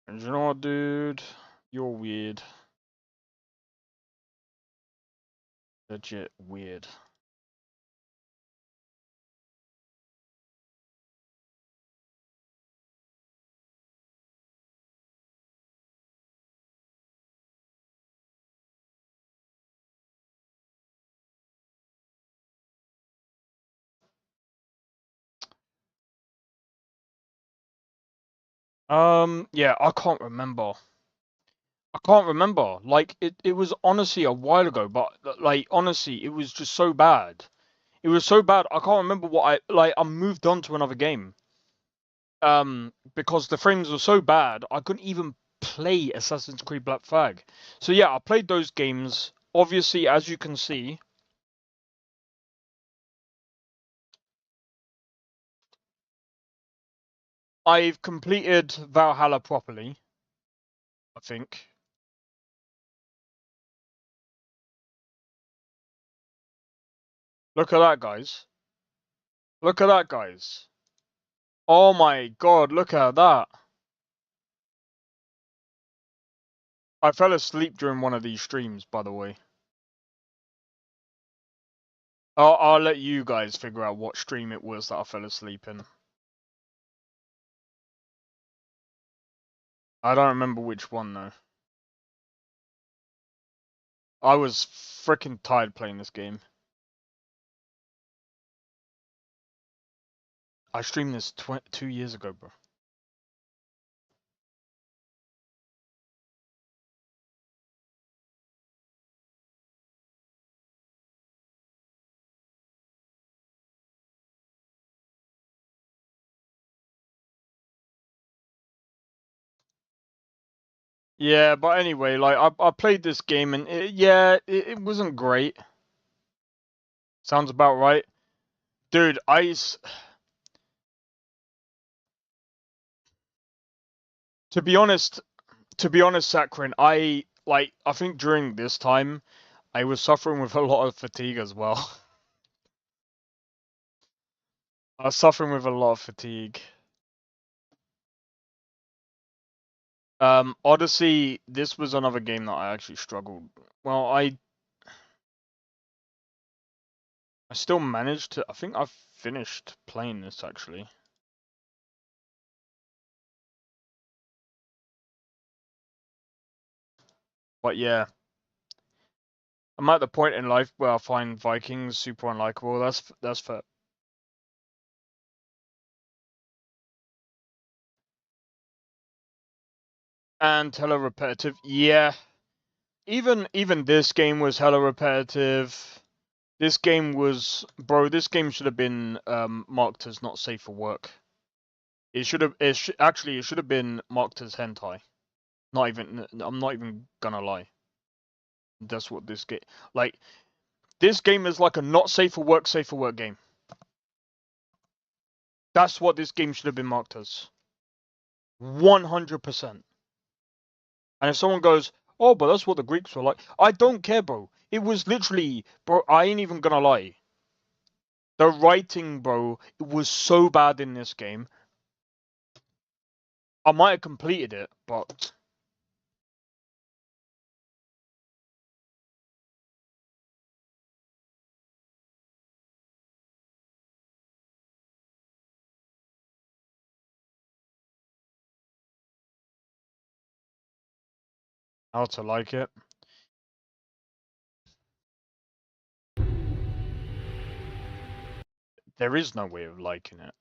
And you know what, dude? You're weird. Legit weird. Yeah, I can't remember. I can't remember. Like, it was honestly a while ago, but, like, honestly, it was just so bad. It was so bad, I can't remember what I moved on to another game. Because the frames were so bad, I couldn't even play Assassin's Creed Black Flag. So yeah, I played those games. Obviously, as you can see, I've completed Valhalla properly, I think. Look at that, guys. Look at that, guys. Oh my god, look at that. I fell asleep during one of these streams, by the way. I'll let you guys figure out what stream it was that I fell asleep in. I don't remember which one though. I was freaking tired playing this game. I streamed this 2 years ago, bro. Yeah, but anyway, like I played this game and it wasn't great. Sounds about right, dude. To be honest, Sakharin, I think during this time, I was suffering with a lot of fatigue as well. I was suffering with a lot of fatigue. Odyssey, this was another game that I actually struggled. Well, I still managed to. I think I finished playing this actually. But yeah, I'm at the point in life where I find Vikings super unlikable. That's fair. And hella repetitive. Yeah. Even this game was hella repetitive. This game was, bro. This game should have been marked as not safe for work. It should have. It should have been marked as hentai. Not even. I'm not even gonna lie. That's what this game. Like, this game is like a not safe for work game. That's what this game should have been marked as. 100%. And if someone goes, oh, but that's what the Greeks were like. I don't care, bro. It was literally, bro, I ain't even gonna lie. The writing, bro, it was so bad in this game. I might have completed it, but... how to like it. There is no way of liking it.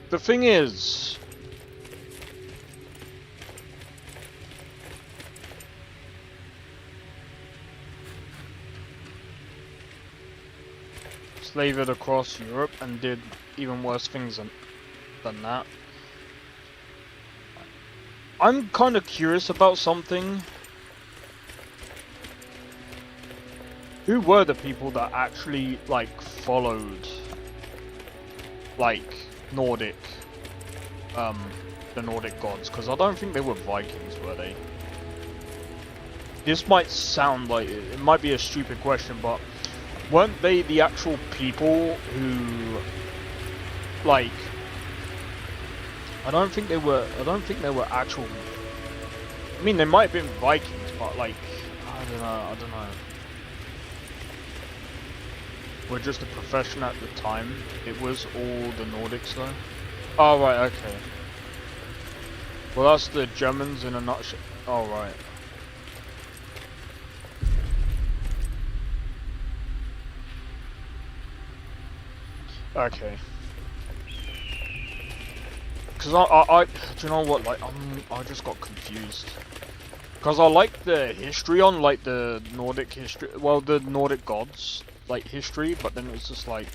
The thing is... slaved across Europe and did even worse things than that. I'm kind of curious about something. Who were the people that actually, like, followed, like, Nordic, the Nordic gods? Because I don't think they were Vikings, were they? This might sound like, it might be a stupid question, but weren't they the actual people who, like, I don't think they were actual, I mean, they might have been Vikings, but, like, I don't know. We're just a profession at the time. It was all the Nordics though. Oh right, okay. Well, that's the Germans in a nutshell. Oh right. Okay. Cause I do you know what? Like I just got confused. Cause I like the history on like the Nordic history. Well, the Nordic gods. Like history, but then it was just like,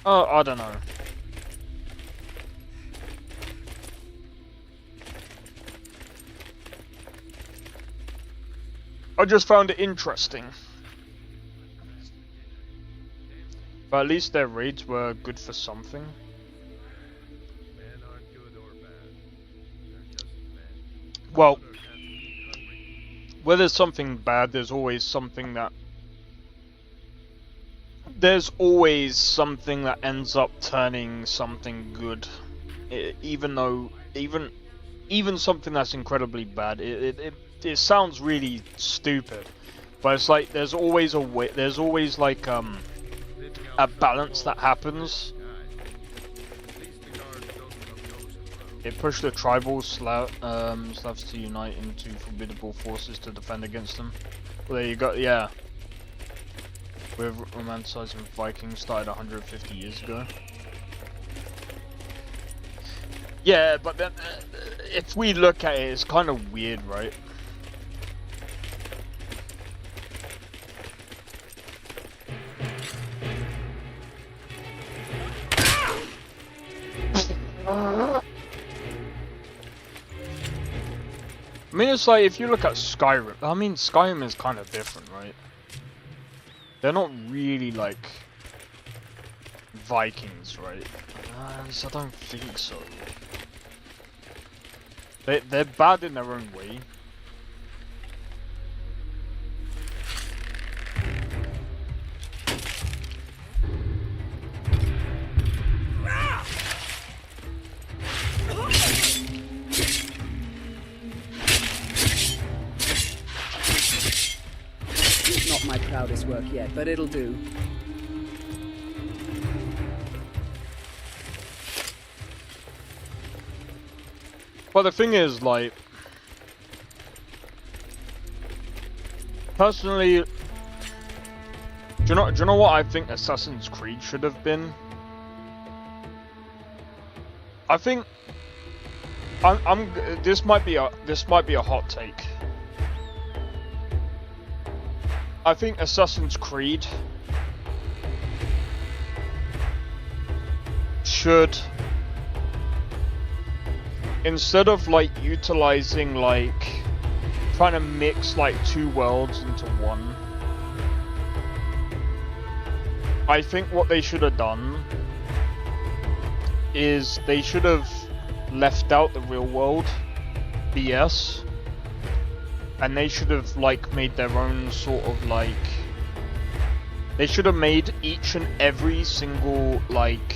oh, I don't know. I just found it interesting. But at least their raids were good for something. Well, where there's something bad, there's always something that... there's always something that ends up turning something good. Even even something that's incredibly bad, it sounds really stupid, but it's like there's always a way, there's always like a balance that happens. It pushed the tribal Slavs to unite into formidable forces to defend against them. Well, there you go, yeah. With romanticizing Vikings started 150 years ago. Yeah, but then if we look at it, it's kind of weird, right? I mean, it's like, if you look at Skyrim, I mean, Skyrim is kind of different, right? They're not really, like, Vikings, right? I don't think so. They're bad in their own way. It's not my proudest work yet, but it'll do. But the thing is, like, personally, do you know what I think Assassin's Creed should have been? I think this might be a hot take. I think Assassin's Creed should, instead of like utilizing, like trying to mix like two worlds into one, I think what they should have done is they should have left out the real world BS, and they should have like made their own sort of like, they should have made each and every single like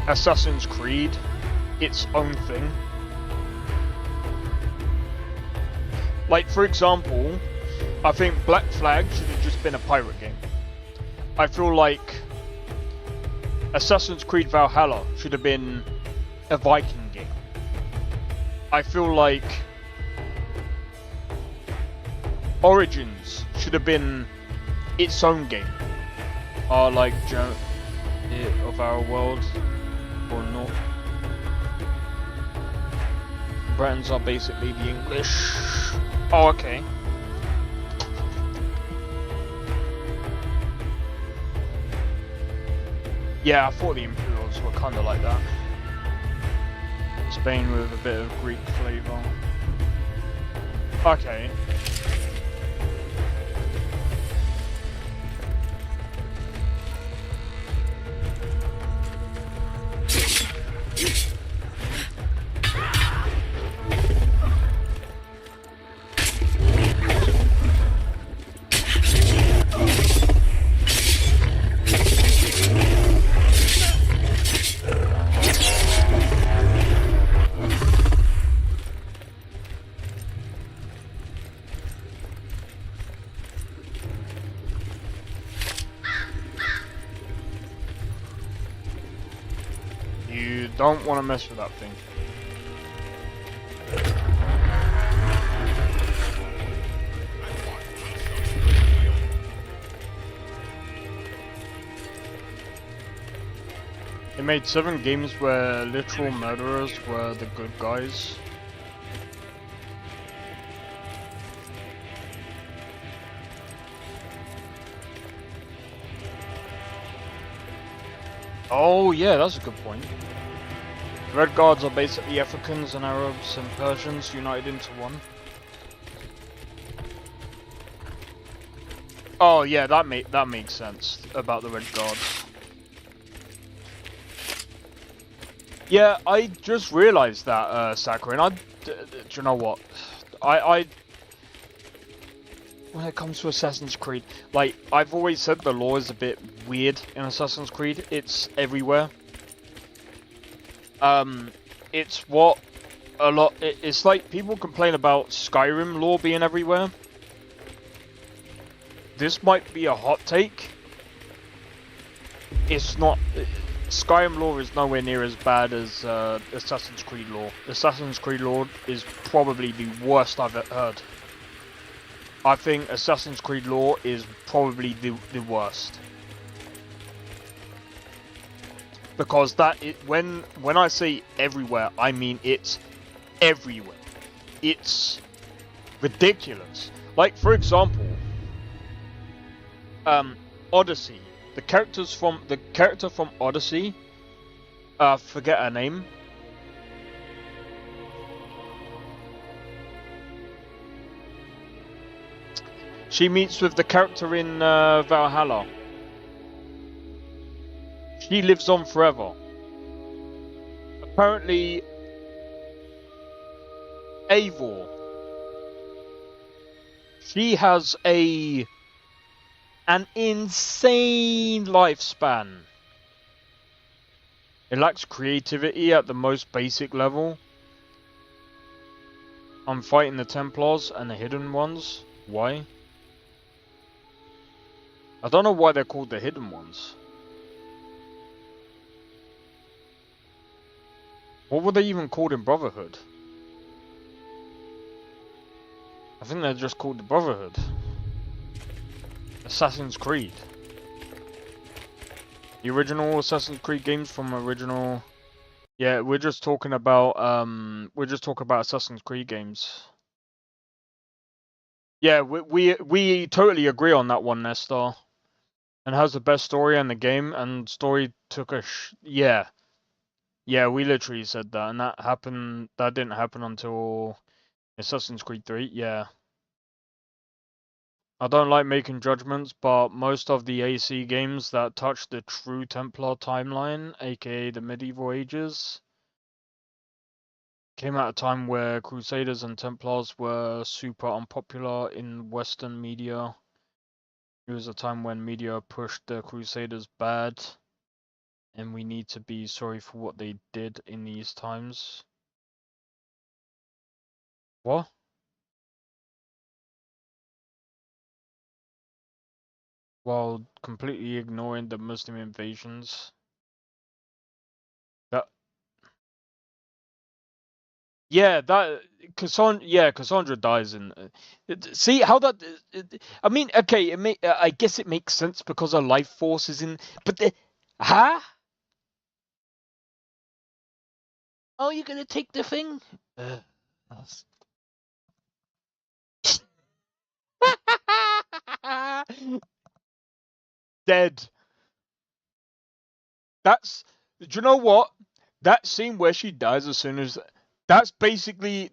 Assassin's Creed its own thing. Like, for example, I think Black Flag should have just been a pirate game. I feel like Assassin's Creed Valhalla should have been a Viking game. I feel like Origins should have been its own game. Like of our world. Or not. Bretons are basically the English. Oh, okay. Yeah, I thought the Imperials were kind of like that. Spain with a bit of Greek flavour. Okay. Don't want to mess with that thing. They made 7 games where literal murderers were the good guys. Oh yeah, that's a good point. Red Guards are basically Africans and Arabs and Persians united into one. Oh yeah, that makes sense about the Red Guards. Yeah, I just realised that, Sakura, and do you know what? I when it comes to Assassin's Creed, like, I've always said the lore is a bit weird in Assassin's Creed. It's everywhere. It's what a lot. It's like people complain about Skyrim lore being everywhere. This might be a hot take. It's not. Skyrim lore is nowhere near as bad as Assassin's Creed lore. Assassin's Creed lore is probably the worst I've ever heard. I think Assassin's Creed lore is probably the worst. Because when I say everywhere, I mean it's everywhere. It's ridiculous. Like, for example, Odyssey. The character from Odyssey, forget her name. She meets with the character in Valhalla. She lives on forever. Apparently, Eivor. She has an insane lifespan. It lacks creativity at the most basic level. I'm fighting the Templars and the Hidden Ones. Why? I don't know why they're called the Hidden Ones. What were they even called in Brotherhood? I think they're just called the Brotherhood. Assassin's Creed. The original Assassin's Creed games from original. Yeah, we're just talking about Assassin's Creed games. Yeah, we totally agree on that one, Nestor. And has the best story in the game, and story took a yeah. Yeah, we literally said that, and that didn't happen until Assassin's Creed 3, yeah. I don't like making judgments, but most of the AC games that touch the true Templar timeline, aka the medieval ages, came at a time where Crusaders and Templars were super unpopular in Western media. It was a time when media pushed the Crusaders bad, and we need to be sorry for what they did in these times. What? While completely ignoring the Muslim invasions. Cassandra dies in. See how that? I mean, okay, I guess it makes sense because her life force is in. But huh? Oh, you're gonna take the thing? Dead. That's. Do you know what? That scene where she dies as soon as. That's basically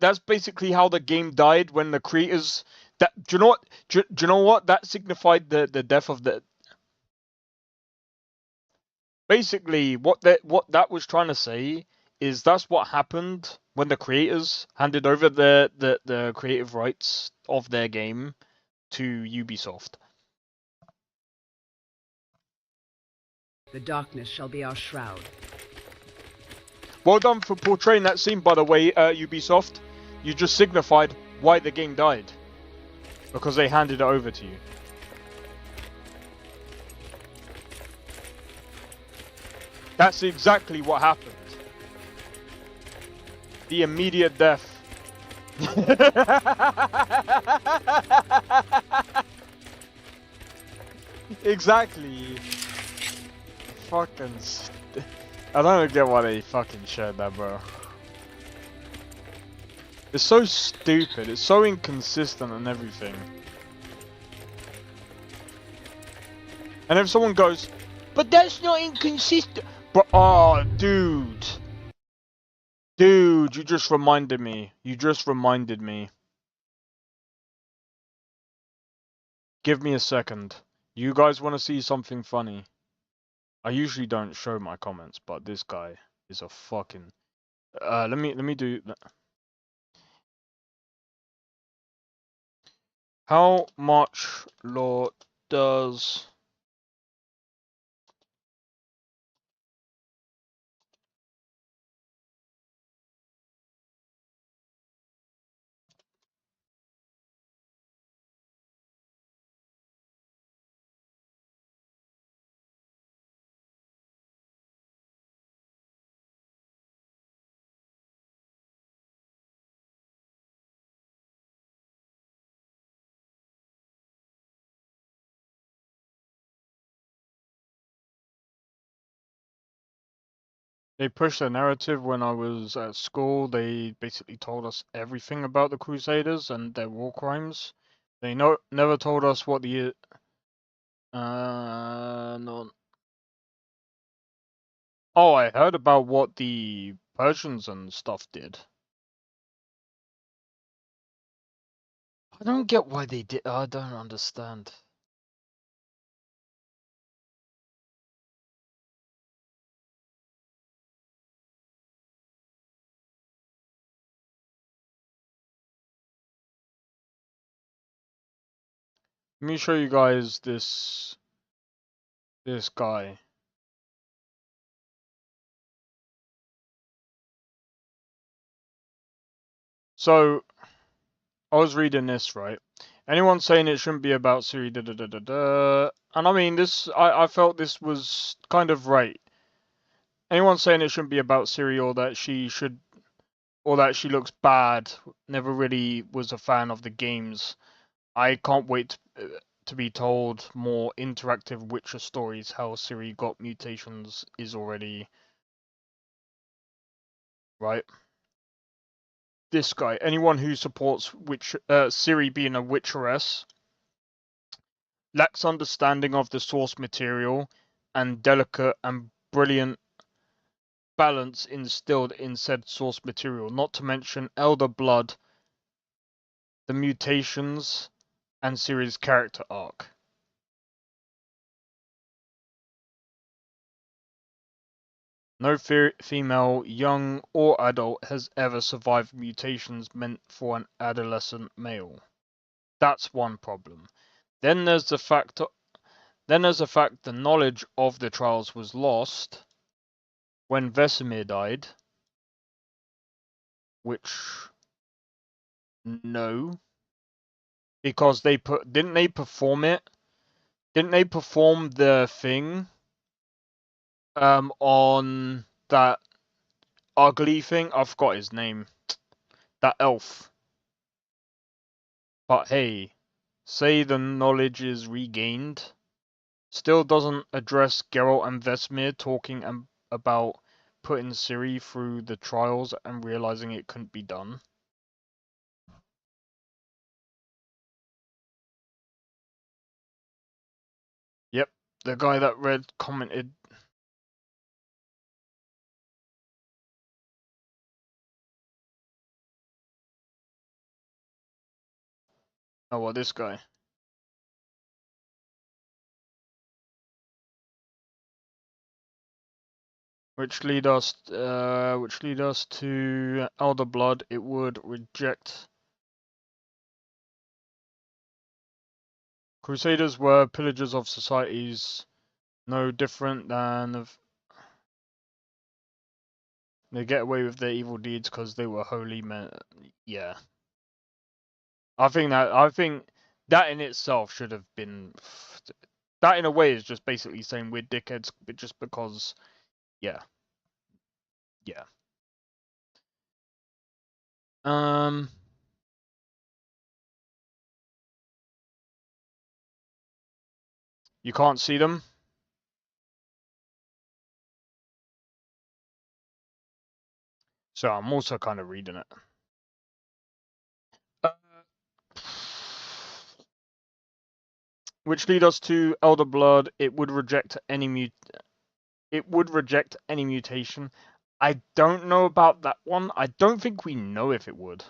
how the game died when the creators. Do you know what? Do you know what? That signified the death of the. Basically, what that was trying to say is that's what happened when the creators handed over the creative rights of their game to Ubisoft. The darkness shall be our shroud. Well done for portraying that scene, by the way, Ubisoft. You just signified why the game died. Because they handed it over to you. That's exactly what happened. The immediate death. Exactly. Fucking. I don't get why they fucking shared that, bro. It's so stupid. It's so inconsistent and everything. And if someone goes, but that's not inconsistent. But oh, dude. Dude, you just reminded me. You just reminded me. Give me a second. You guys want to see something funny? I usually don't show my comments, but this guy is a fucking. Let me do. How much lore does They pushed the narrative when I was at school. They basically told us everything about the Crusaders and their war crimes. They never told us what the no. Oh, I heard about what the Persians and stuff did. I don't get why they did. I don't understand. Let me show you guys this guy. So I was reading this, right? Anyone saying it shouldn't be about Siri, da da da da da. And I mean, I felt this was kind of right. Anyone saying it shouldn't be about Siri or that she looks bad, never really was a fan of the games. I can't wait to be told more interactive Witcher stories. How Siri got mutations is already right. This guy, anyone who supports Siri being a Witcheress, lacks understanding of the source material and delicate and brilliant balance instilled in said source material, not to mention Elder Blood, the mutations, and Ciri's character arc. No female, young or adult, has ever survived mutations meant for an adolescent male. That's one problem. Then there's the fact the knowledge of the trials was lost when Vesemir died, which no, because didn't they perform it? Didn't they perform the thing on that ugly thing? I forgot his name. That elf. But hey, say the knowledge is regained. Still doesn't address Geralt and Vesemir talking about putting Ciri through the trials and realizing it couldn't be done. Yep, the guy that read commented. Oh, well, this guy. Which lead us to Elder Blood. It would reject. Crusaders were pillagers of societies, no different than they get away with their evil deeds because they were holy men. Yeah, I think that in itself should have been. That in a way is just basically saying we're dickheads, but just because, yeah. You can't see them. So I'm also kind of reading it. Which lead us to Elder Blood. It would reject any mutation. I don't know about that one. I don't think we know if it would.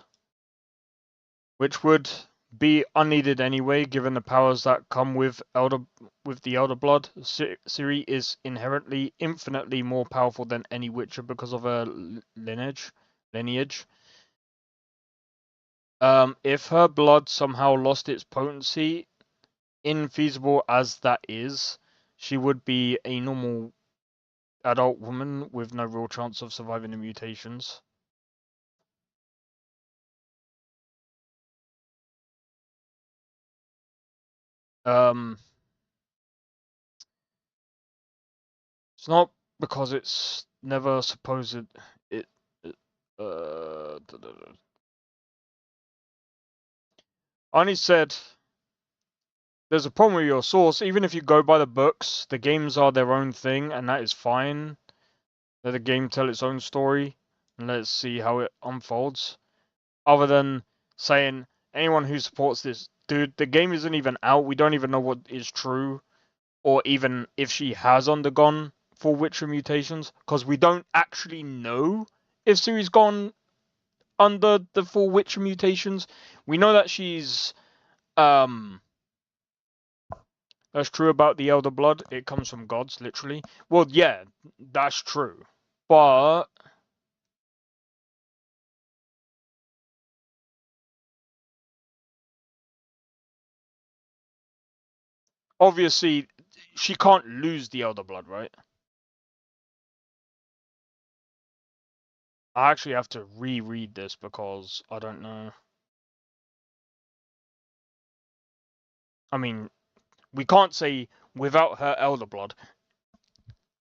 Which would be unneeded anyway, given the powers that come with the Elder Blood. Ciri is inherently infinitely more powerful than any Witcher because of her lineage. If her blood somehow lost its potency, infeasible as that is, she would be a normal adult woman with no real chance of surviving the mutations. It's not because it's never supposed it. Arnie said, "There's a problem with your source. Even if you go by the books, the games are their own thing, and that is fine. Let the game tell its own story, and let's see how it unfolds. Other than saying anyone who supports this, dude, the game isn't even out. We don't even know what is true, or even if she has undergone full Witcher mutations, because we don't actually know if Ciri's gone under the full Witcher mutations. We know that she's that's true about the Elder Blood. It comes from gods, literally. Well, yeah, that's true. But obviously, she can't lose the Elder Blood, right? I actually have to reread this because I don't know. I mean, we can't say without her Elder Blood,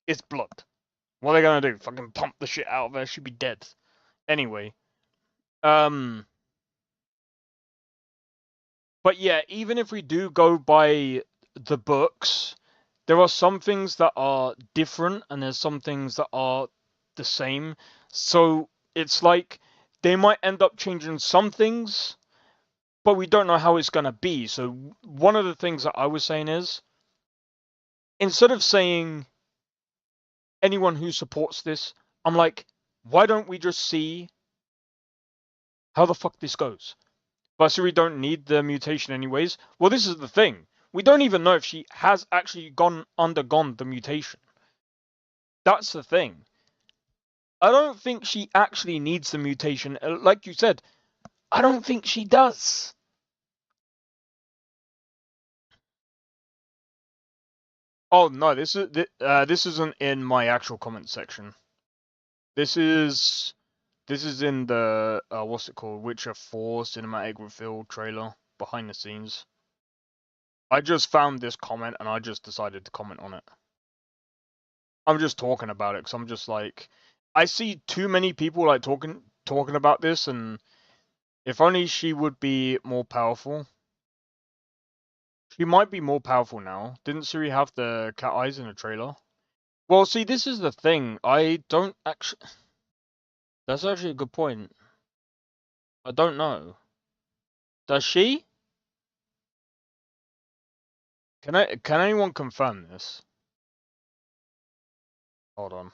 it's blood. What are they gonna do? Fucking pump the shit out of her? She'd be dead. Anyway, but yeah, even if we do go by the books, there are some things that are different and there's some things that are the same. So it's like they might end up changing some things, but we don't know how it's going to be. So one of the things that I was saying is, instead of saying anyone who supports this, I'm like, why don't we just see how the fuck this goes? But so we don't need the mutation anyways. Well, this is the thing. We don't even know if she has actually undergone the mutation. That's the thing. I don't think she actually needs the mutation. Like you said, I don't think she does. Oh no, this isn't in my actual comment section. This is in the what's it called? Witcher 4 cinematic reveal trailer behind the scenes. I just found this comment and I just decided to comment on it. I'm just talking about it because I'm just like, I see too many people like talking about this, and if only she would be more powerful. She might be more powerful now. Didn't Siri have the cat eyes in the trailer? Well, see, this is the thing. I don't actually. That's actually a good point. I don't know. Does she? Can anyone confirm this? Hold on.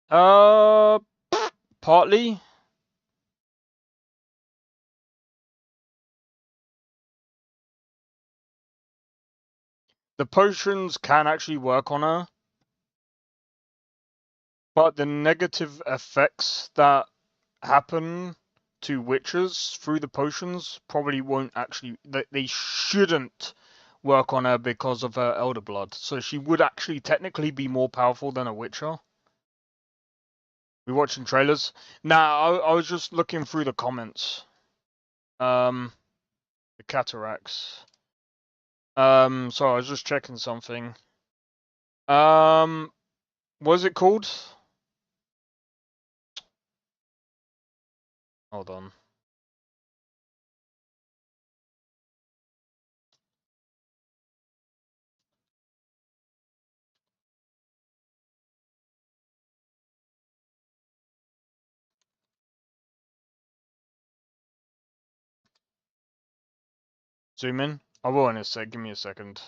Uh, partly. The potions can actually work on her, but the negative effects that happen to witches through the potions probably won't actually. They shouldn't work on her because of her elder blood. So she would actually technically be more powerful than a witcher. We watching trailers? Nah, I was just looking through the comments. The cataracts. So I was just checking something. What is it called? Hold on. Zoom in. I will in a sec. Give me a second.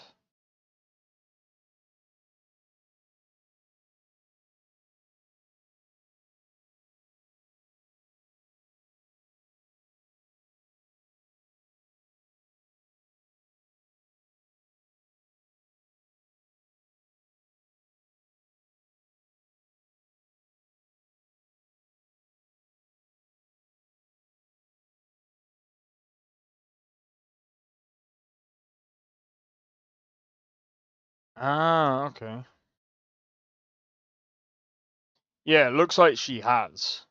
Ah, okay. Yeah, looks like she has.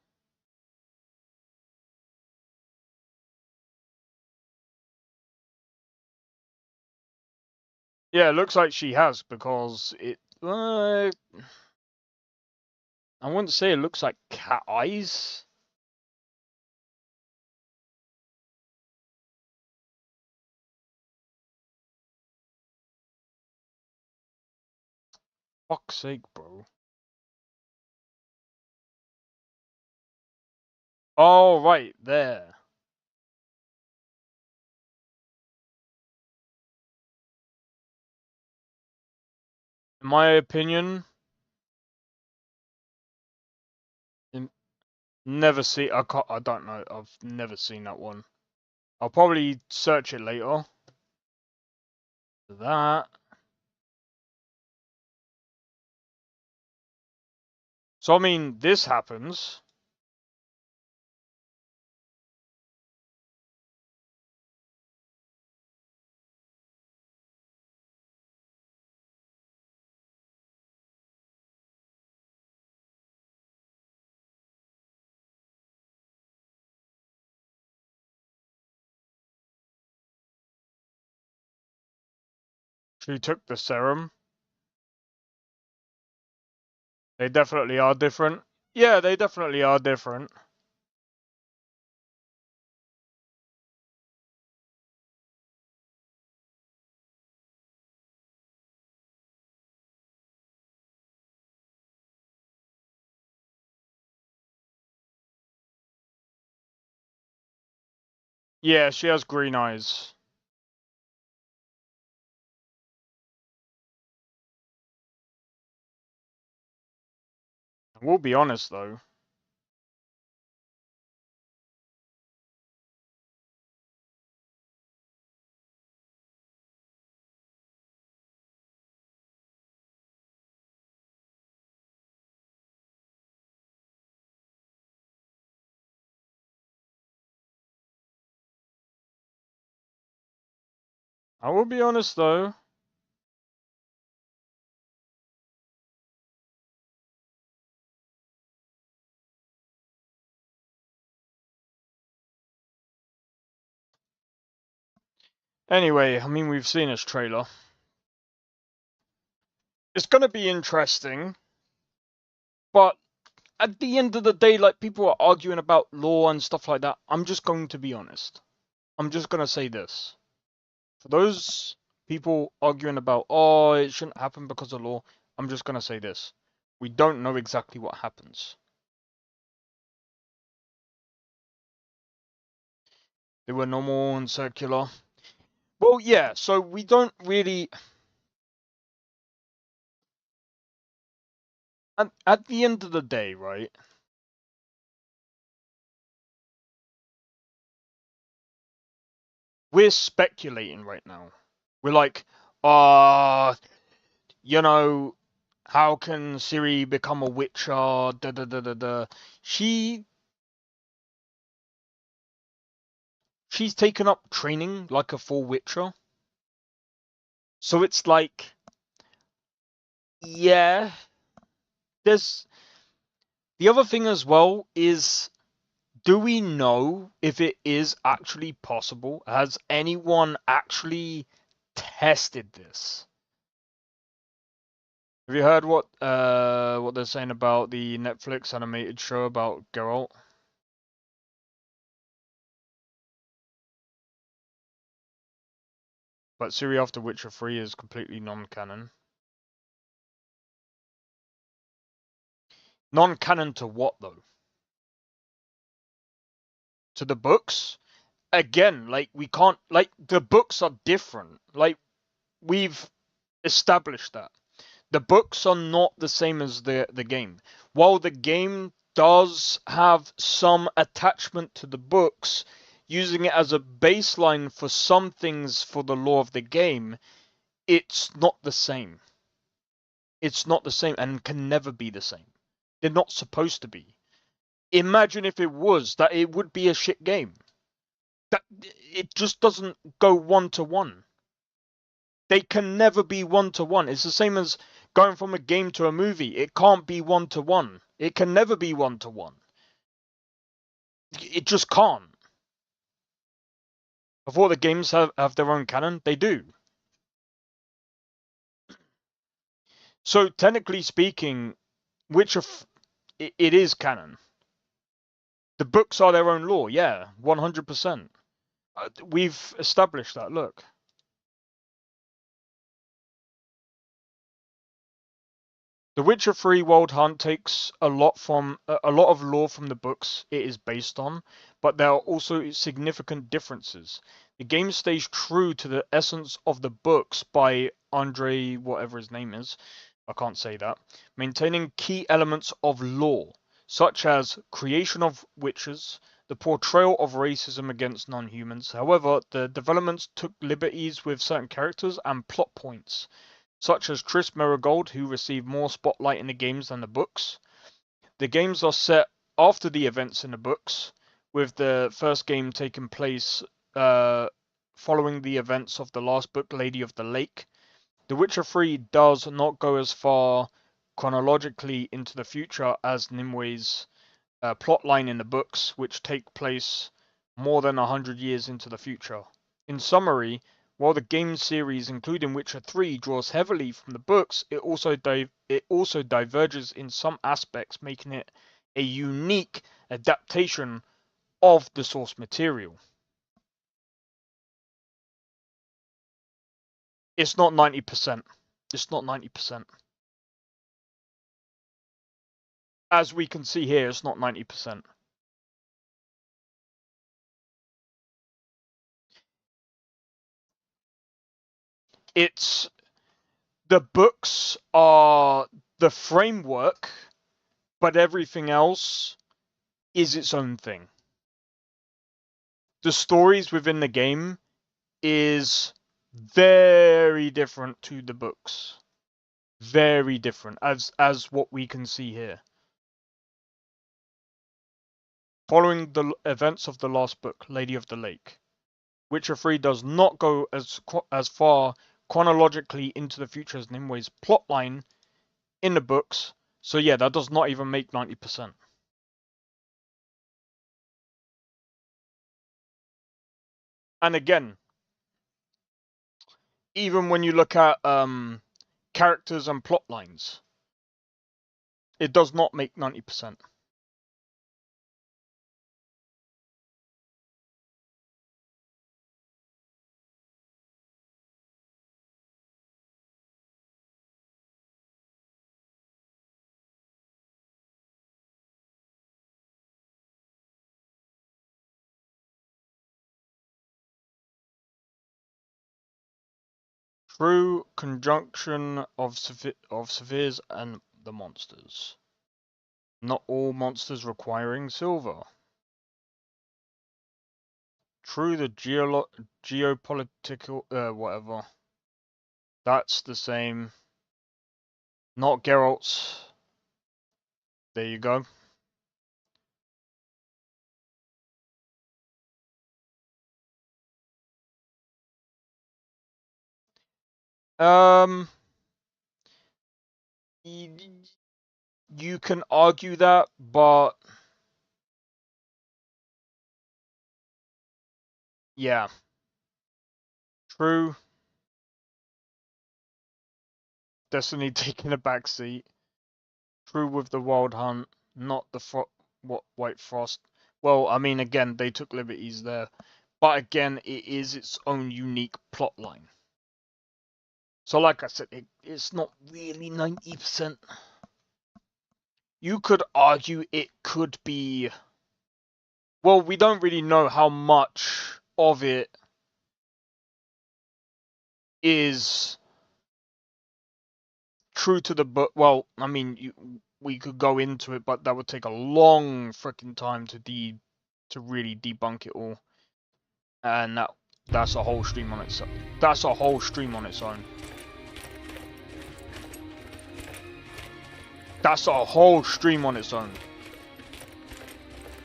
Yeah, looks like she has because it. I wouldn't say it looks like cat eyes. Fuck's sake, bro. Oh, right there. In my opinion, never see. I don't know. I've never seen that one. I'll probably search it later. That. So I mean, this happens. She took the serum. They definitely are different. Yeah, they definitely are different. Yeah, she has green eyes. We'll be honest though. I will be honest though. Anyway, I mean, we've seen this trailer. It's gonna be interesting, but at the end of the day, like, people are arguing about law and stuff like that. I'm just going to be honest. I'm just gonna say this. For those people arguing about, oh, it shouldn't happen because of law, I'm just gonna say this. We don't know exactly what happens. They were normal and circular. Well, yeah, so we don't really... At the end of the day, right? We're speculating right now. We're like, you know, how can Siri become a witcher? Da da da da da. She's taken up training like a full witcher. So it's like, yeah. There's the other thing as well is, do we know if it is actually possible? Has anyone actually tested this? Have you heard what they're saying about the Netflix animated show about Geralt? But Siri after Witcher 3 is completely non-canon. Non-canon to what, though? To the books? Again, like, we can't... Like, the books are different. Like, we've established that. The books are not the same as the game. While the game does have some attachment to the books, using it as a baseline for some things for the lore of the game, it's not the same. It's not the same and can never be the same. They're not supposed to be. Imagine if it was, that it would be a shit game. That it just doesn't go one to one. They can never be one-to-one. It's the same as going from a game to a movie. It can't be one-to-one. It can never be one-to-one. It just can't. Before the games have their own canon, they do. So technically speaking, it is canon. The books are their own lore, yeah, 100%. We've established that, look. The Witcher 3 Wild Hunt takes a lot of lore from the books it is based on, but there are also significant differences. The game stays true to the essence of the books by Andre, whatever his name is, I can't say that, maintaining key elements of lore, such as creation of witches, the portrayal of racism against non-humans. However, the developments took liberties with certain characters and plot points, such as Triss Merigold, who received more spotlight in the games than the books. The games are set after the events in the books, with the first game taking place following the events of the last book, Lady of the Lake. The Witcher 3 does not go as far chronologically into the future as Nimwe's plotline in the books, which take place more than 100 years into the future. In summary, while the game series, including Witcher 3, draws heavily from the books, it also diverges in some aspects, making it a unique adaptation of the source material. It's not 90%. It's not 90%. As we can see here, it's not 90%. It's the books are the framework, but everything else is its own thing. The stories within the game is very different to the books. Very different, as what we can see here. Following the events of the last book, Lady of the Lake, Witcher 3 does not go as far chronologically into the future as Nimwe's plotline in the books, so yeah, that does not even make 90%. And again, even when you look at characters and plot lines, it does not make 90%. True conjunction of spheres and the monsters. Not all monsters requiring silver. True, the geopolitical whatever. That's the same. Not Geralt's. There you go. You can argue that, but yeah. True. Destiny taking a back seat. True with the Wild Hunt, not the White Frost. Well, I mean, again, they took liberties there, but again, it is its own unique plot line. So, like I said, it's not really 90%. You could argue it could be. Well, we don't really know how much of it is true to the book. Well, I mean, we could go into it, but that would take a long freaking time to really debunk it all, and that's a whole stream on itself. That's a whole stream on its own. That's a whole stream on its own.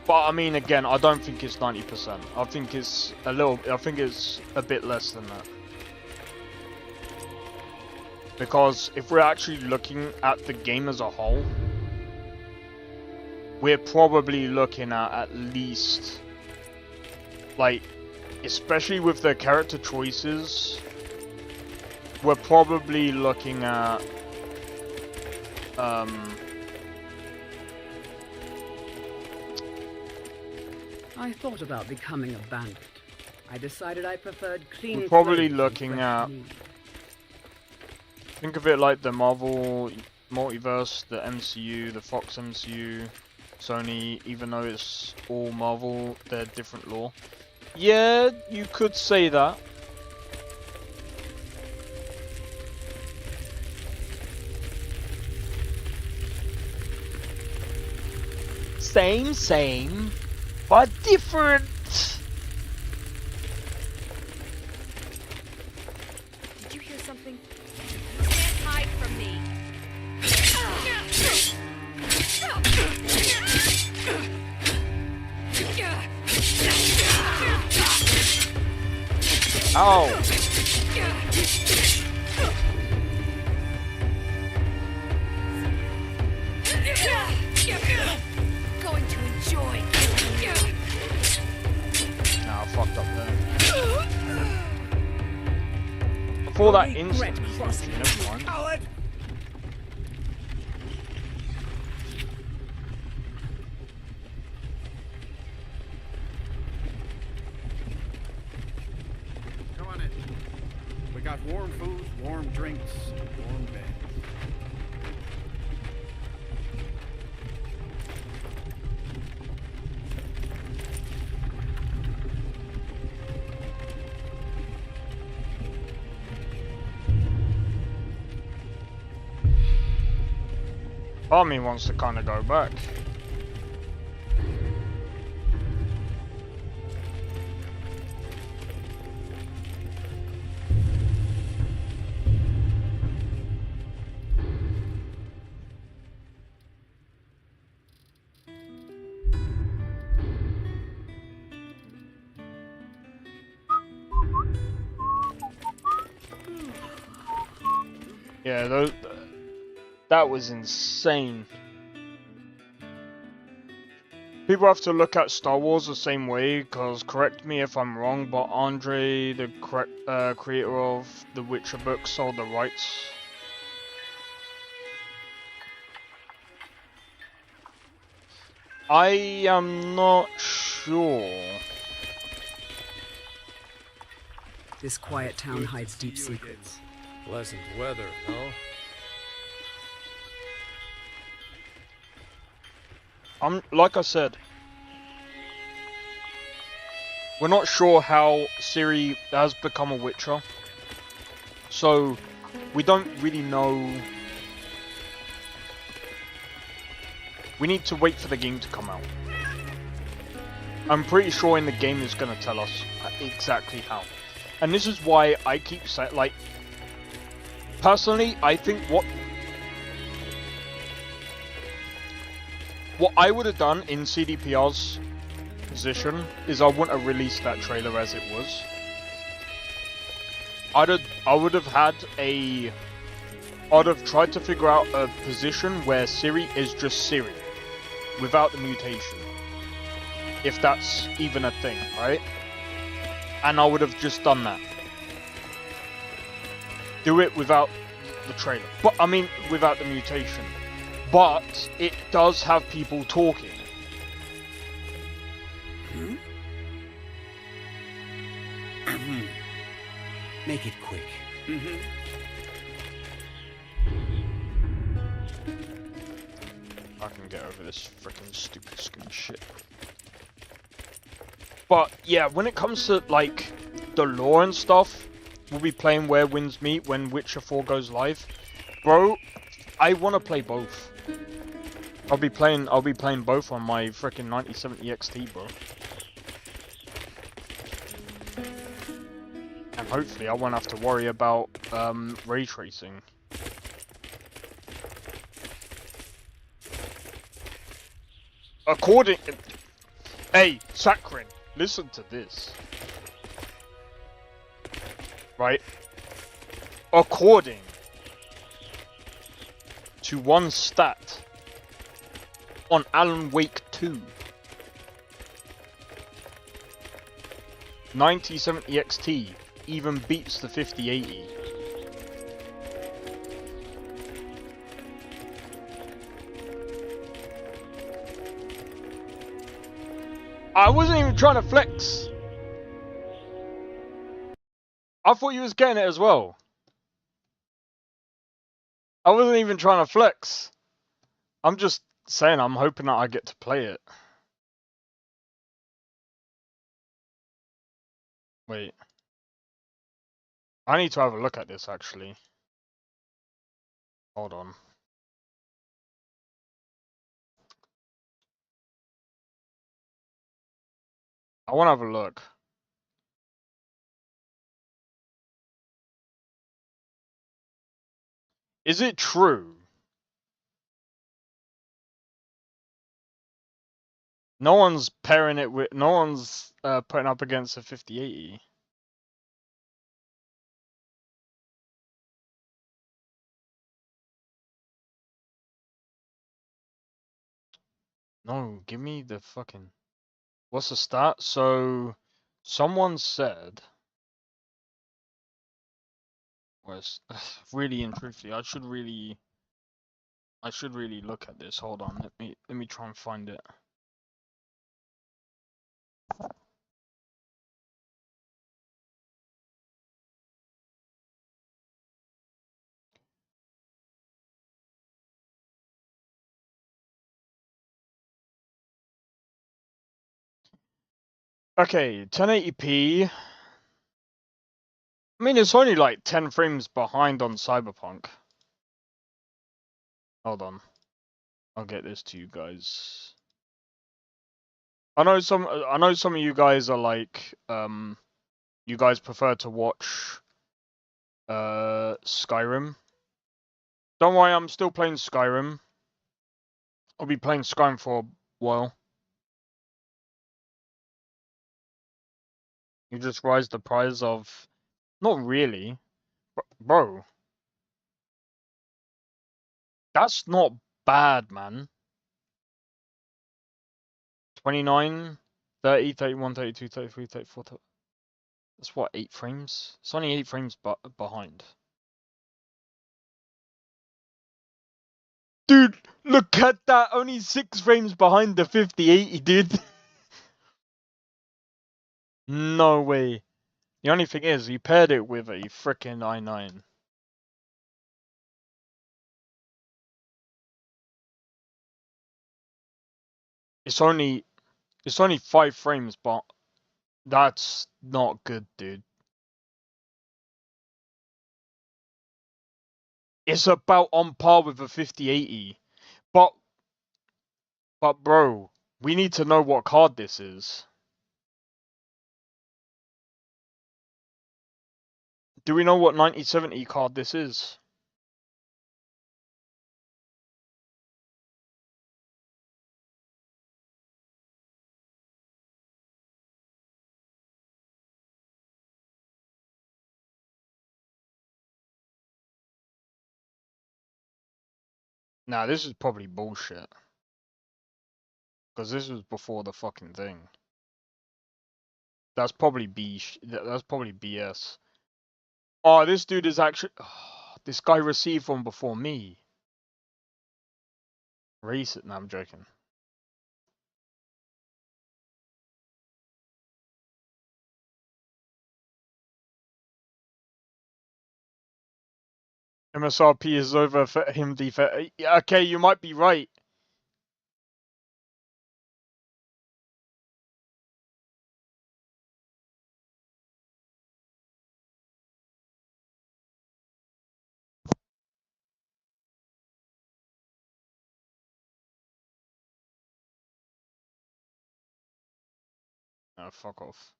But I mean, again, I don't think it's 90%. I think it's a bit less than that. Because if we're actually looking at the game as a whole, we're probably looking at least, like, especially with the character choices, we're probably looking at, I thought about becoming a bandit. I decided I preferred clean. we're probably clothes looking and at, fresh meat. think of it like the Marvel multiverse, the MCU, the Fox MCU, Sony, even though it's all Marvel, they're different lore. Yeah, you could say that. Same, but different. Did you hear something? You can't hide from me. Ow. Going to enjoy. Nah, I fucked up there. Before that instant, never mind. Come on in. We got warm food, warm drinks, warm beds. Part of me wants to kind of go back. Yeah, that was insane. People have to look at Star Wars the same way, because correct me if I'm wrong, but Andre, the creator of the Witcher books, sold the rights. I am not sure. This quiet town hides deep secrets. Pleasant weather, no? Like I said, we're not sure how Ciri has become a Witcher, so we don't really know. We need to wait for the game to come out. I'm pretty sure in the game it's going to tell us exactly how. And this is why I keep saying, like, personally, I think what I would have done in CDPR's position is I wouldn't have released that trailer as it was. I would have had I'd have tried to figure out a position where Ciri is just Ciri, without the mutation. If that's even a thing, right? And I would have just done that. Do it without the trailer. But, I mean, without the mutation. But, it does have people talking. Make it quick. I can get over this freaking stupid skin shit. But, yeah, when it comes to, like, the lore and stuff, we'll be playing Where Winds Meet when Witcher 4 goes live. Bro, I want to play both. I'll be playing both on my freaking 9070 XT, bro. And hopefully I won't have to worry about ray tracing. Hey, Sakrin, listen to this. Right? According to 1 stat on Alan Wake 2. 9070 XT even beats the 5080. I wasn't even trying to flex. I thought you was getting it as well. I wasn't even trying to flex. I'm just saying I'm hoping that I get to play it. Wait. I need to have a look at this actually. Hold on. I want to have a look. Is it true? No one's pairing it with. No one's putting up against a 5080. No, give me the fucking. What's the stat? So, someone said. Was really and truthfully, I should really look at this. Hold on, let me try and find it. Okay, 1080p. I mean, it's only like 10 frames behind on Cyberpunk. Hold on, I'll get this to you guys. I know some of you guys are like, you guys prefer to watch Skyrim. Don't worry, I'm still playing Skyrim. I'll be playing Skyrim for a while. You just raise the price of... Not really. Bro. That's not bad, man. 29, 30, 31, 32, 33, 34... That's what, 8 frames? It's only 8 frames behind. Dude, look at that! Only 6 frames behind the 5080, dude. No way. The only thing is, he paired it with a frickin' i9. It's only 5 frames, but that's not good, dude. It's about on par with a 5080. But bro, we need to know what card this is. Do we know what 9070 card this is? Nah, this is probably bullshit. Because this was before the fucking thing. That's probably that's probably BS. Oh, this dude is actually... Oh, this guy received one before me. Race it. No, I'm joking. MSRP is over for him defense. Okay, you might be right. Oh, fuck off.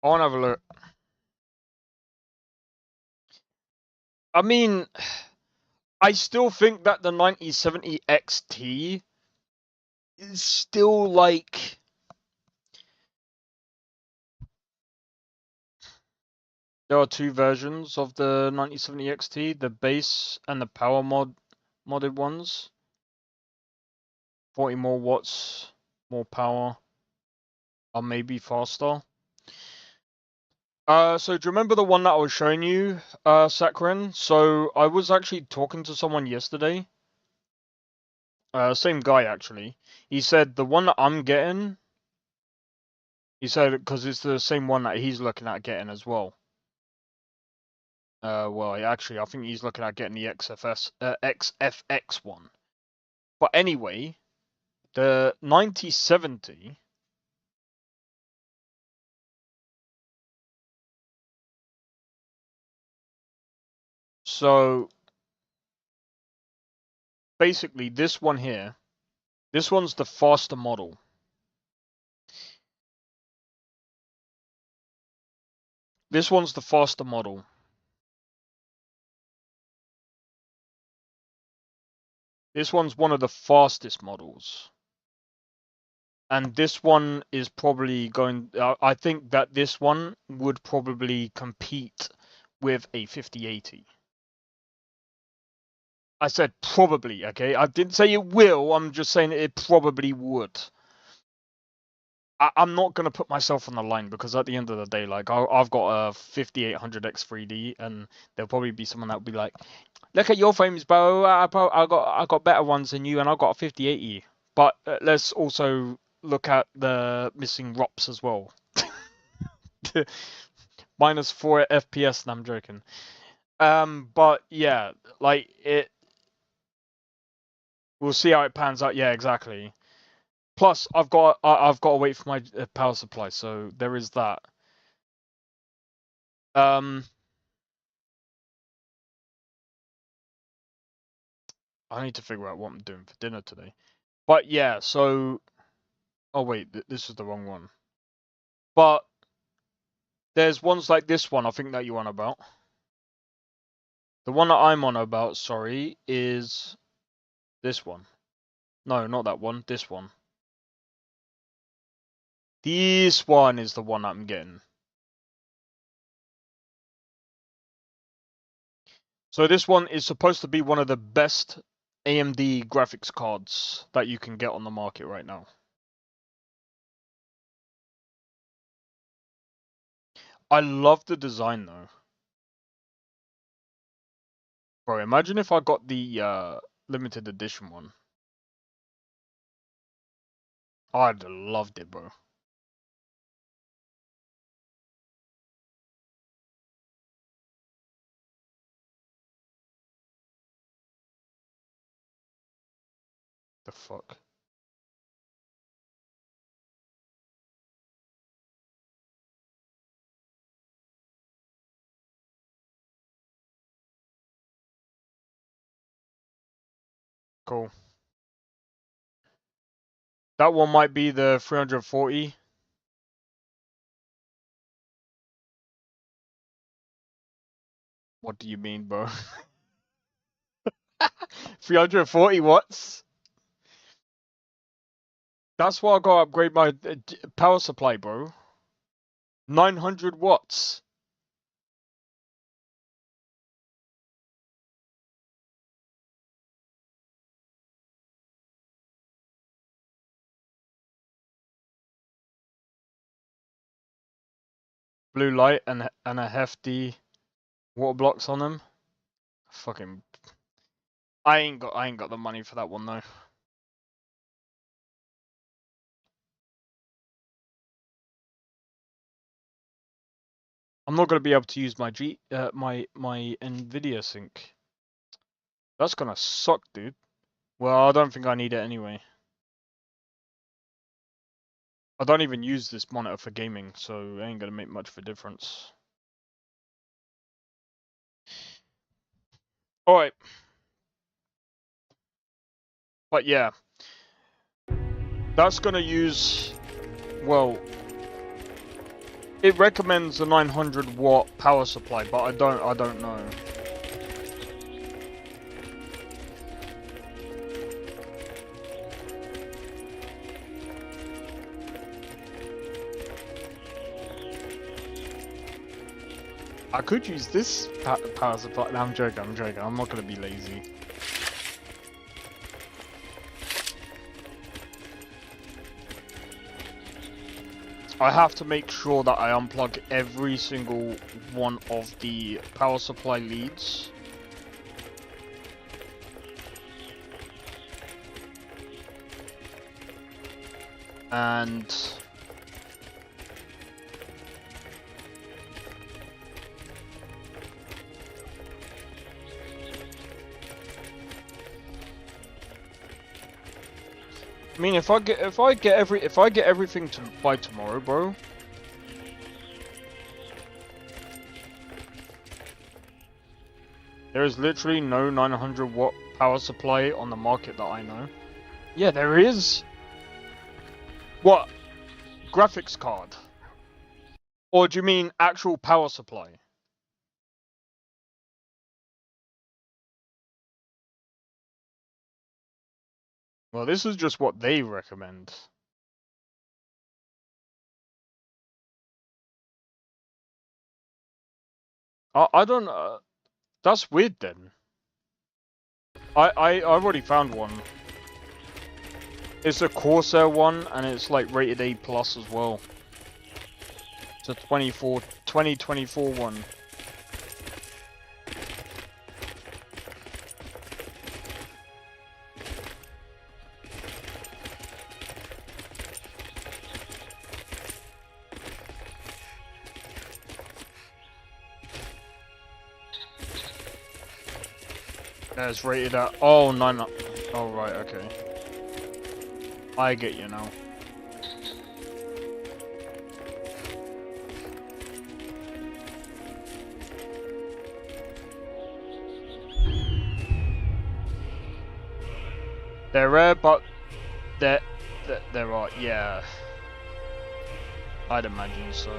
I want to have a look. I mean, I still think that the 9070 XT is still like... There are two versions of the 9070 XT, the base and the power modded ones. 40 more watts, more power, or maybe faster. So do you remember the one that I was showing you, Sakharin? So I was actually talking to someone yesterday. Same guy actually. He said the one that I'm getting. He said because it's the same one that he's looking at getting as well. Well, actually, I think he's looking at getting the XFX one. But anyway, the 9070. So basically, this one here, this one's the faster model. This one's the faster model. This one's one of the fastest models. And this one is probably going... I think that this one would probably compete with a 5080. I said probably, okay? I didn't say it will, I'm just saying it probably would. I'm not going to put myself on the line because at the end of the day, like, I've got a 5800X3D and there'll probably be someone that'll be like, look at your frames, bro. I got better ones than you and I got a 5080. But let's also look at the missing ROPs as well. Minus 4 FPS, and I'm joking. But yeah, like it. We'll see how it pans out. Yeah, exactly. Plus, I've got to wait for my power supply, so there is that. I need to figure out what I'm doing for dinner today. But yeah, so. Oh wait, this is the wrong one. But there's ones like this one, I think that you're on about. The one that I'm on about, sorry, is this one. No, not that one. This one. This one is the one I'm getting. So this one is supposed to be one of the best AMD graphics cards that you can get on the market right now. I love the design though. Bro, imagine if I got the limited edition one. I'd have loved it, bro. The fuck? Cool. That one might be the 340. What do you mean, bro? 340 watts? That's why I gotta upgrade my power supply, bro. 900 watts. Blue light and a hefty water blocks on them. Fucking, I ain't got the money for that one though. I'm not gonna be able to use my my Nvidia sync. That's gonna suck, dude. Well, I don't think I need it anyway. I don't even use this monitor for gaming, so it ain't gonna make much of a difference. Alright. But yeah. That's gonna use, well, it recommends a 900 watt power supply, but I don't know. I could use this power supply. No, I'm joking. I'm joking. I'm not gonna be lazy. I have to make sure that I unplug every single one of the power supply leads. And I mean, if I get everything by tomorrow, bro. There is literally no 900 watt power supply on the market that I know. Yeah, there is. What? Graphics card? Or do you mean actual power supply? Well, this is just what they recommend. I don't know. That's weird then. I already found one. It's a Corsair one, and it's like rated A+ as well. It's a 2024 one. It's rated at oh right, okay. I get you now. They're rare, but there are, yeah. I'd imagine so.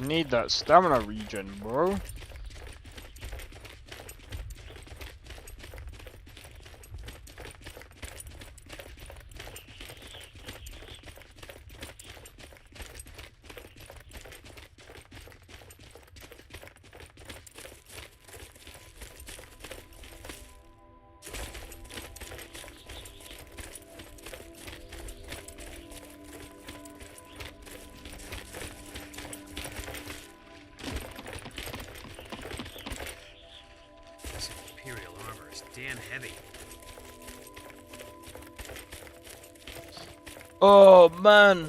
Need that stamina regen, bro. Damn heavy. Oh man.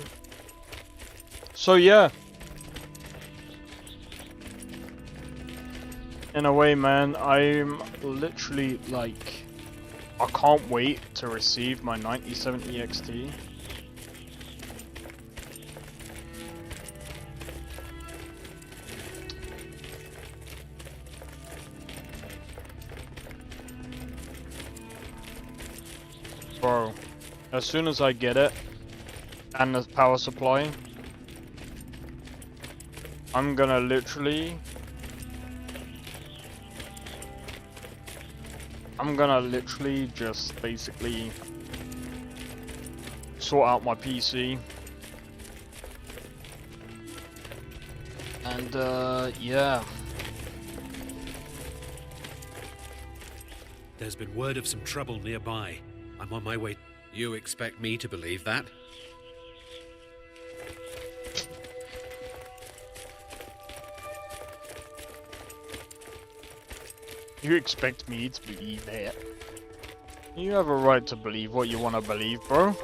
So yeah. In a way, man, I'm literally like, I can't wait to receive my 9070 XT. Bro, as soon as I get it, and the power supply, I'm gonna literally just basically sort out my PC. And yeah. There's been word of some trouble nearby. I'm on my way. You expect me to believe that? You expect me to believe that? You have a right to believe what you want to believe, bro.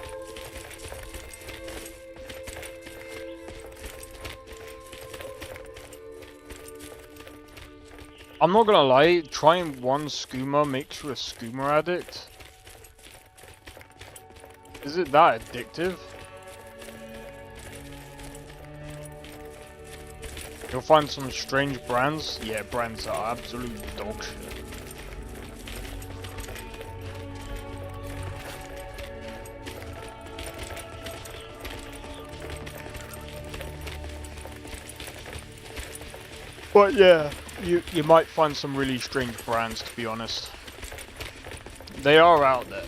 I'm not gonna lie, trying one skooma makes you a skooma addict. Is it that addictive? You'll find some strange brands. Yeah, brands are absolute dog shit. But yeah, you might find some really strange brands, to be honest. They are out there.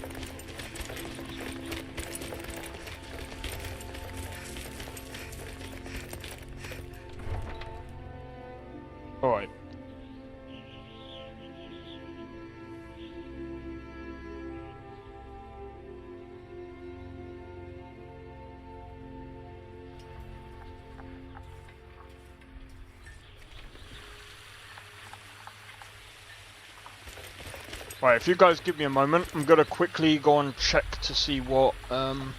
Alright. Right, if you guys give me a moment, I'm gonna quickly go and check to see what I'm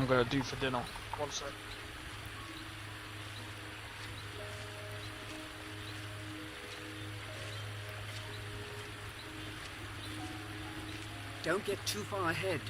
gonna do for dinner. One sec. Don't get too far ahead.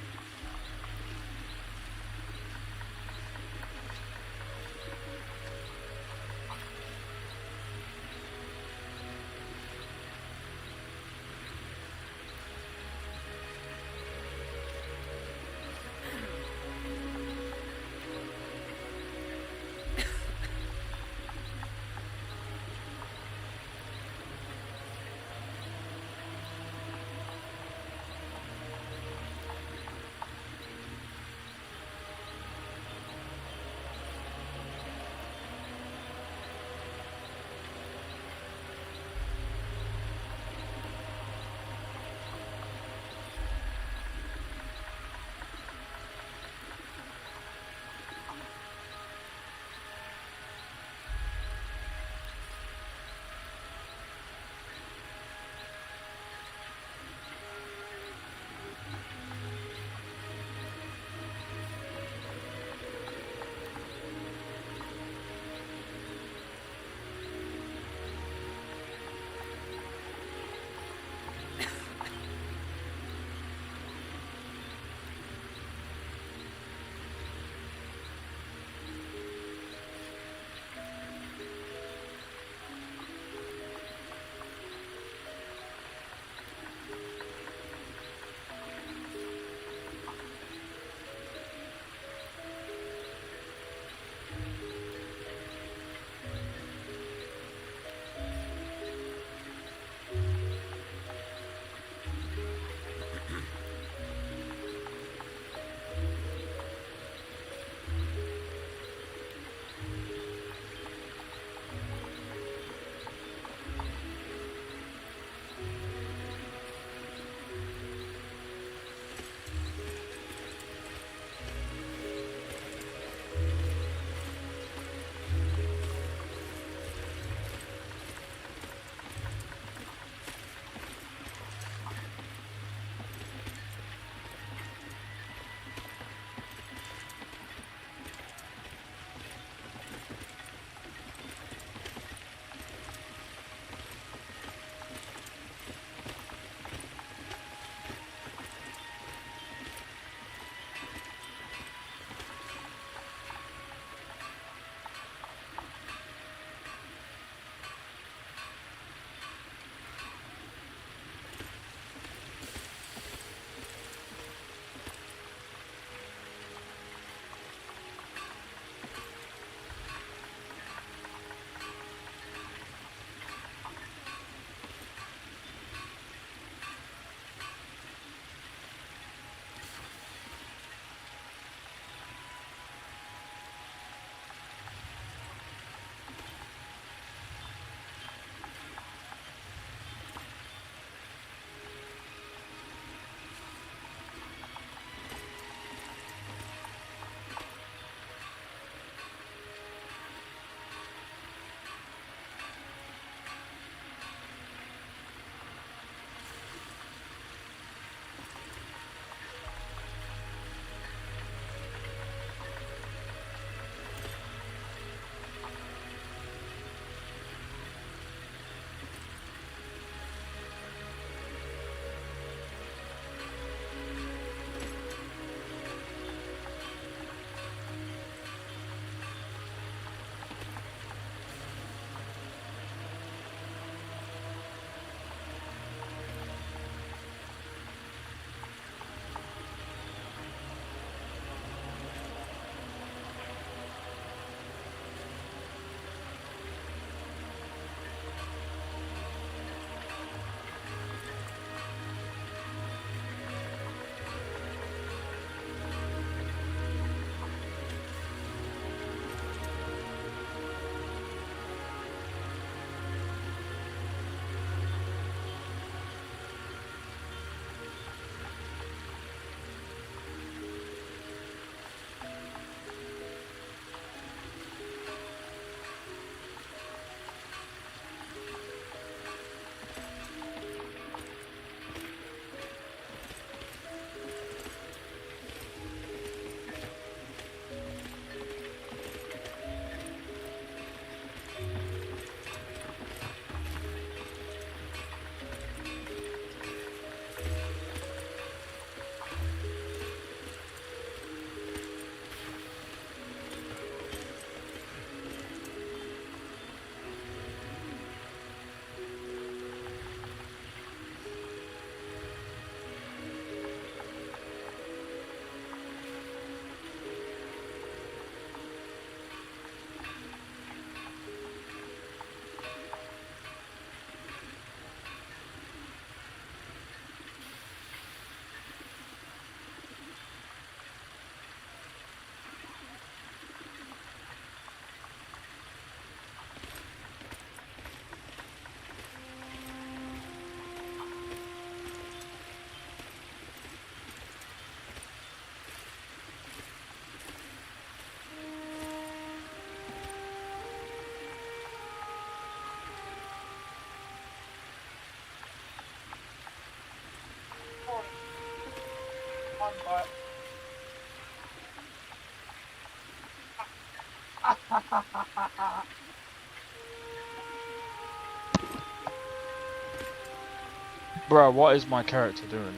Bro, what is my character doing?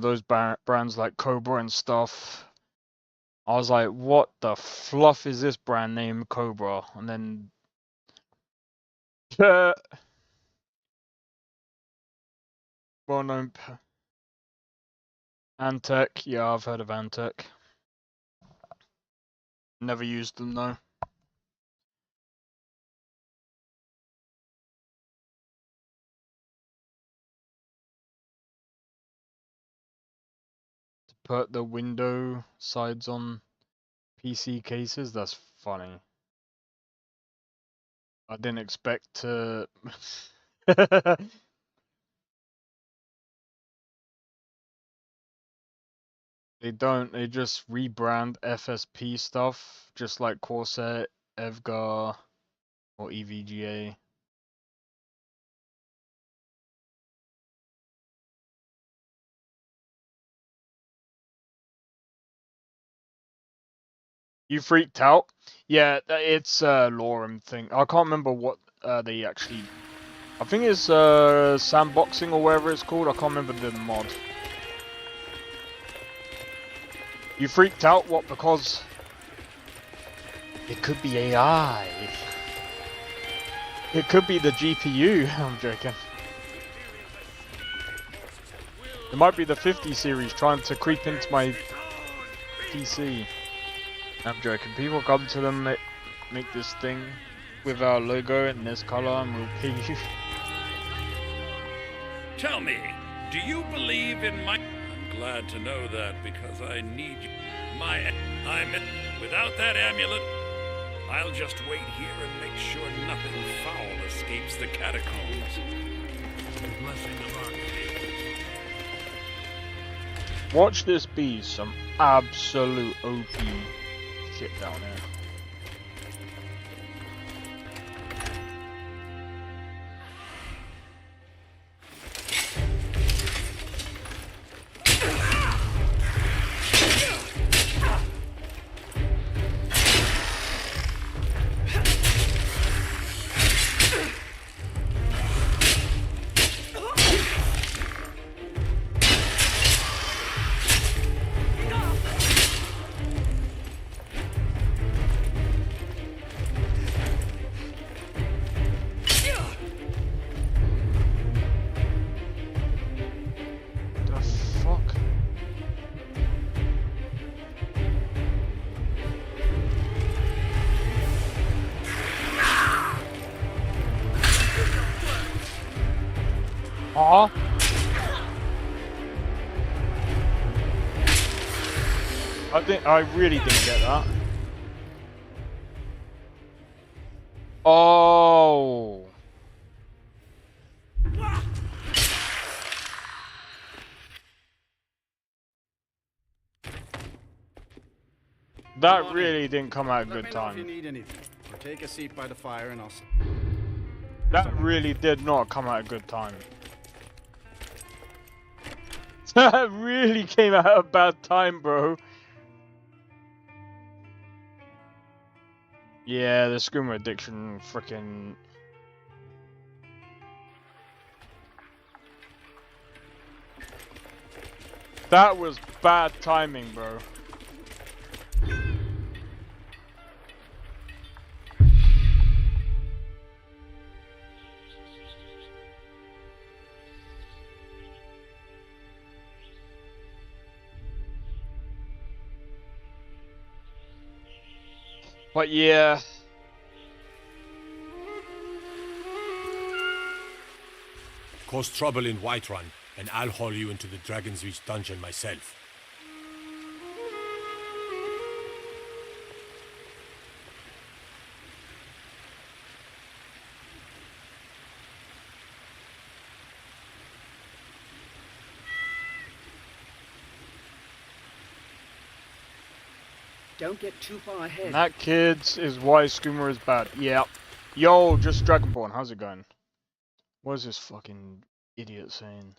Those brands like Cobra and stuff. I was like, what the fluff is this brand name Cobra? And then well known Antec, yeah, I've heard of Antec. Never used them though. To put the window sides on PC cases, that's funny. I didn't expect to They don't, they just rebrand FSP stuff, just like Corsair, Evgar, or EVGA. You freaked out? Yeah, it's a LoreRim thing. I can't remember what they actually... I think it's sandboxing or whatever it's called. I can't remember the mod. You freaked out? What, because... It could be AI. It could be the GPU. I'm joking. It might be the 50 series trying to creep into my PC. I'm joking. People come to them, make this thing with our logo in this color, and we'll pay you. Tell me, do you believe in my... I'm glad to know that, because I need you. Without that amulet, I'll just wait here and make sure nothing foul escapes the catacombs. The blessing of our faith. Watch this be some absolute OP shit down there. Aw. I really didn't get that. Oh. That really didn't come at a good time. If you need anything, or take a seat by the fire and I'll... That really did not come at a good time. That really came at a bad time, bro. Yeah, the skooma addiction freaking... That was bad timing, bro. But yeah. Cause trouble in Whiterun, and I'll haul you into the Dragon's Reach dungeon myself. Don't get too far ahead. And that, kids, is why Skooma is bad. Yeah. Yo, just Dragonborn, how's it going? What is this fucking idiot saying?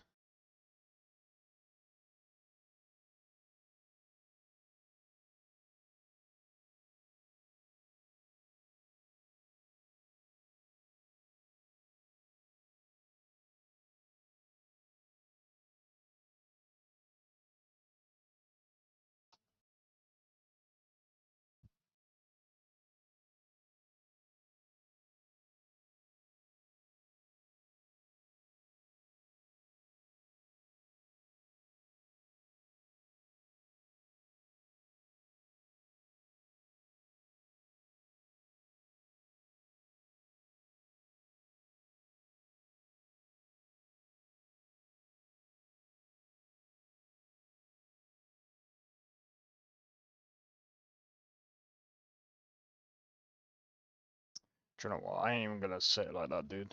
Do you know what? I ain't even gonna say it like that, dude.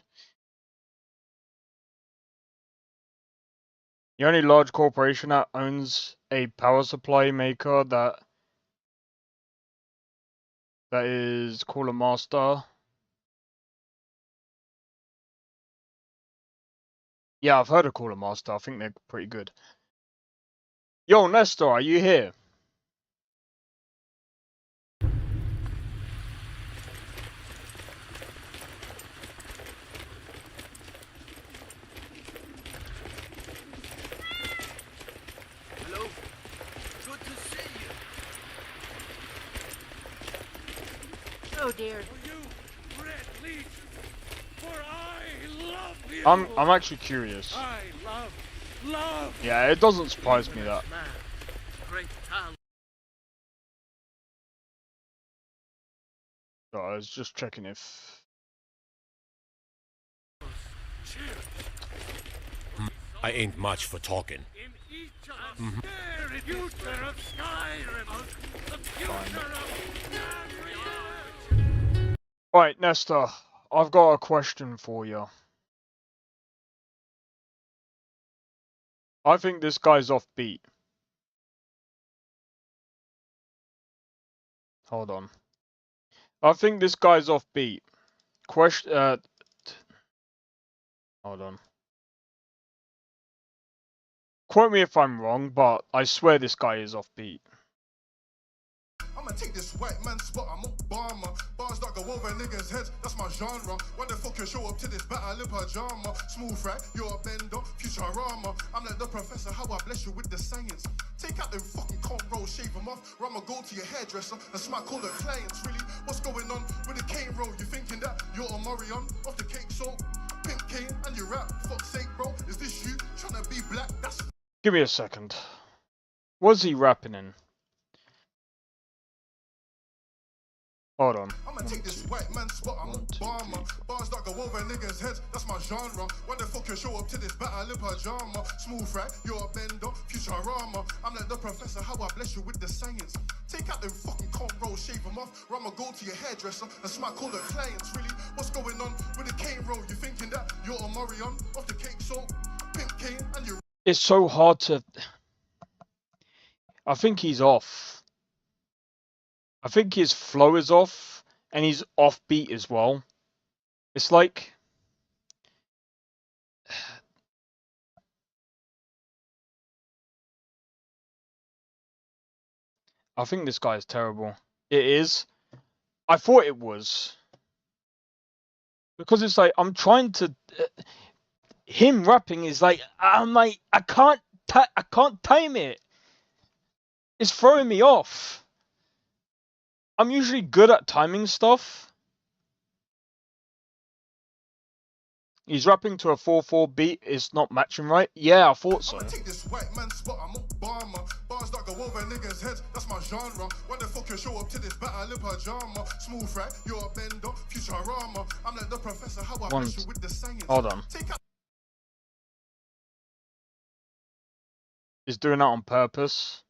The only large corporation that owns a power supply maker that is called a master. Yeah, I've heard of Cooler Master. I think they're pretty good. Yo, Nestor, are you here? Hello? Good to see you. Oh dear. I'm actually curious. I love. Yeah, it doesn't surprise me that. Great talent. So I was just checking if. I ain't much for talking. In each other's the future of Skyrim. The future of Alright, Nestor, I've got a question for you. I think this guy's offbeat. Hold on. I think this guy's offbeat. Hold on. Quote me if I'm wrong, but I swear this guy is offbeat. I'ma take this white man spot, I'm Obama. Bars that go over niggas' heads, that's my genre. When the fuck you show up to this battle in pajama? Smooth right, you're a bender, Futurama. I'm like the professor, how I bless you with the science. Take out them fucking cornrows, shave them off. Or I'ma go to your hairdresser and smack all the clients. Really, what's going on with the cane roll? You thinking that you're a Morion off the cake soap? Pink cane and you rap, fuck's sake, bro. Is this you trying to be black? That's. Give me a second. What's he rapping in? Hold on. I'ma take this white man spot, I'm Obama. Bars that go over niggas' heads, that's my genre. When the fuck you show up to this battle in pajama? Smooth right, you're a bender, Futurama. I'm like the professor, how I bless you with the science. Take out them fucking cornrows, shave them off. Or I'ma go to your hairdresser and smack all the clients. Really, what's going on with the cane roll? You thinking that you're a Morion off the cake soap? Pink cane and you. It's so hard to. I think he's off. I think his flow is off, and he's offbeat as well. It's like. I think this guy is terrible. It is. I thought it was. Because it's like, I'm trying to. Him rapping is like, I'm like, I can't time it. It's throwing me off. I'm usually good at timing stuff. He's rapping to a 4/4 beat. It's not matching right. Yeah, I thought so. I'ma take this white man spot, I'm Obama. Bars that go over niggas' heads, that's my genre. When the fuck you show up to this battle in pajama? Smooth right, you're a bender, Futurama. I'm like the professor, how I bless you with the science. Hold on. He's doing that on purpose.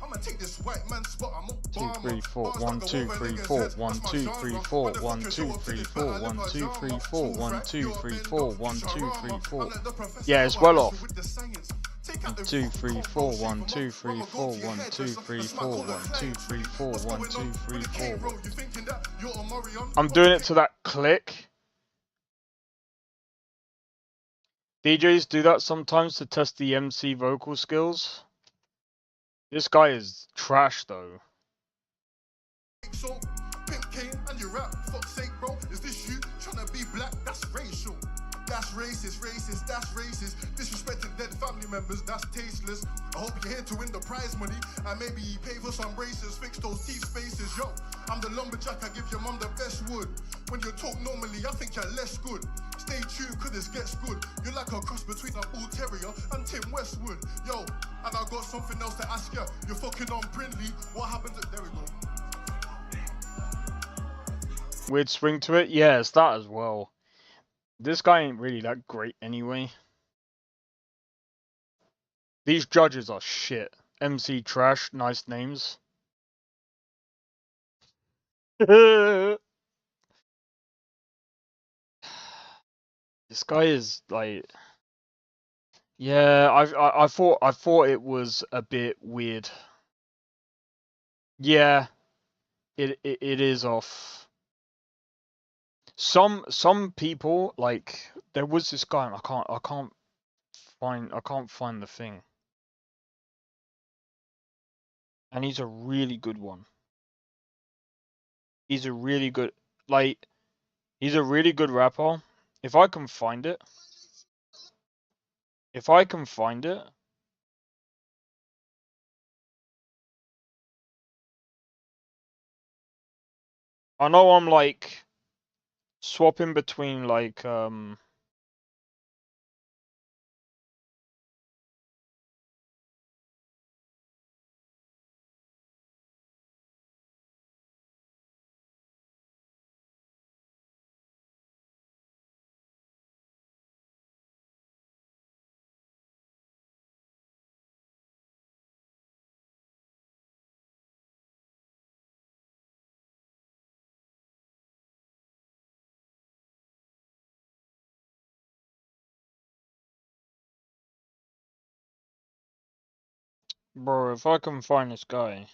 I'ma take this white man spot, I'm Obama. 2, 3, 4, 1, 2, 3, 4, 1, 2, 3, 4, 1, 2, 3, 4, 1, 2, 3, 4, 1, 2, 3, 4, 1, 2, 3, 4. Yeah, it's well off. at 2, 3, 4, 1, 2, 3, 4, 1, 2, 3, 4, 1, 2, 3, 4, 1, 2, 3, 4, 1. I'm doing it to that click. DJs do that sometimes to test the MC vocal skills. This guy is trash though. So, pink cane and your rap, fuck's sake, bro. Is this you trying to be black? That's racial. That's racist, that's racist. Disrespecting dead family members, that's tasteless. I hope you're here to win the prize money and maybe pay for some braces, fix those teeth spaces. Yo, I'm the lumberjack, I give your mum the best wood. When you talk normally, I think you're less good. Stay tuned, cause this gets good. You're like a cross between a bull terrier and Tim Westwood. Yo, and I got something else to ask you. You're fucking on Brindley. What happened to... There we go. Weird swing to it? Yeah, it's that as well. This guy ain't really that great anyway. These judges are shit. MC trash, nice names. This guy is like... Yeah, I thought it was a bit weird. Yeah, it is off. Some people, like, there was this guy, and I can't find the thing. And he's a really good one. He's a really good, like, he's a really good rapper. If I can find it. I know I'm like swapping between like bro, if I can find this guy.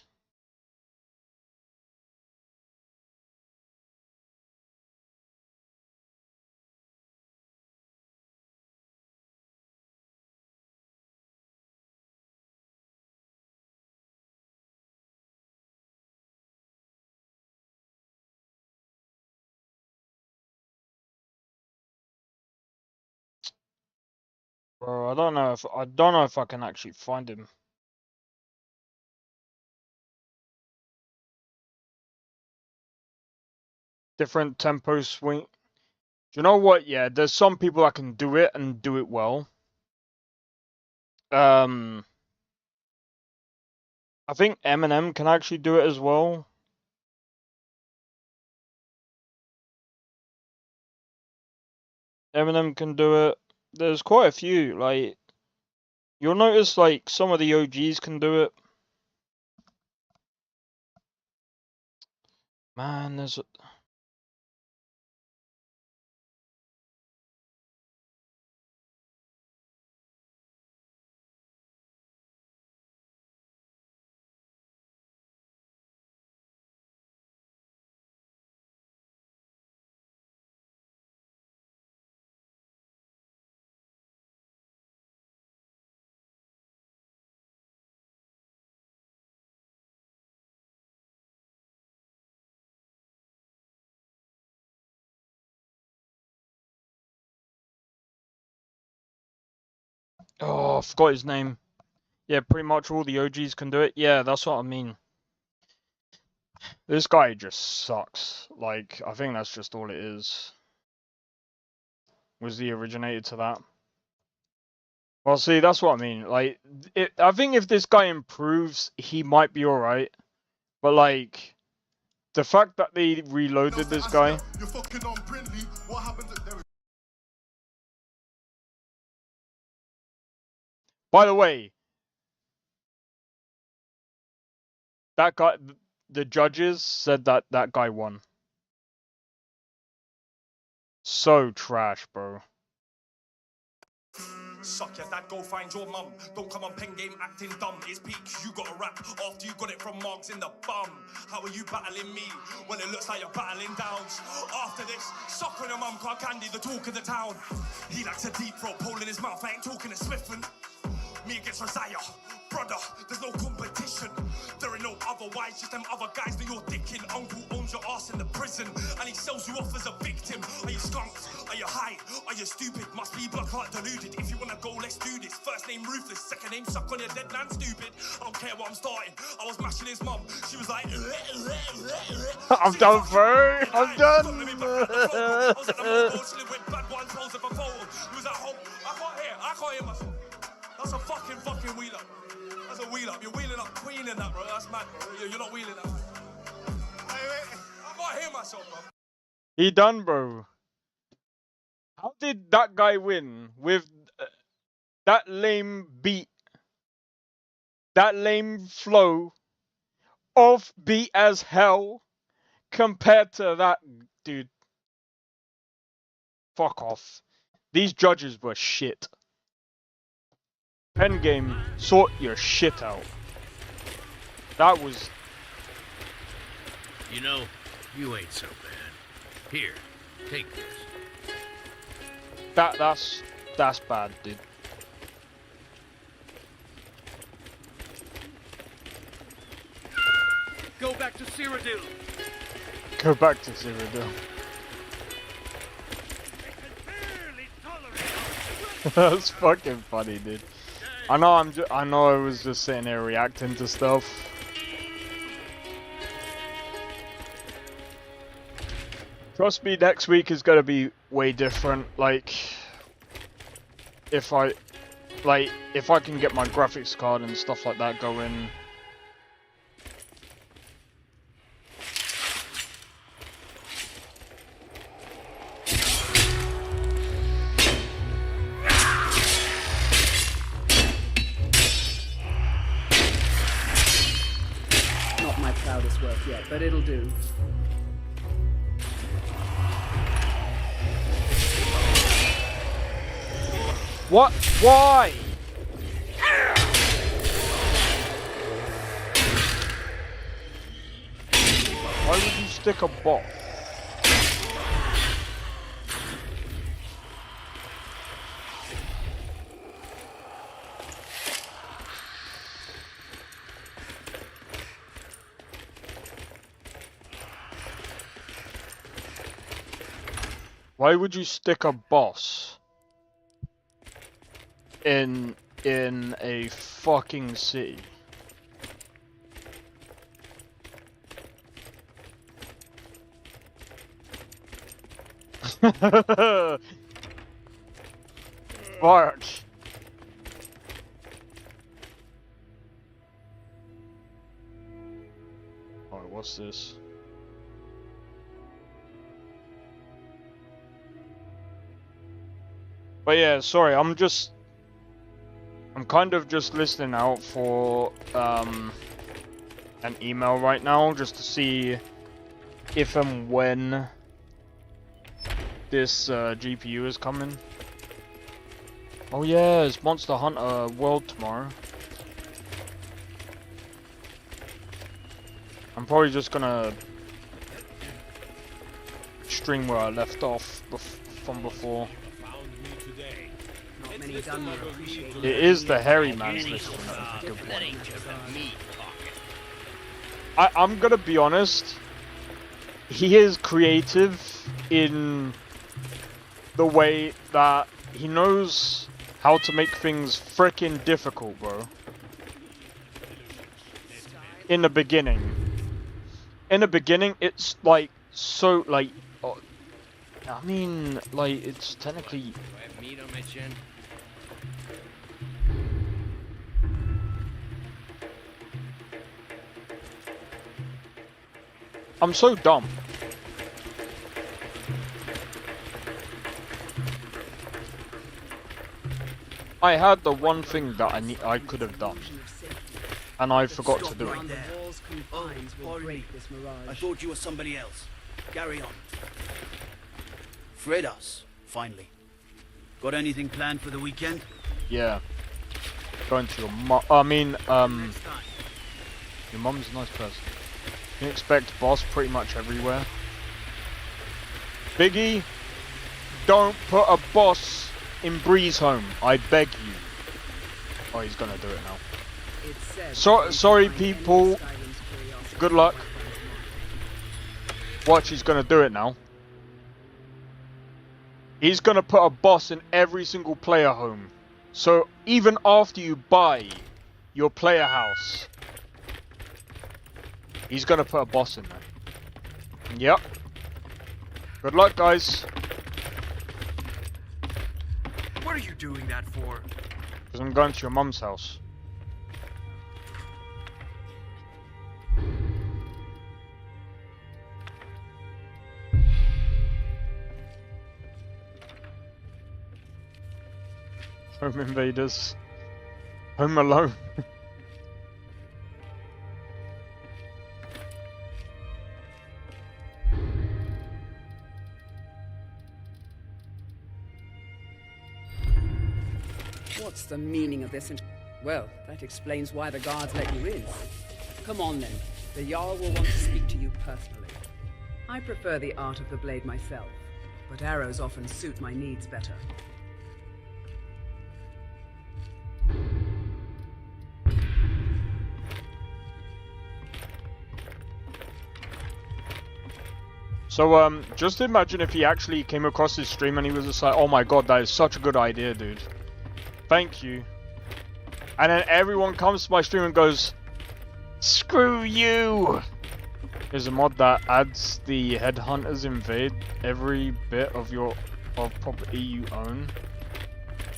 Bro, I don't know if I can actually find him. Different tempo swing. Do you know what? Yeah, there's some people that can do it and do it well. I think Eminem can actually do it as well. Eminem can do it. There's quite a few. Like, you'll notice like some of the OGs can do it. Man, there's. Oh, I forgot his name. Yeah, pretty much all the OGs can do it. Yeah, that's what I mean. This guy just sucks. Like, I think that's just all it is. Was the originator to that? Well, see, that's what I mean. Like, I think if this guy improves, he might be alright. But, like, the fact that they reloaded this guy... By the way, that guy, the judges said that that guy won. So trash, bro. Suck your dad, go find your mum. Don't come on pen game acting dumb. It's peaks, you gotta rap after you got it from marks in the bum. How are you battling me when it looks like you're battling downs? After this, suck on your mum, car candy, the talk of the town. He likes a deep throat, pole in his mouth, I ain't talking to Smithman. Me against Rosiah, brother, there's no competition. There ain't no otherwise, just them other guys that you're dicking. Uncle owns your ass in the prison, and he sells you off as a victim. Are you skunks? Are you high? Are you stupid? Must be blood clot deluded. If you wanna go, let's do this. First name Ruthless, second name suck on your dead man, stupid. I don't care what I'm starting. I was mashing his mum. She was like, I'm done, bro. I'm done. I was at the mobile, chilling with bad ones, posing for photo. He was at home. I can't hear myself. That's a fucking wheel up. That's a wheel up. You're wheeling up, queening that, bro. That's mad, bro. You're not wheeling that. Wait. I can't hear myself, bro. He done, bro. How did that guy win with that lame beat, that lame flow, offbeat as hell, compared to that dude? Fuck off. These judges were shit. Pen game, sort your shit out. That was... You know, you ain't so bad. Here, take this. That's bad, dude. Go back to Cyrodiil. Go back to Cyrodiil. That's fucking funny, dude. I know I was just sitting there reacting to stuff. Trust me, next week is gonna be way different. Like, if I can get my graphics card and stuff like that going. Not my proudest work yet, but it'll do. What? Why? Why would you stick a bot? Why would you stick a boss in a fucking city? Fuck. Alright, what's this? But yeah, sorry, I'm kind of just listening out for an email right now, just to see if and when this GPU is coming. Oh yeah, it's Monster Hunter World tomorrow. I'm probably just gonna stream where I left off from before. It is the hairy man's list. I'm gonna be honest. He is creative in the way that he knows how to make things freaking difficult, bro. In the beginning, it's like so like. I mean, like it's technically. Do I have meat on my chin? I'm so dumb. I had the one thing that I could have done, and I forgot to do it. I thought you were somebody else. Carry on. Fredos, finally. Got anything planned for the weekend? Yeah. Going to your mom. I mean, your mom's a nice person. You can expect boss pretty much everywhere. Biggie, don't put a boss in Bree's home. I beg you. Oh, he's gonna do it now. Sorry, people. Good luck. Watch, he's gonna do it now. He's gonna put a boss in every single player home. So even after you buy your player house, he's gonna put a boss in there. Yep. Good luck, guys. What are you doing that for? Because I'm going to your mum's house. Home invaders. Home alone. What's the meaning of this? Well, that explains why the guards let you in. Come on then. The Jarl will want to speak to you personally. I prefer the art of the blade myself, but arrows often suit my needs better. So, just imagine if he actually came across his stream and he was just like, oh my god, that is such a good idea, dude. Thank you. And then everyone comes to my stream and goes, screw you! There's a mod that adds the headhunters invade every bit of property you own.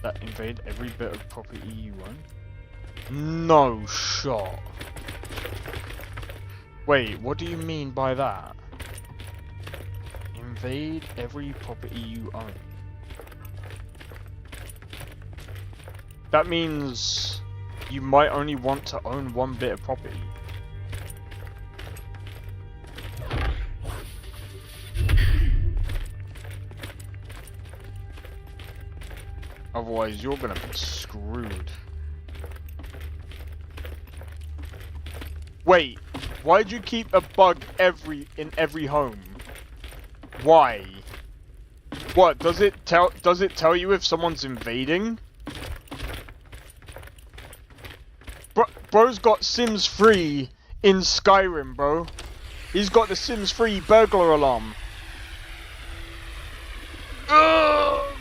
That invade every bit of property you own? No shot. Wait, what do you mean by that? Invade every property you own. That means you might only want to own one bit of property. Otherwise, you're gonna be screwed. Wait, why'd you keep a bug in every home? Why? What, does it tell you if someone's invading? Bro's got Sims 3 in Skyrim, bro. He's got the Sims 3 burglar alarm. Ugh!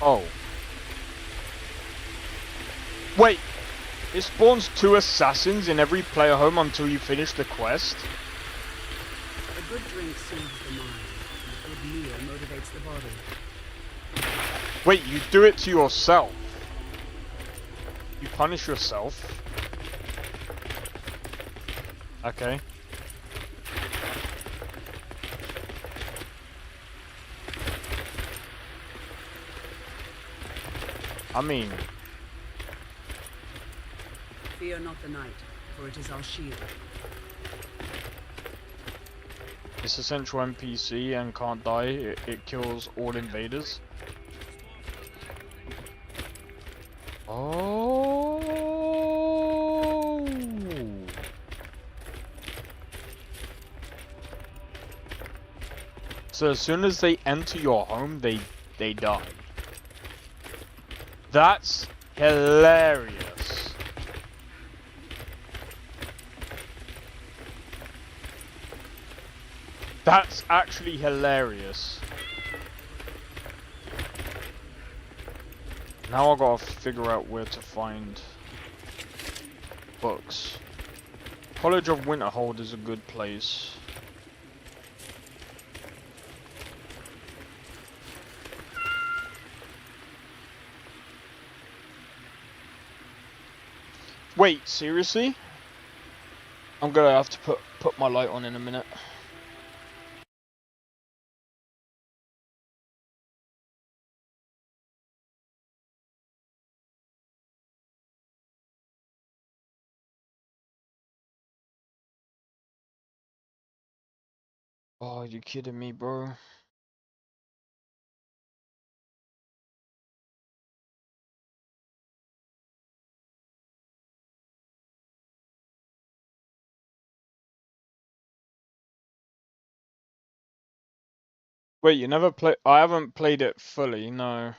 Oh. Wait. It spawns 2 assassins in every player home until you finish the quest? A good drink soothes the mind, and a good meal motivates the body. Wait, you do it to yourself? You punish yourself? Okay. I mean... Fear not the night, for it is our shield. It's a central NPC and can't die. It kills all invaders. Oh. So as soon as they enter your home, they die. That's hilarious. That's actually hilarious. Now I gotta figure out where to find books. College of Winterhold is a good place. Wait, seriously? I'm gonna have to put my light on in a minute. Oh, you kidding me, bro? Wait, you never play? I haven't played it fully, no.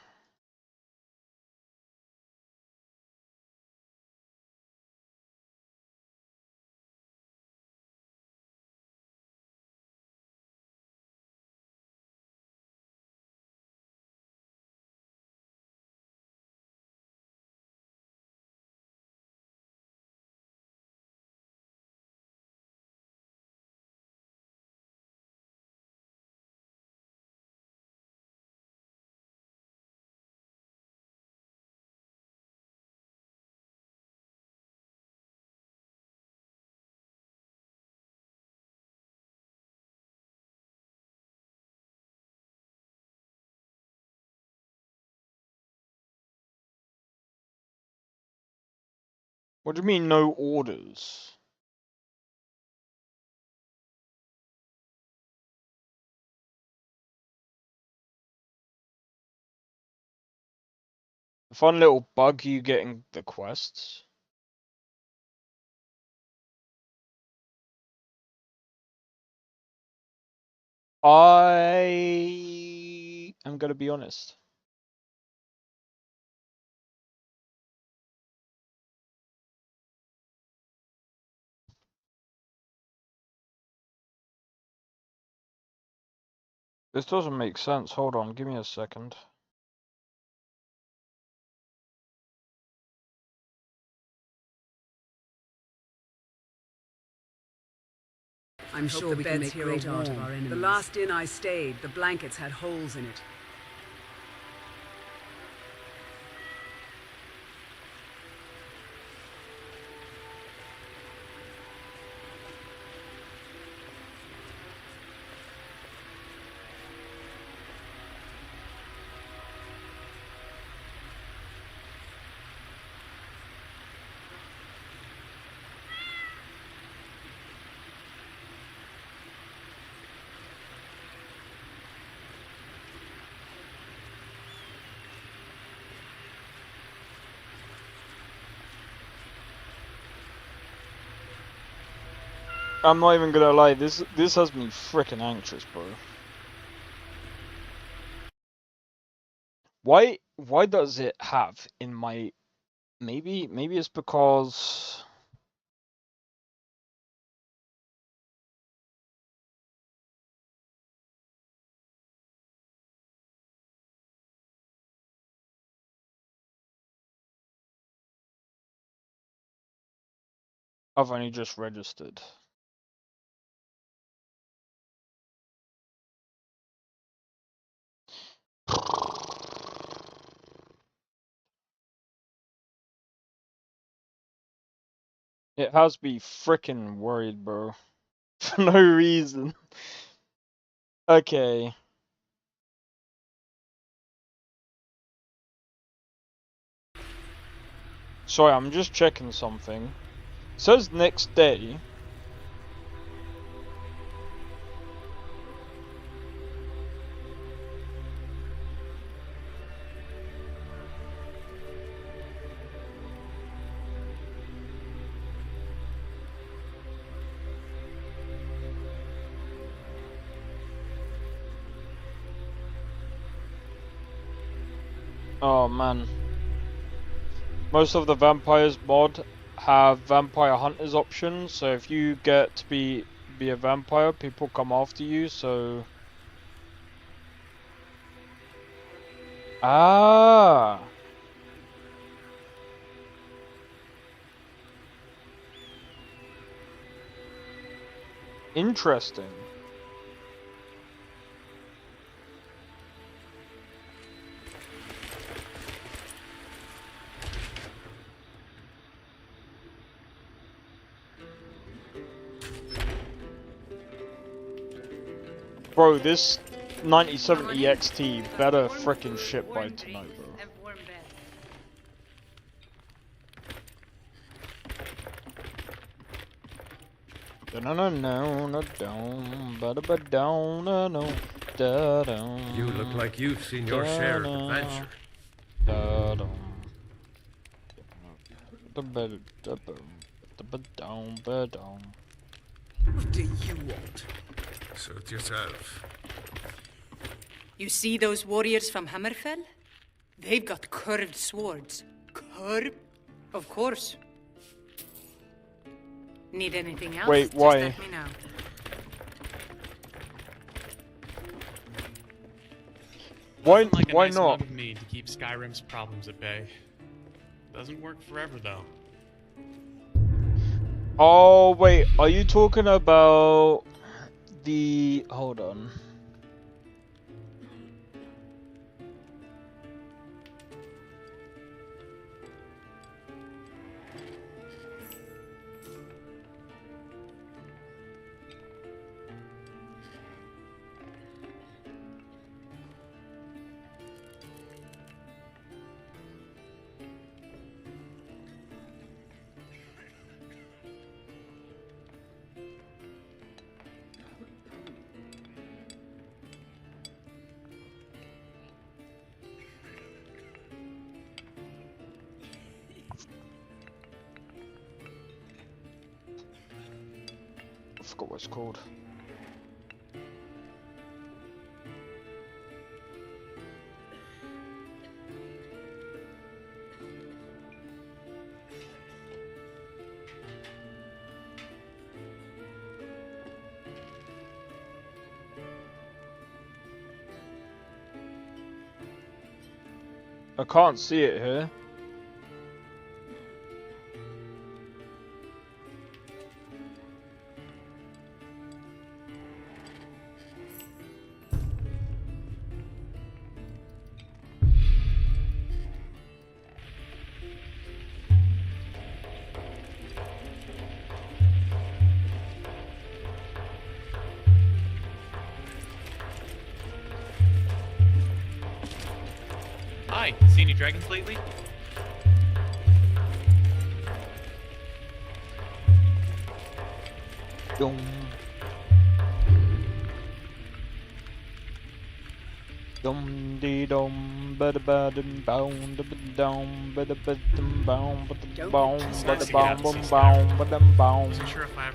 What do you mean, no orders? The fun little bug you getting the quests. I am gonna be honest. This doesn't make sense. Hold on, give me a second. I'm sure we can make great art of our enemies. The last inn I stayed, the blankets had holes in it. I'm not even gonna lie, this has me freaking anxious, bro. Why does it have in my maybe it's because I've only just registered. It has me freaking worried, bro. For no reason. Okay. Sorry, I'm just checking something. It says next day. Oh man. Most of the vampires mod have vampire hunters options, so if you get to be a vampire, people come after you, so ah. Interesting. Bro, this 9070 XT better frickin' ship by tonight, bro. You look like you've seen your share of adventure. What do you want? Suit yourself. You see those warriors from Hammerfell? They've got curved swords. Curved? Of course. Need anything else? Wait, Just why? let me know. Why? Like a Why nice not? mug of mead to keep Skyrim's problems at bay. Doesn't work forever though. Oh wait, are you talking about the? Hold on. I forgot what it's called. I can't see it here. Hi, seen any dragons lately? Dum. Dum dee dum ba da ba dum bound da ba dum ba da ba dum bound ba da bound ba da bound bum bound ba dum bound. Wasn't sure if I.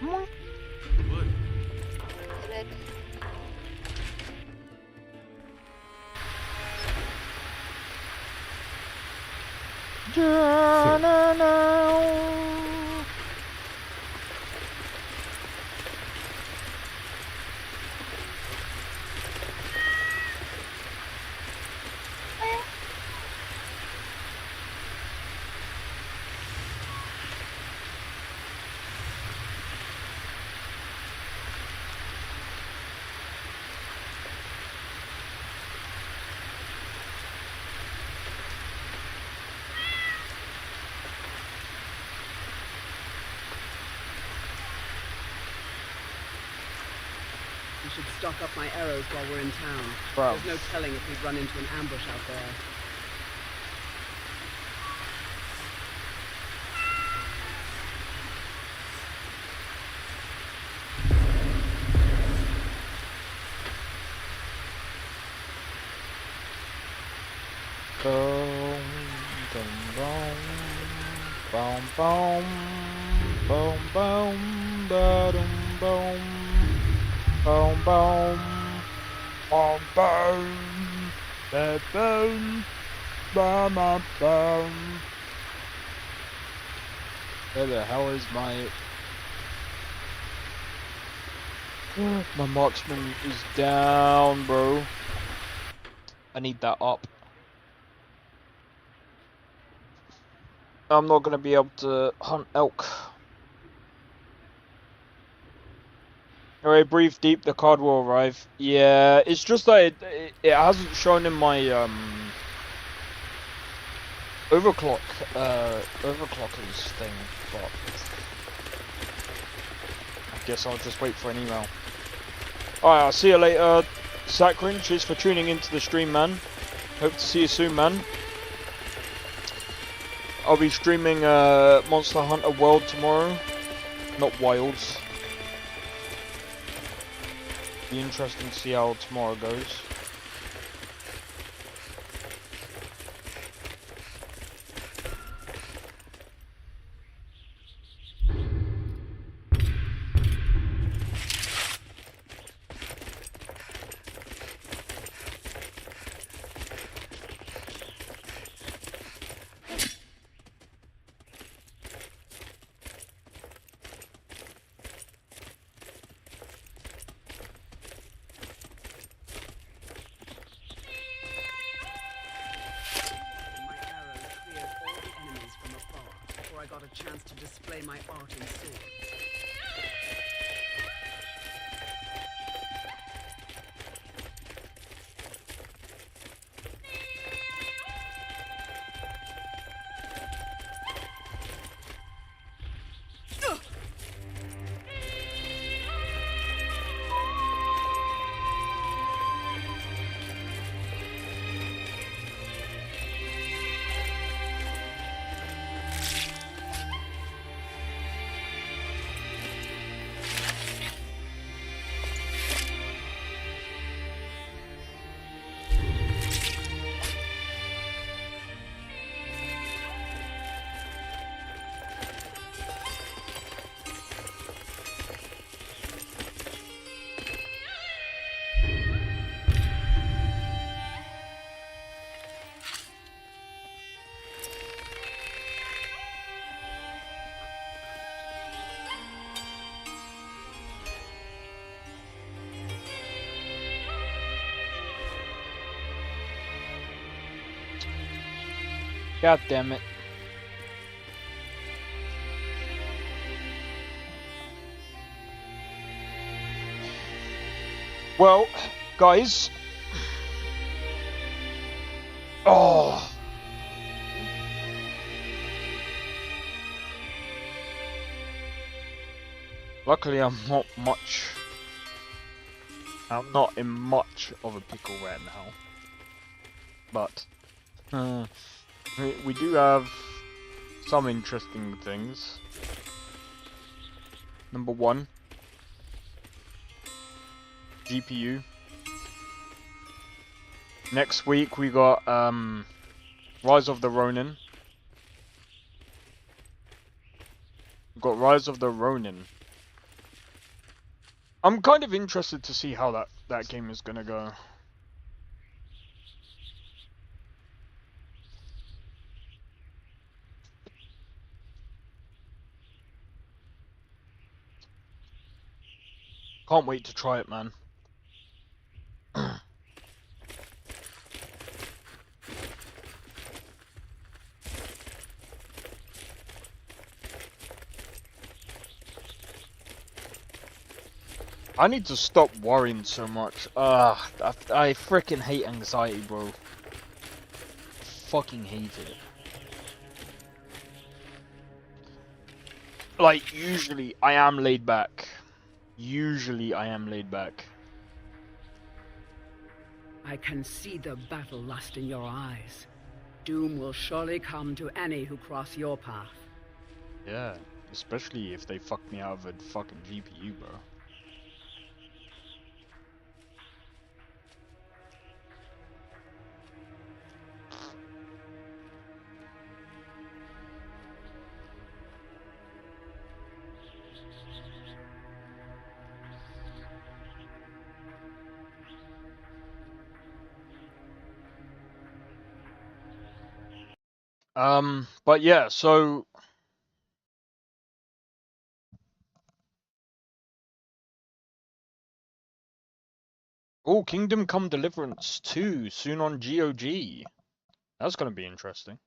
Would. We should stock up my arrows while we're in town. Wow. There's no telling if we'd run into an ambush out there. Boom, boom, boom, boom, boom, boom, ba-dum, boom, boom, boom, boom, boom, ba-boom, ba-ma-boom. Where the hell is my... My marksman is down, bro. I need that up. I'm not going to be able to hunt elk. Alright, breathe deep, the card will arrive. Yeah, it's just that it hasn't shown in my overclockers thing, but I guess I'll just wait for an email. Alright, I'll see you later, Sakrin. Cheers for tuning into the stream, man. Hope to see you soon, man. I'll be streaming Monster Hunter World tomorrow, not Wilds. Be interesting to see how tomorrow goes. Chance to display my art in swords. God damn it. Well, guys. Oh. Luckily, I'm not in much of a pickle right now. But, we do have some interesting things. Number one, GPU. Next week we got Rise of the Ronin. We've got Rise of the Ronin. I'm kind of interested to see how that game is gonna go. Can't wait to try it, man. I need to stop worrying so much. I freaking hate anxiety, bro. Fucking hate it. Like, usually I am laid back. Usually I am laid back. I can see the battle lust in your eyes. Doom will surely come to any who cross your path. Yeah, especially if they fuck me out of a fucking GPU, bro. But yeah, so oh, Kingdom Come Deliverance 2 soon on GOG. That's gonna be interesting.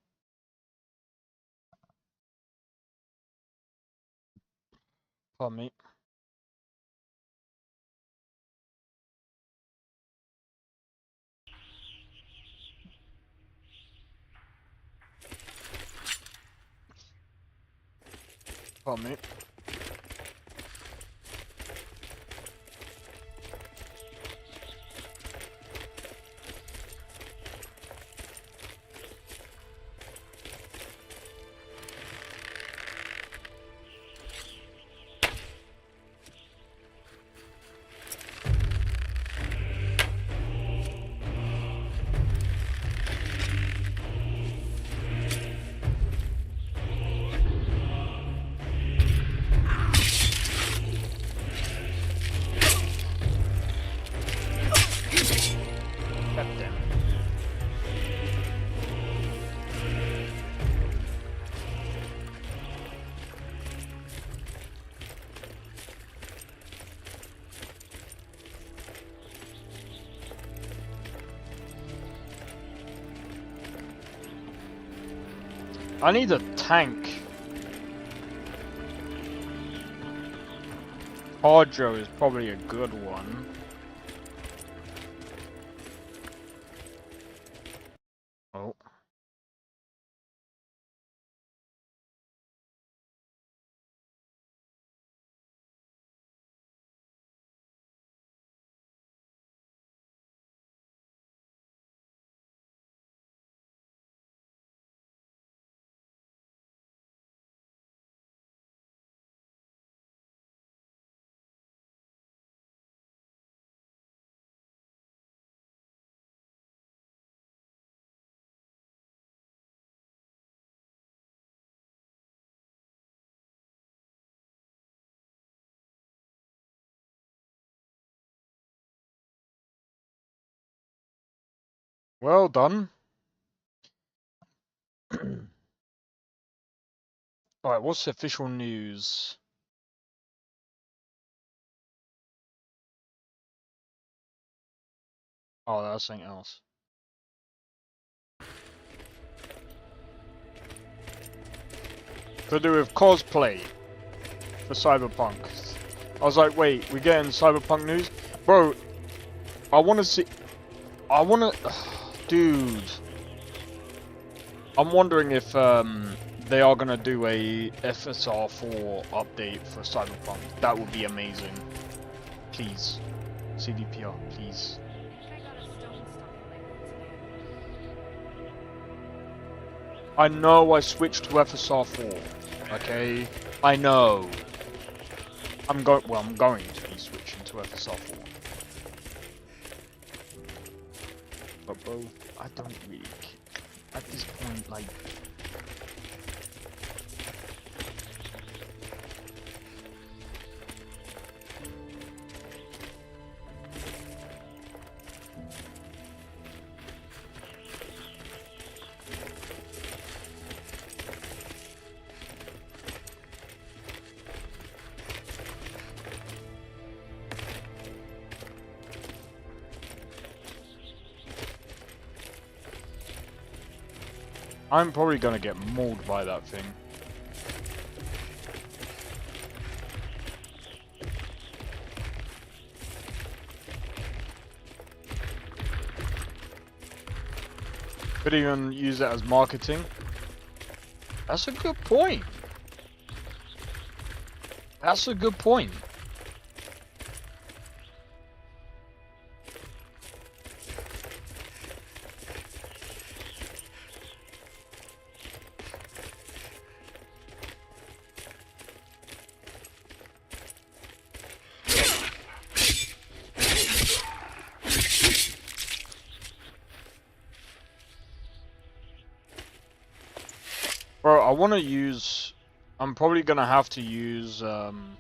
Pardon me. Pardon me. I need a tank. Hydro is probably a good one. Oh. Well done. Alright, what's the official news? Oh, that's something else. To do with cosplay for Cyberpunk. I was like, wait, we're getting Cyberpunk news? Bro, I want to see... I want to... Dude. I'm wondering if they are going to do a FSR4 update for Cyberpunk. That would be amazing. Please. CDPR, please. I know I switched to FSR4. Okay? I know. I'm going to be switching to FSR4. But bro, I don't really care. At this point, like... I'm probably gonna get mauled by that thing. Could even use it as marketing. That's a good point. That's a good point. Bro, I want to use... I'm probably going to have to use... I'm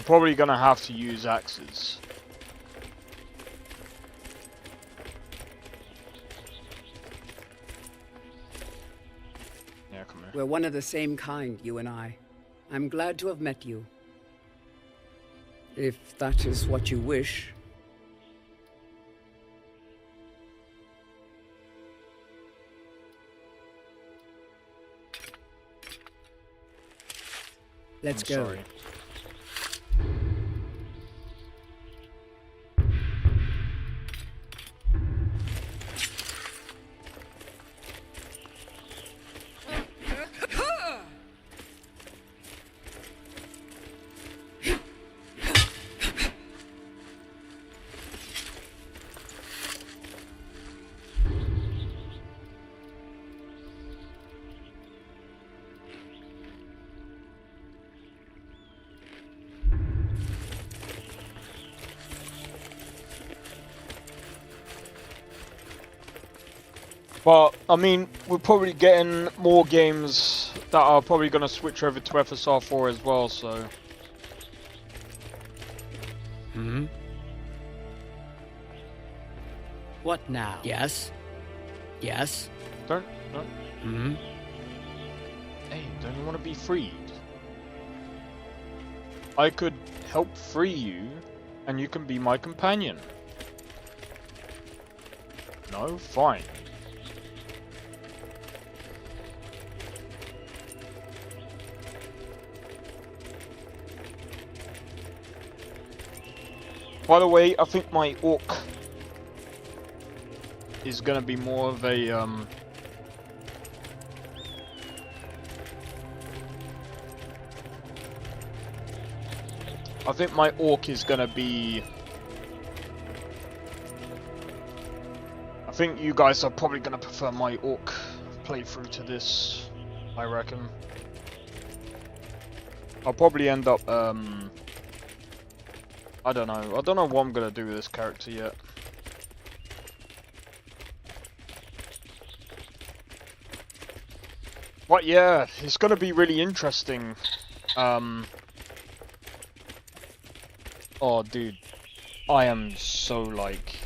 probably going to have to use axes. Yeah, come here. We're one of the same kind, you and I. I'm glad to have met you. If that is what you wish. Let's go. Sorry. But, I mean, we're probably getting more games that are probably going to switch over to FSR4 as well, so... Hmm? What now? Yes? Yes? No. Hmm? Hey, don't you want to be freed? I could help free you, and you can be my companion. No? Fine. By the way, I think my orc is gonna be more of a I think my orc is gonna be... I think you guys are probably gonna prefer my orc playthrough to this, I reckon. I'll probably end up, I don't know what I'm gonna do with this character yet. But yeah, it's gonna be really interesting. Oh dude, I am so like...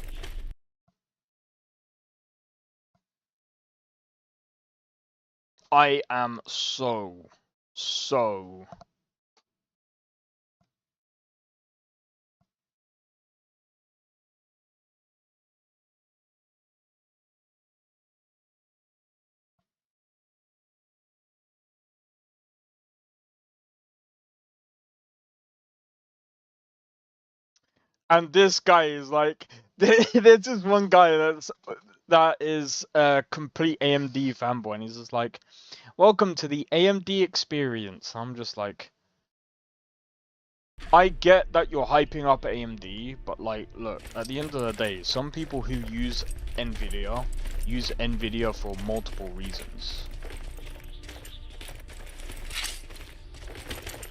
I am so... And this guy is like, there's just one guy that is a complete AMD fanboy, and he's just like, welcome to the AMD experience. I'm just like, I get that you're hyping up AMD, but like, look, at the end of the day, some people who use Nvidia for multiple reasons.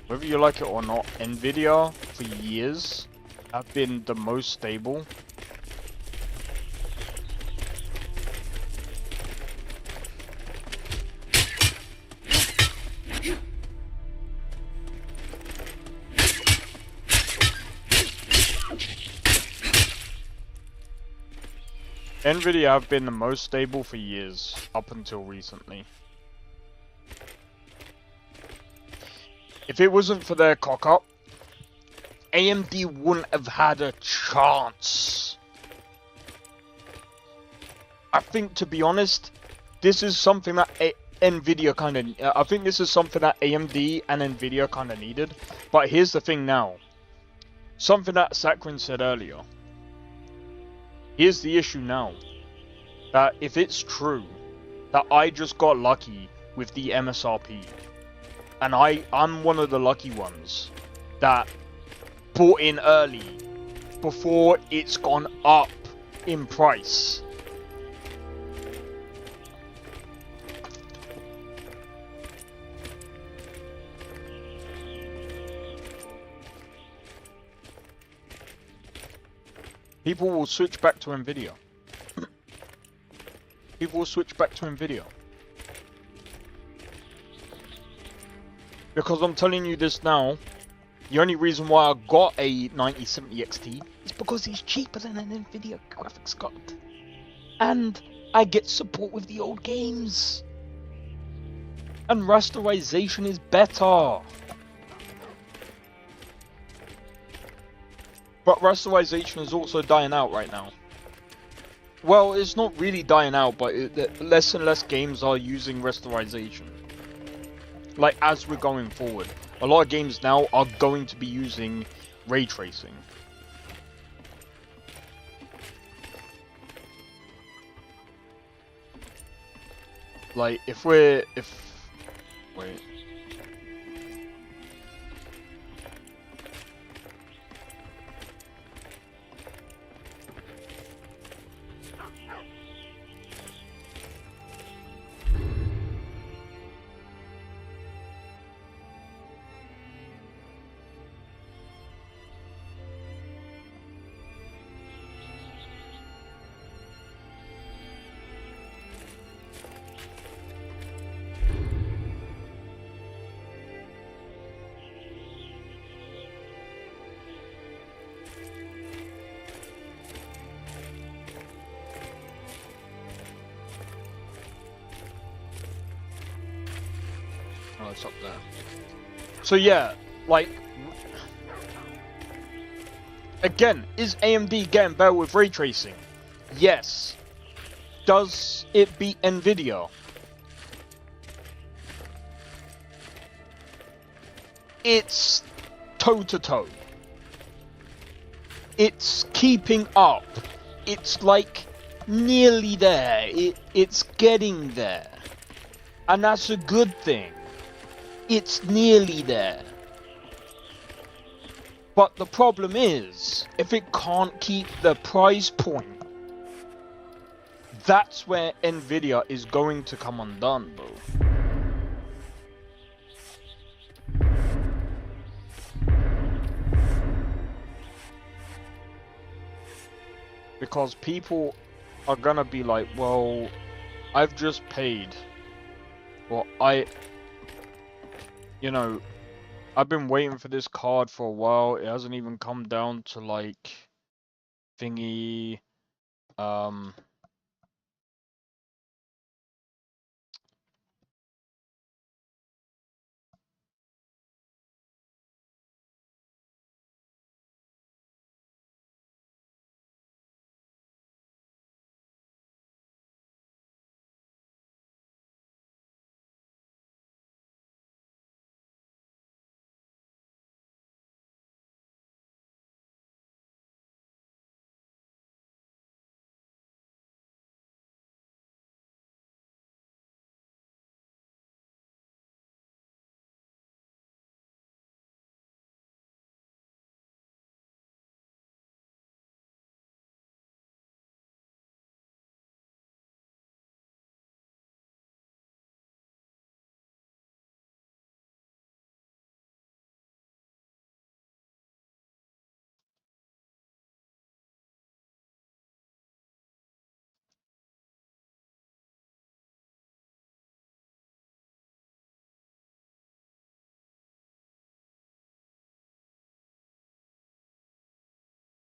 Whether you like it or not, Nvidia for years have been the most stable. Nvidia have been the most stable for years, up until recently. If it wasn't for their cock-up, AMD wouldn't have had a chance. I think, to be honest, this is something that Nvidia kind of... I think this is something that AMD and Nvidia kind of needed. But here's the thing now. Something that Sakrin said earlier. Here's the issue now. That if it's true that I just got lucky with the MSRP, and I'm one of the lucky ones that bought in early before it's gone up in price. People will switch back to Nvidia. People will switch back to Nvidia. Because I'm telling you this now, the only reason why I got a 9070 XT is because it's cheaper than an Nvidia graphics card. And I get support with the old games. And rasterization is better. But rasterization is also dying out right now. Well, it's not really dying out, but less and less games are using rasterization. Like, as we're going forward. A lot of games now are going to be using ray tracing. Like, wait. Oh, it's up there. So yeah, like, again, is AMD getting better with ray tracing? Yes. does it beat Nvidia? It's toe-to-toe. It's keeping up. It's like nearly there. It's getting there. And that's a good thing. It's nearly there. But the problem is, if it can't keep the price point, that's where Nvidia is going to come undone, bro. Because people are gonna be like, well, I've just paid. Well, you know, I've been waiting for this card for a while. It hasn't even come down to like thingy.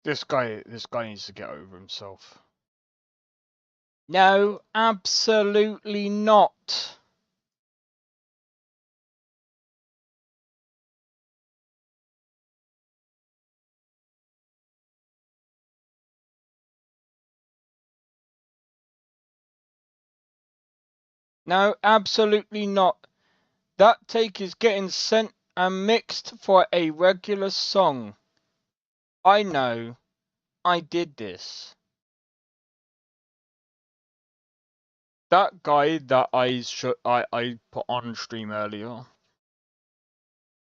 This guy needs to get over himself. No, absolutely not. No, absolutely not. That take is getting sent and mixed for a regular song. I know. I did this. That guy that I put on stream earlier,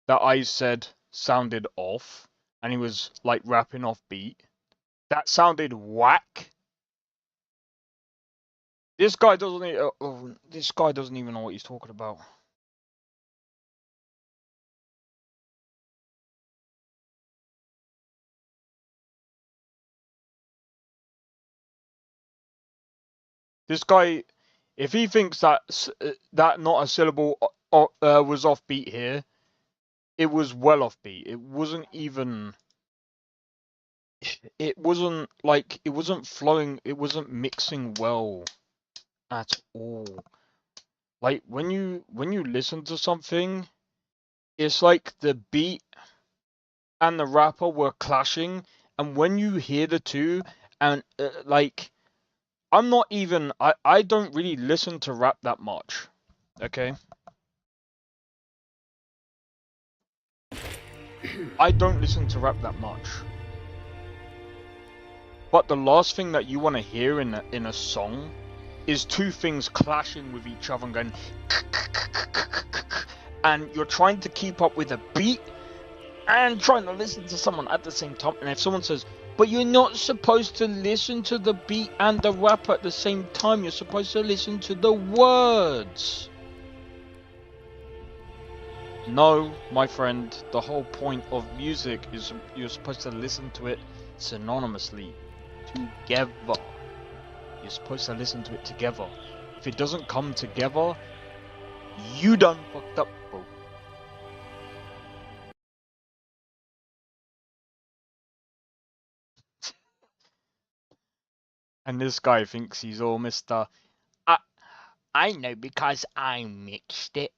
that I said sounded off, and he was like rapping off beat. That sounded whack. This guy doesn't. This guy doesn't even know what he's talking about. This guy, if he thinks that that not a syllable was off beat here, it was well off beat. It wasn't even. It wasn't like it wasn't flowing. It wasn't mixing well at all. Like when you listen to something, it's like the beat and the rapper were clashing, and when you hear the two, and like I'm not even I don't really listen to rap that much, okay? I don't listen to rap that much. But the last thing that you want to hear in a song is two things clashing with each other and going and you're trying to keep up with a beat and trying to listen to someone at the same time, and if someone says, but you're not supposed to listen to the beat and the rapper at the same time, you're supposed to listen to the words. No, my friend, the whole point of music is you're supposed to listen to it synonymously, together. You're supposed to listen to it together. If it doesn't come together, you done fucked up, bro. And this guy thinks he's all Mr. I know because I mixed it.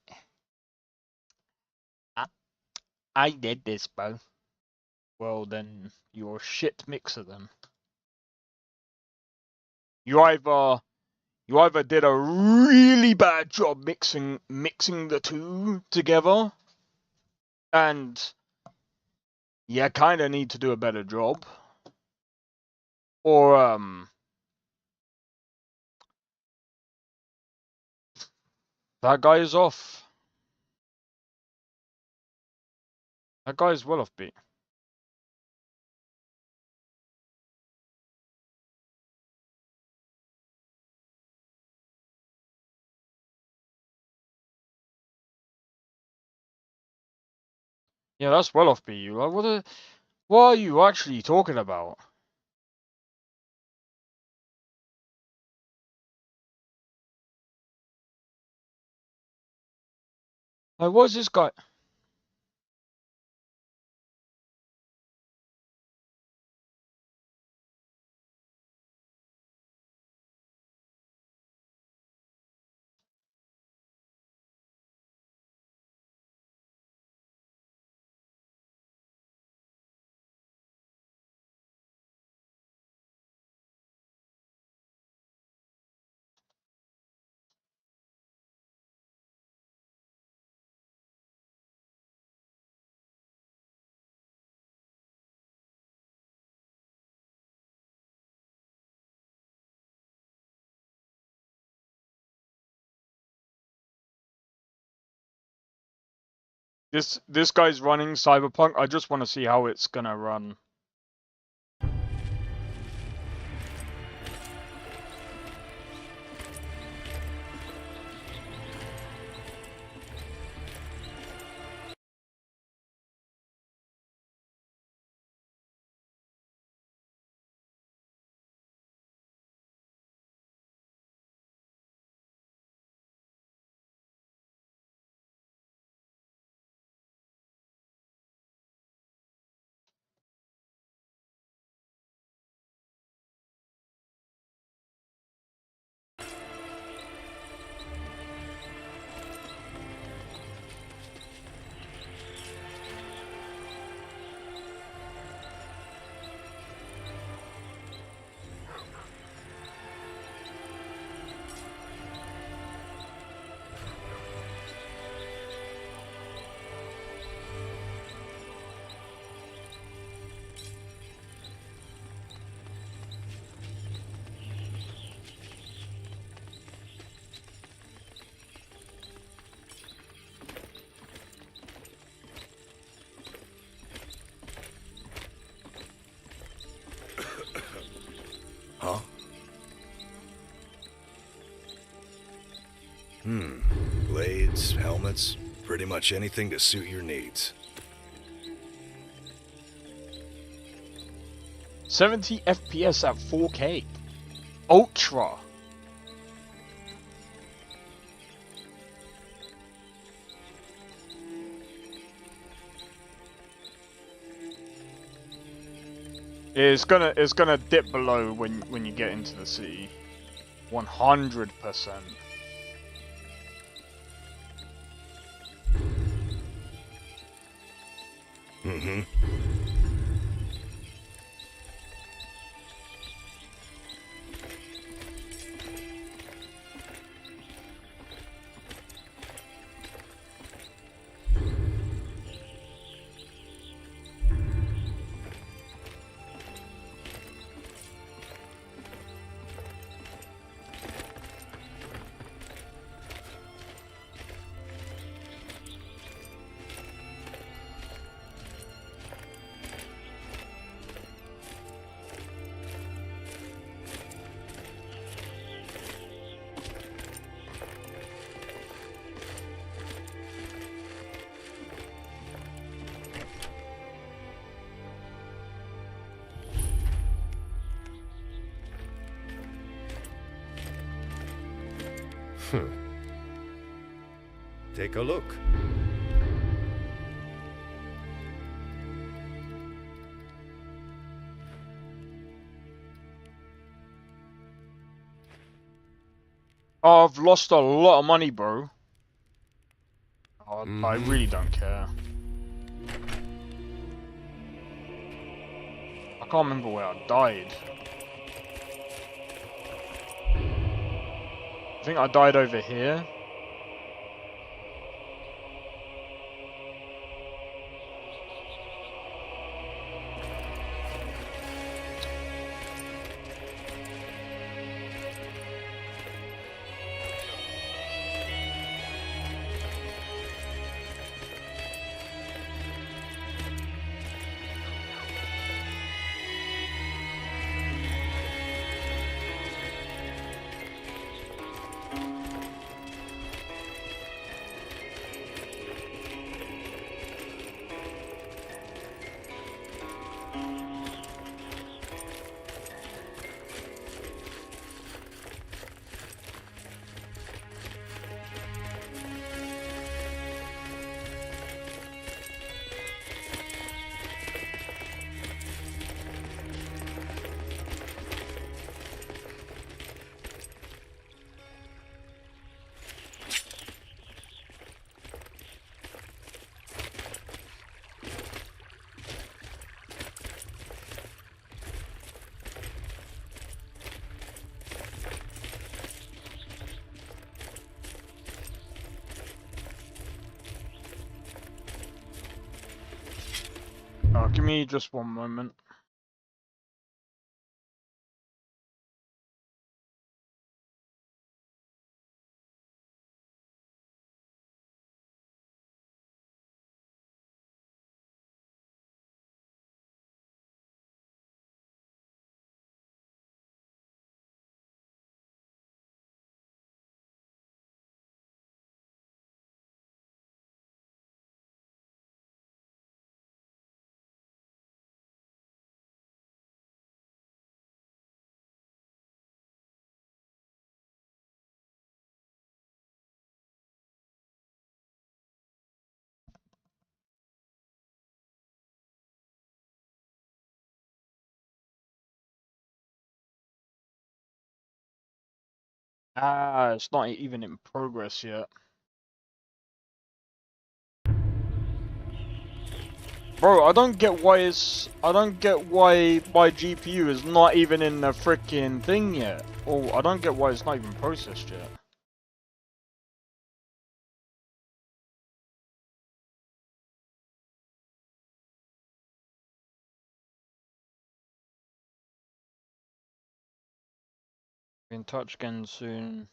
I did this, bro. Well, then you're a shit mixer then. You either you either did a really bad job mixing the two together, and you kind of need to do a better job, or that guy is off. That guy is well offbeat. Yeah, that's well offbeat. You like what are you actually talking about? Like, what's this guy? This guy's running Cyberpunk. I just want to see how it's gonna run. Huh? Blades, helmets, pretty much anything to suit your needs. 70 FPS at 4K. Ultra. It's gonna dip below when you get into the city. 100%. Mm-hmm. Take a look. I've lost a lot of money, bro. I really don't care. I can't remember where I died. I think I died over here. Give me just one moment. Ah, it's not even in progress yet. Bro, I don't get why my GPU is not even in the freaking thing yet. Or I don't get why it's not even processed yet. Be in touch again soon.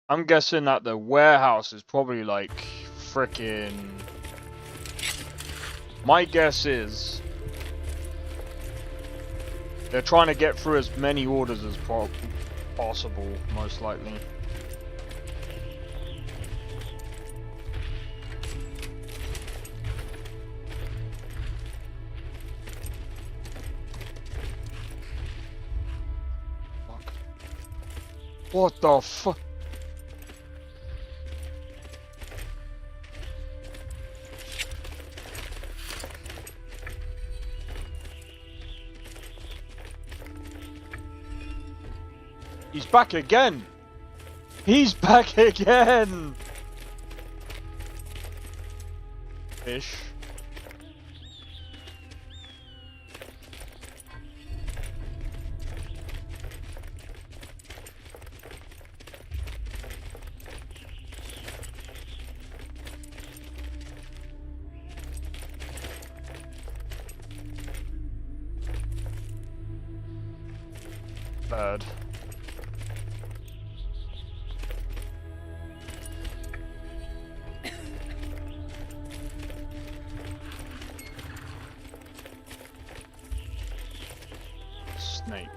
I'm guessing that the warehouse is probably like freaking. My guess is they're trying to get through as many orders as possible, most likely. Fuck. What the fuck? He's back again! He's back again! Fish. Bad. Snake.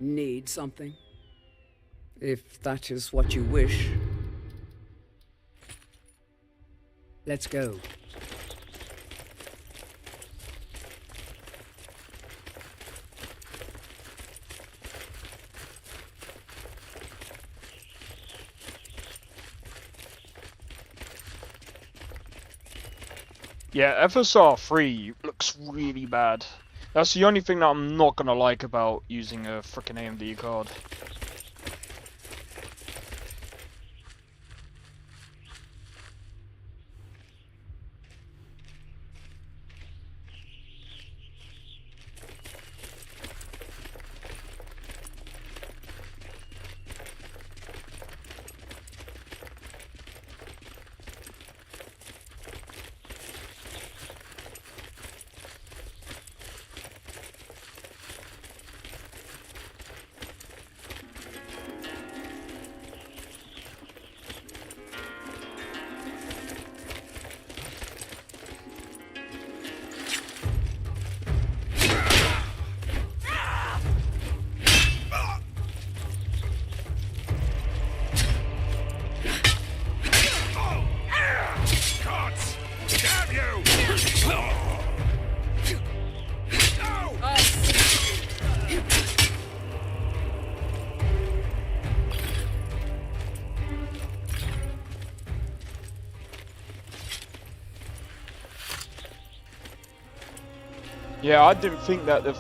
Need something? If that is what you wish. Let's go. Yeah, FSR 3 looks really bad. That's the only thing that I'm not gonna like about using a frickin' AMD card. Yeah, I didn't think that the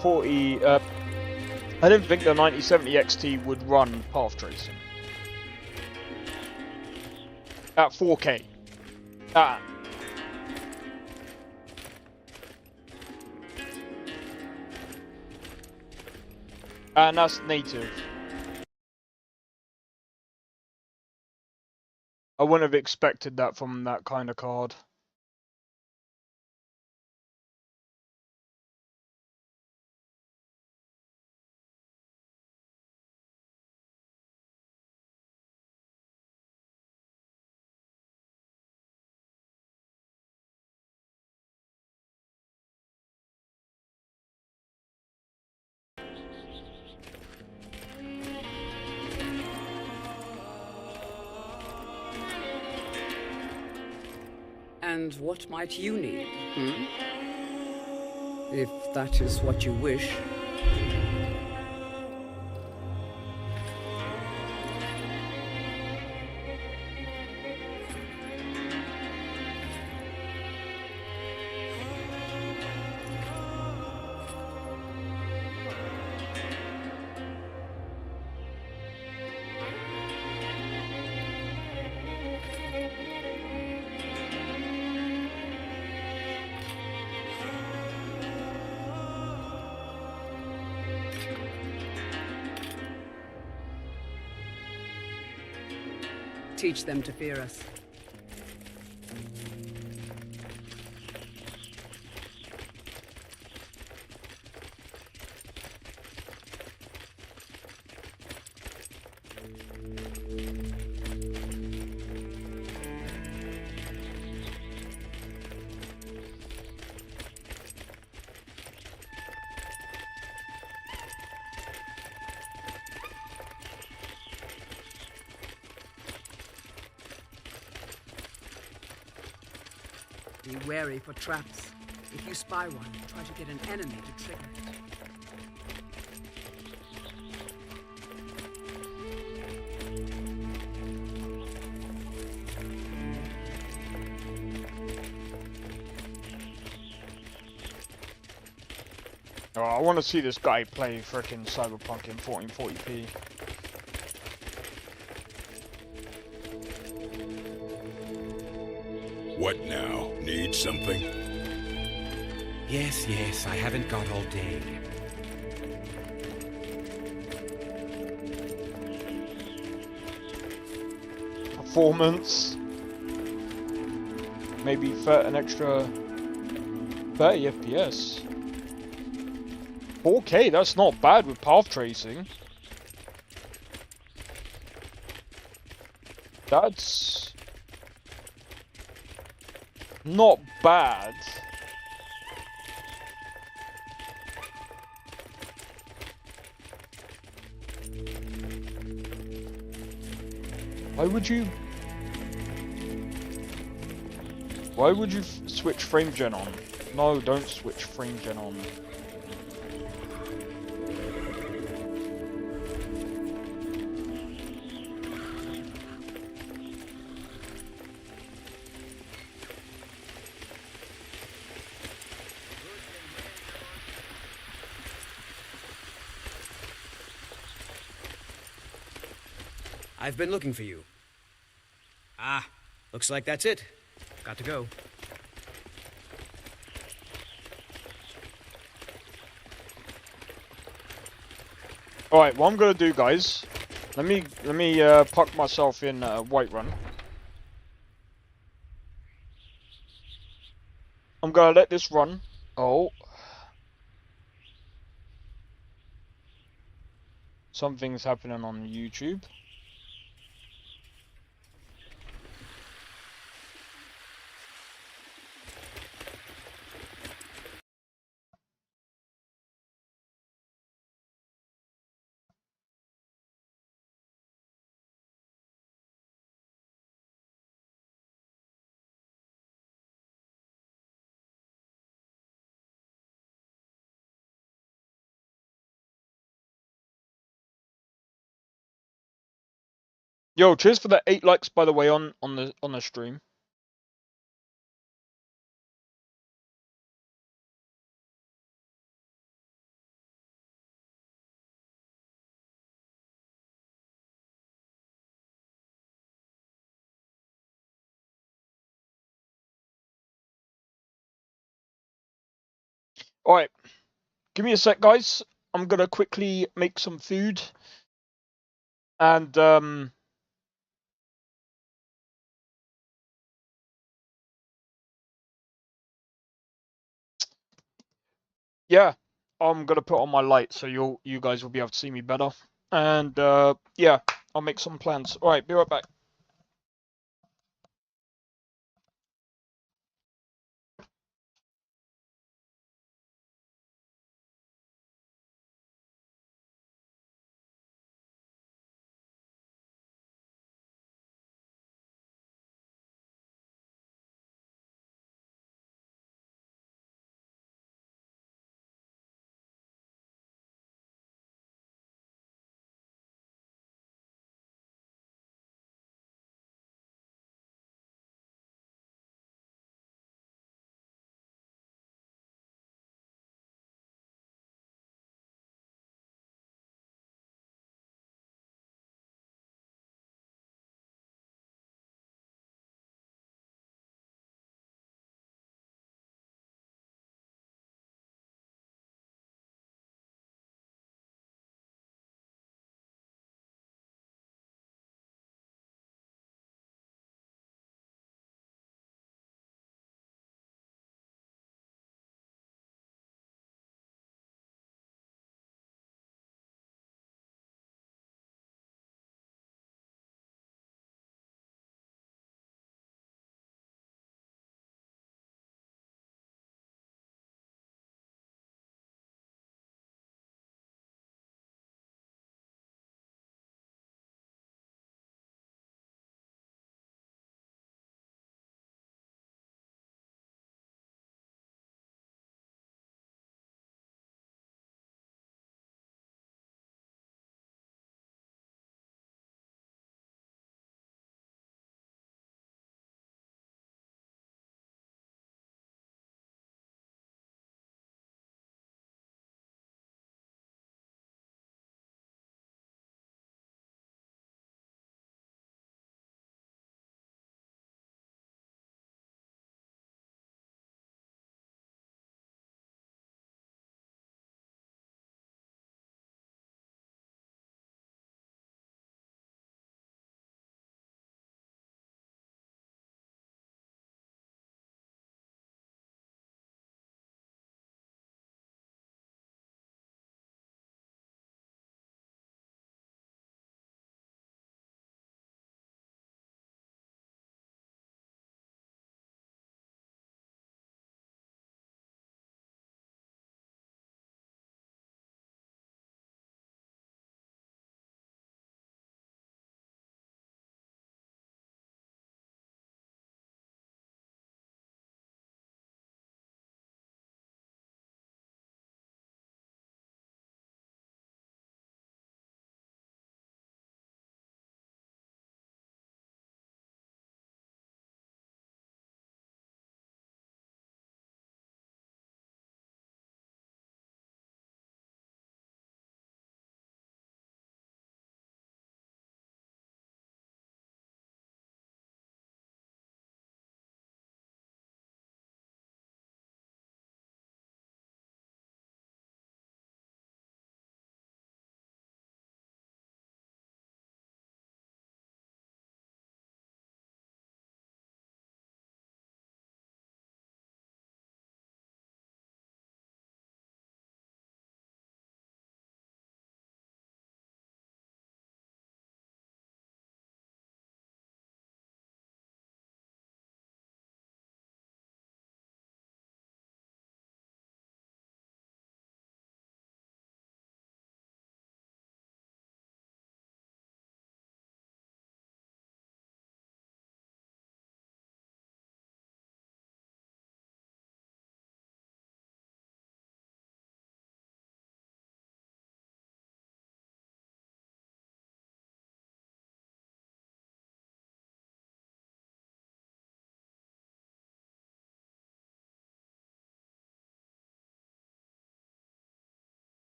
I didn't think the 9070 XT would run path tracing at 4K. And that's native. I wouldn't have expected that from that kind of card. And what might you need, if that is what you wish. Teach them to fear us. Be wary for traps. If you spy one, try to get an enemy to trigger it. Oh, I want to see this guy play frickin' Cyberpunk in 1440p. What now? Need something? Yes, I haven't got all day. Performance. Maybe an extra 30 FPS. 4K, that's not bad with path tracing. That's not bad. Why would you switch frame gen on? No, don't switch frame gen on. I've been looking for you. Ah, looks like that's it. Got to go. All right, what I'm gonna do, guys. Let me park myself in Whiterun. I'm gonna let this run. Oh. Something's happening on YouTube. Yo, cheers for the 8 likes, by the way, on the stream. All right, give me a sec, guys. I'm gonna quickly make some food, and yeah, I'm gonna put on my light so you guys will be able to see me better. And yeah, I'll make some plans. All right, be right back.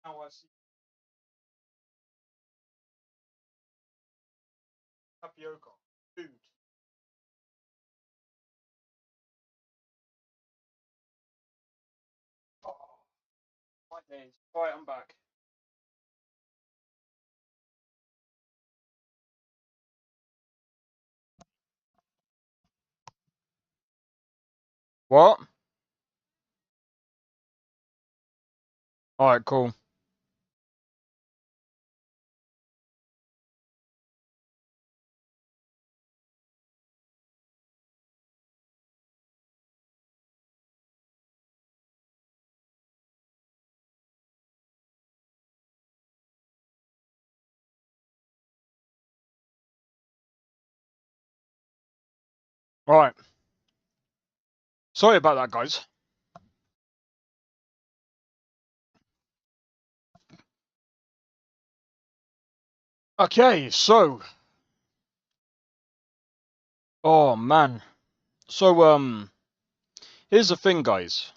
Now I see. Tapioca. Food. Oh, my days. Alright, I'm back. What? Alright, cool. Alright. Sorry about that, guys. Okay, so. Oh, man. So, here's the thing, guys.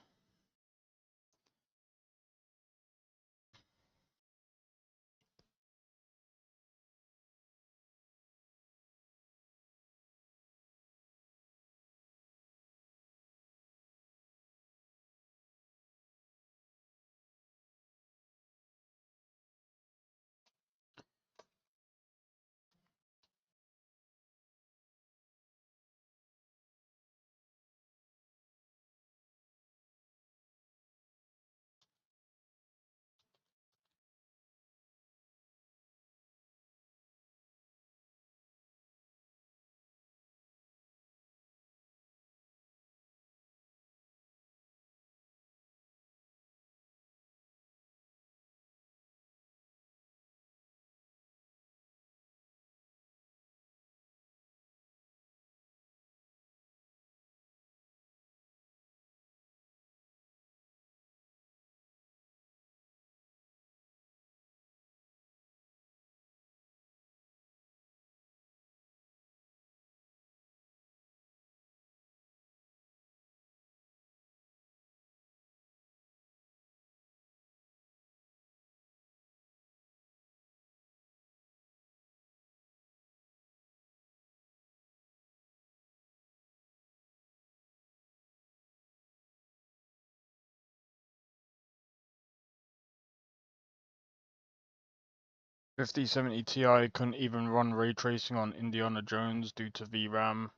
$5070 Ti couldn't even run ray tracing on Indiana Jones due to VRAM.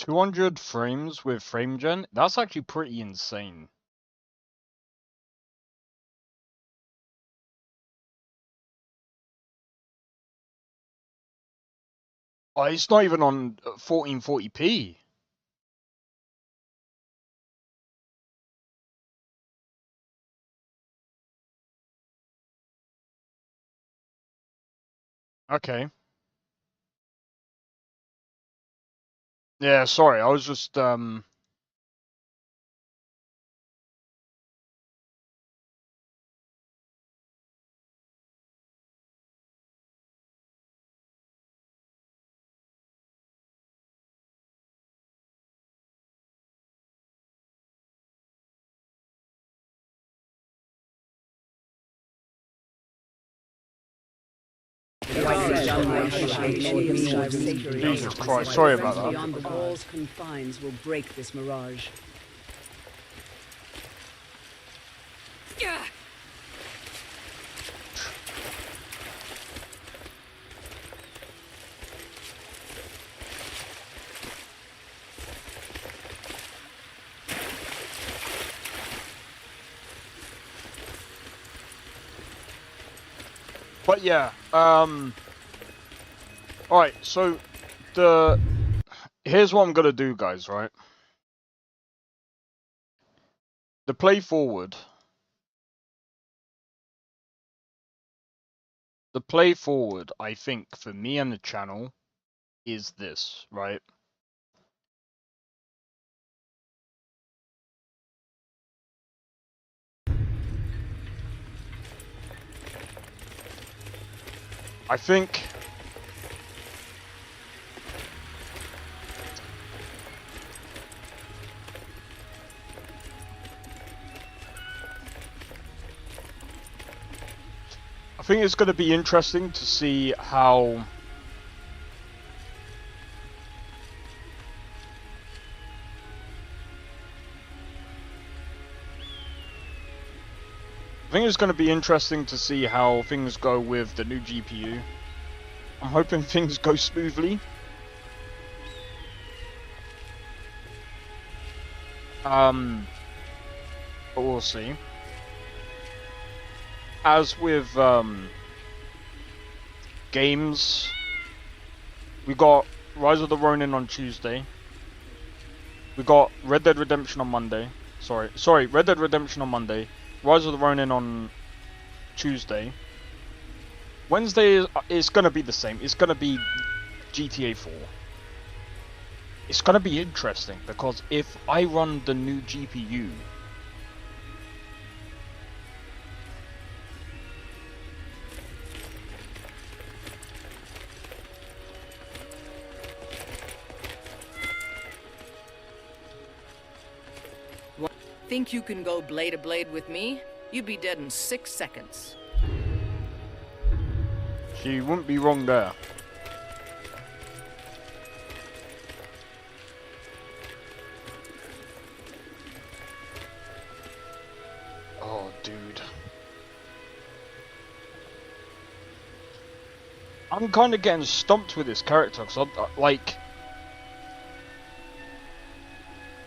$200 frames with frame gen? That's actually pretty insane. Oh, it's not even on 1440p. Okay. Yeah, sorry, I was just Jesus Christ, sorry about that. Beyond the wall's confines will break this mirage. But yeah, alright, so here's what I'm gonna do, guys, right? The play forward, the play forward, I think, for me and the channel is this, right? I think it's going to be interesting to see how things go with the new GPU. I'm hoping things go smoothly. But we'll see. As with games, we got Rise of the Ronin on Tuesday. We got Red Dead Redemption on Monday. Sorry, Red Dead Redemption on Monday. Rise of the Ronin on Tuesday. Wednesday is gonna be the same. It's gonna be GTA 4. It's gonna be interesting because if I run the new GPU, Think you can go blade to blade with me? You'd be dead in 6 seconds. she wouldn't be wrong there. Oh, dude. I'm kind of getting stumped with this character because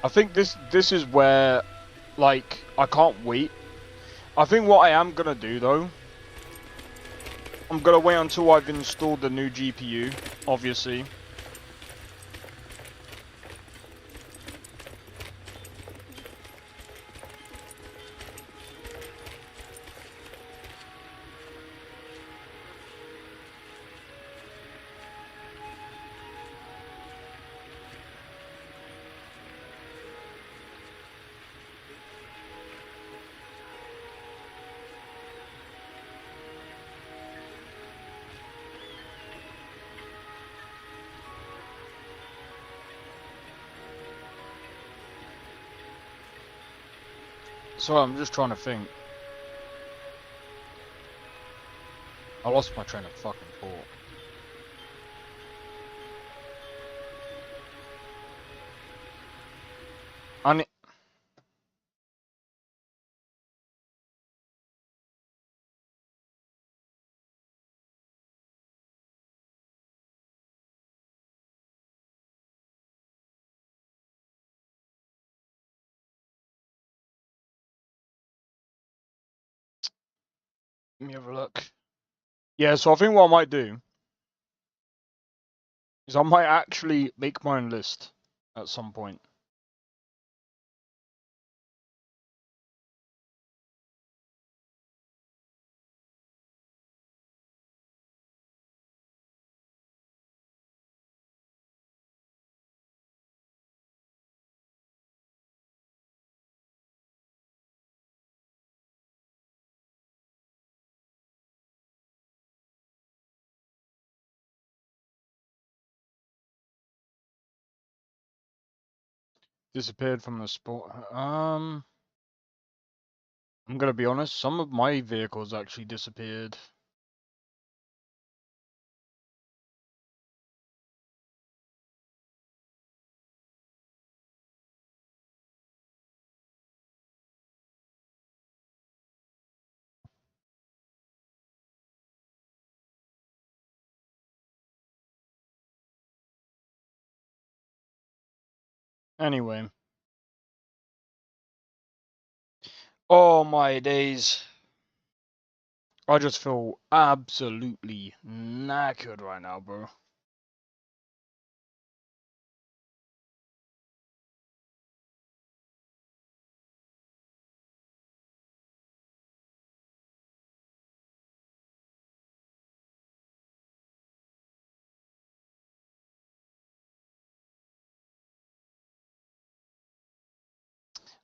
I think this is where, like, I can't wait. I think what I am gonna do though, I'm gonna wait until I've installed the new GPU, obviously. So I'm just trying to think. I lost my train of fucking thought. Let me have a look. Yeah, so I think what I might do is I might actually make my own list at some point. Disappeared from the sport. I'm gonna be honest, some of my vehicles actually disappeared. Anyway. Oh my days. I just feel absolutely knackered right now, bro.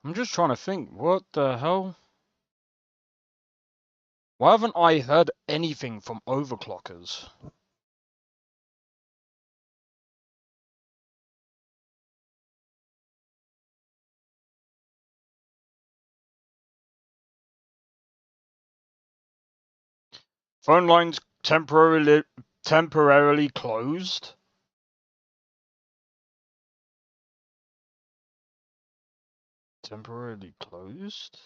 I'm just trying to think. What the hell? Why haven't I heard anything from overclockers? Phone lines temporarily closed? Temporarily closed?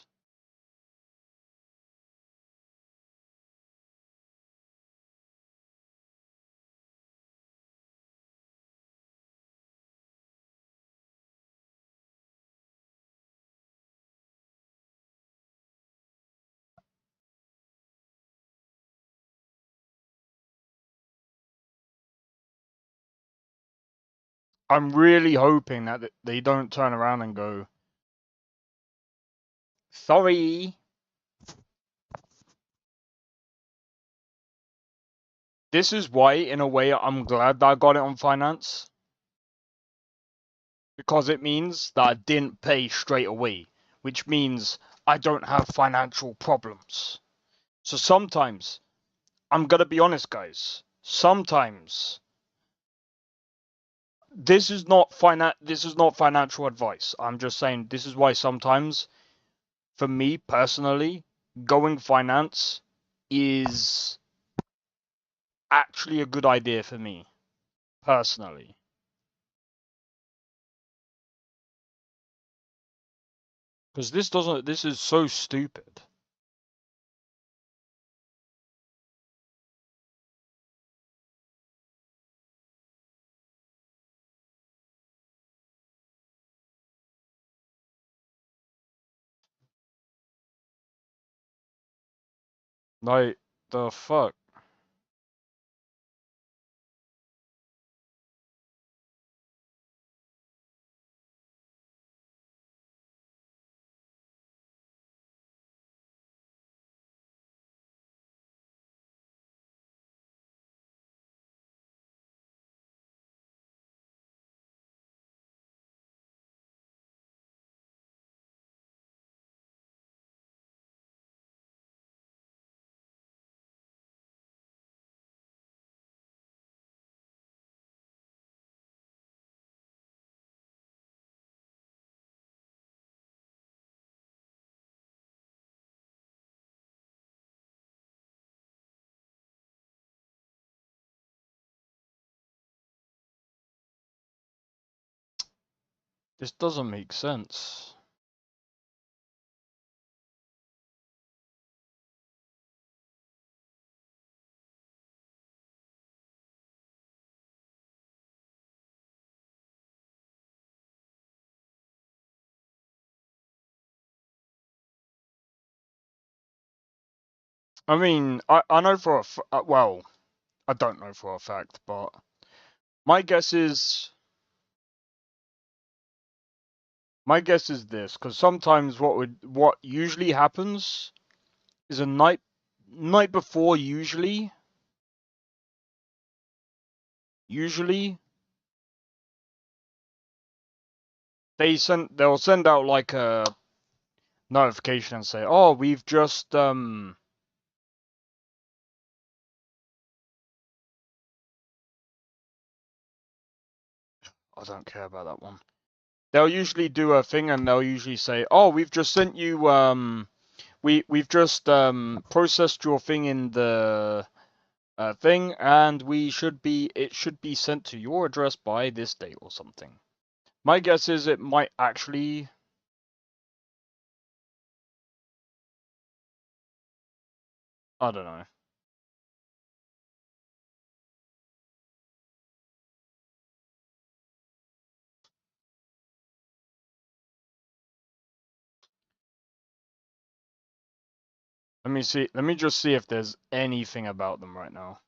I'm really hoping that they don't turn around and go, sorry. This is why, in a way, I'm glad that I got it on finance. Because it means that I didn't pay straight away. Which means I don't have financial problems. So sometimes, I'm gonna be honest, guys. Sometimes, this is not financial advice. I'm just saying this is why sometimes, for me personally, going finance is actually a good idea for me, personally. Because this is so stupid. Like, the fuck? This doesn't make sense. I mean, I know for well, I don't know for a fact, but my guess is this, because sometimes what usually happens is a night before usually they'll send out like a notification and say, oh, we've just I don't care about that one. They'll usually do a thing and they'll usually say, oh, we've just sent you we've just processed your thing in the thing, and it should be sent to your address by this date or something. My guess is it might actually. I don't know. Let me see. Let me just see if there's anything about them right now.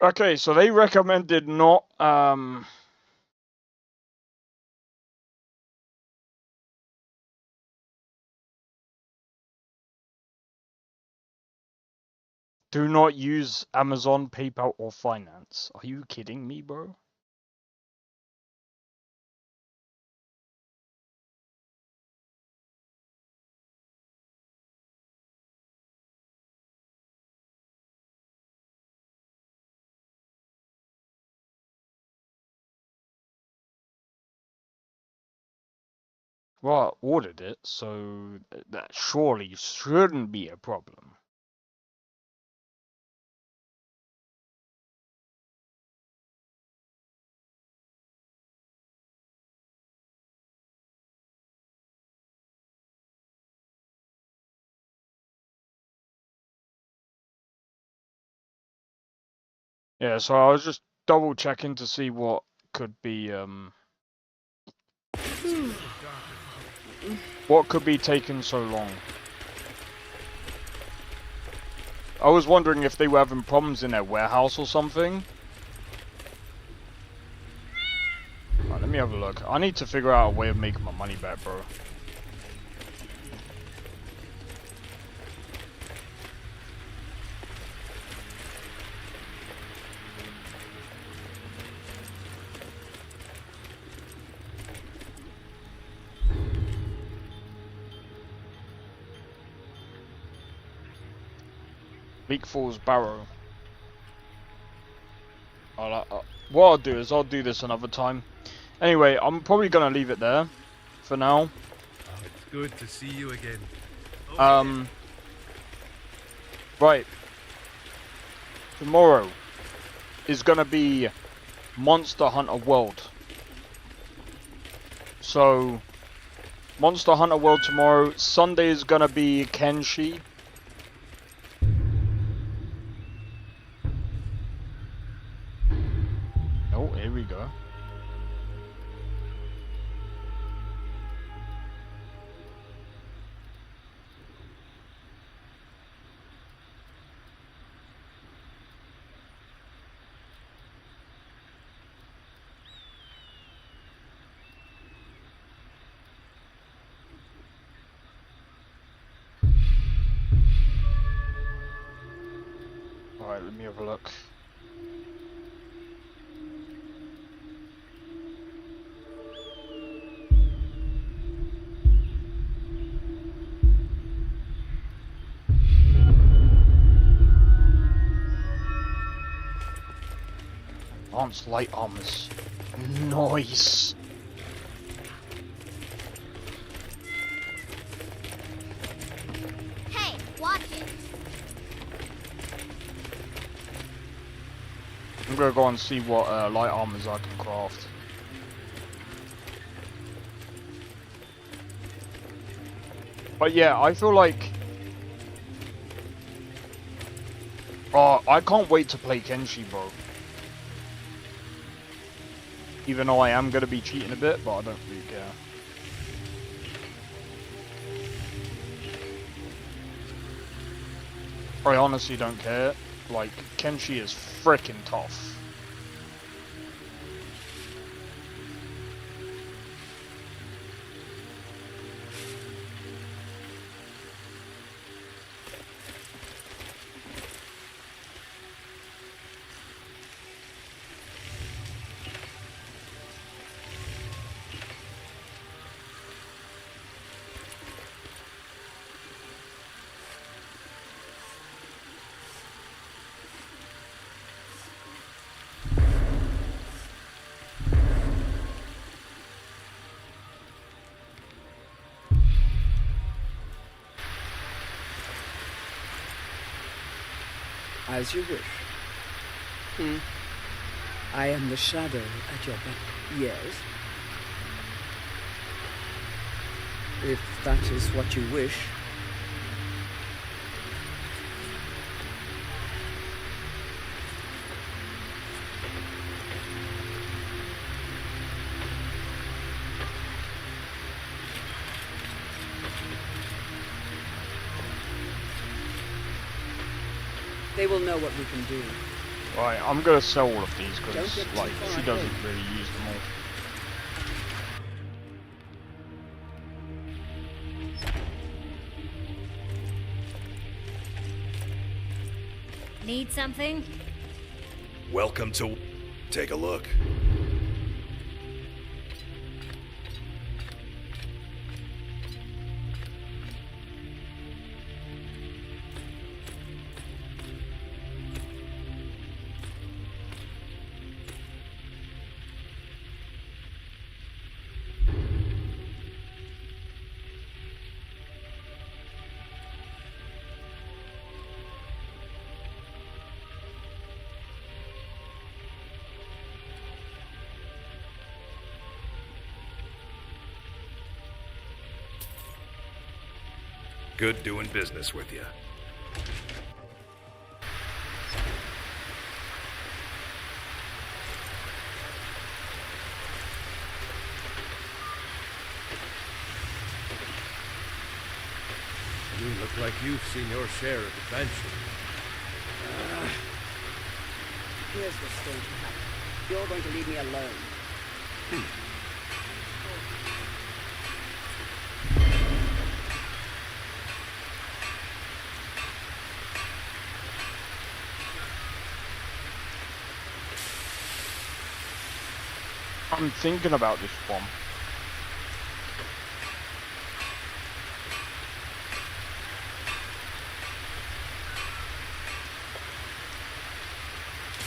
Okay, so they recommended not do not use Amazon, PayPal, or finance. Are you kidding me, bro? Well, I ordered it, so that surely shouldn't be a problem. Yeah, so I was just double checking to see what could be what could be taking so long. I was wondering if they were having problems in their warehouse or something. Right, let me have a look. I need to figure out a way of making my money back, bro. Bleak Falls Barrow. What I'll do is I'll do this another time. Anyway, I'm probably gonna leave it there for now. Oh, it's good to see you again. Right. Tomorrow is gonna be Monster Hunter World. So, Monster Hunter World tomorrow. Sunday is gonna be Kenshi. Oh, here we go. Alright, let me have a look. Advanced light armors. Nice. Hey, watch it. I'm gonna go and see what light armors I can craft. But yeah, I feel like... Oh, I can't wait to play Kenshi, bro. Even though I am gonna be cheating a bit, but I don't really care. I honestly don't care. Like, Kenshi is freaking tough. As you wish. I am the shadow at your back. Yes? If that is what you wish. They will know what we can do. Right, I'm gonna sell all of these because, like, she doesn't really use them all. Need something? Welcome to... Take a look. Good doing business with you. You look like you've seen your share of adventure. Here's what's going to happen. You're going to leave me alone. I'm thinking about this one.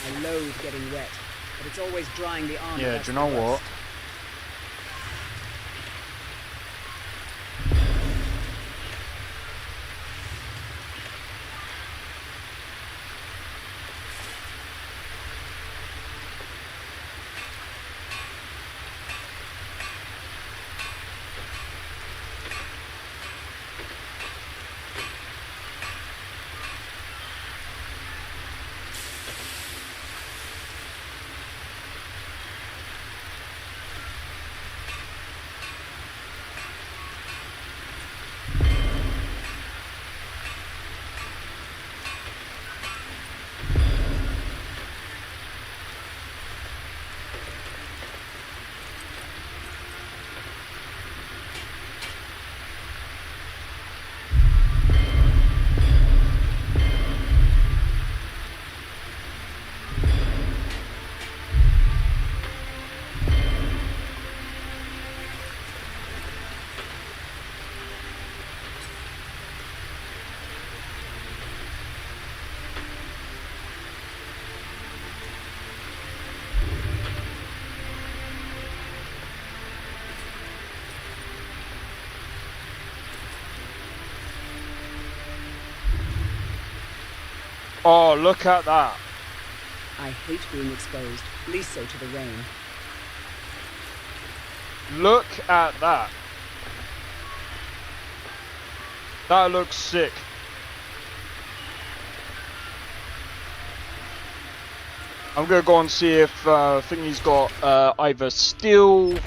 I loathe getting wet, but it's always drying the armor. Yeah, do you know what? Oh, look at that. I hate being exposed, least so to the rain. Look at that. That looks sick. I'm gonna go and see if I think he's got either steel.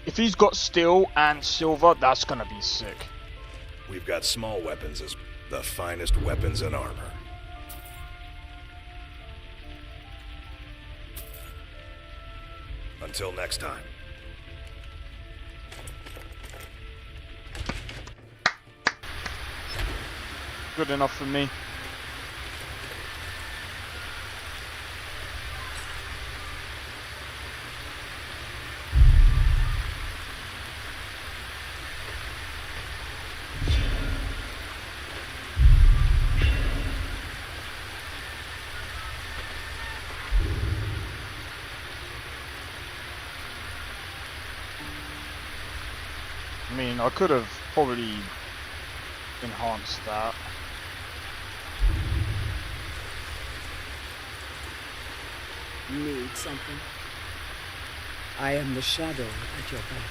If he's got steel and silver, that's gonna be sick. We've got small weapons as the finest weapons and armor. Until next time. Good enough for me. I mean, I could have probably enhanced that. Need something? I am the shadow at your back.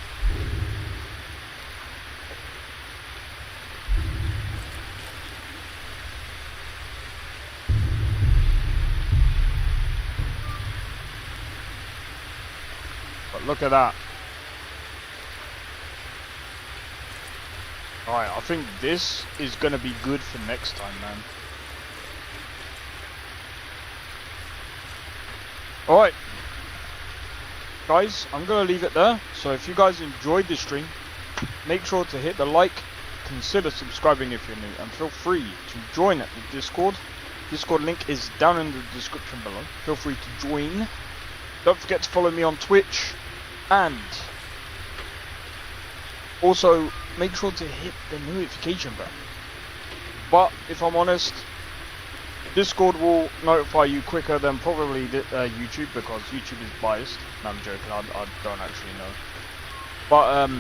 But look at that. Alright, I think this is gonna be good for next time, man. Alright. Guys, I'm going to leave it there. So if you guys enjoyed this stream, make sure to hit the like, consider subscribing if you're new, and feel free to join at the Discord. Discord link is down in the description below. Feel free to join. Don't forget to follow me on Twitch, and also make sure to hit the notification bell. But if I'm honest, Discord will notify you quicker than probably YouTube, because YouTube is biased. No, I'm joking, I don't actually know. But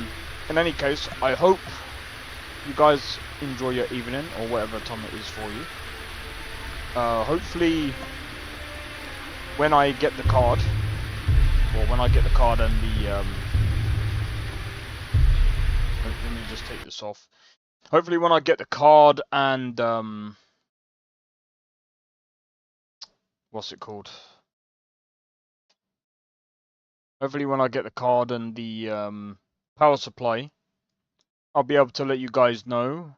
in any case, I hope you guys enjoy your evening, or whatever time it is for you. Hopefully, when I get the card, or when I get the card and the let me just take this off. Hopefully when I get the card and what's it called? Hopefully when I get the card and the power supply, I'll be able to let you guys know.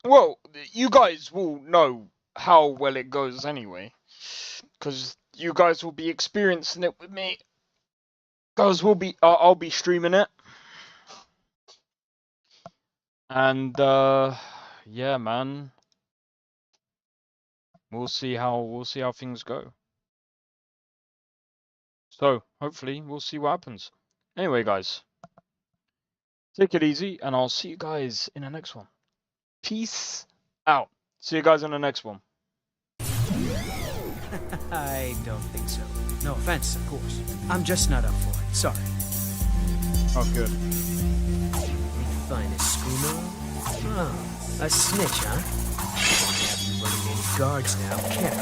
Well, you guys will know how well it goes anyway, because you guys will be experiencing it with me. Guys, I'll be streaming it, and yeah, man, we'll see how things go. So hopefully we'll see what happens. Anyway, guys, take it easy, and I'll see you guys in the next one. Peace out. See you guys in the next one. I don't think so. No offense, of course. I'm just not up for it. Sorry. Oh, good. The finest schooner? Oh, a snitch, huh? Won't have you running any guards now, can I?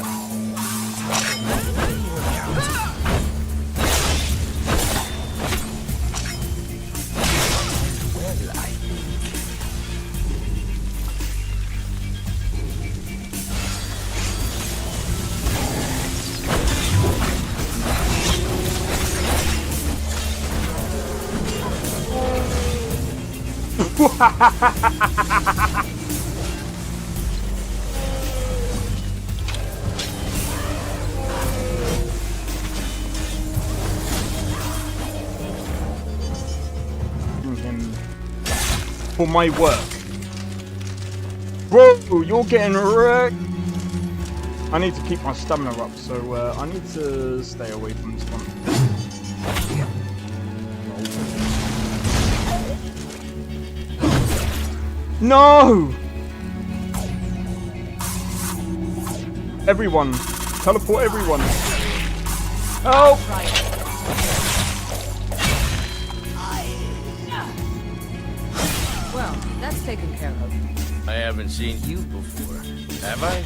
Well, I For my work. Bro, you're getting wrecked. I need to keep my stamina up, so I need to stay away from this one. No! Everyone! Teleport everyone! Help! Well, that's taken care of. I haven't seen you before, have I?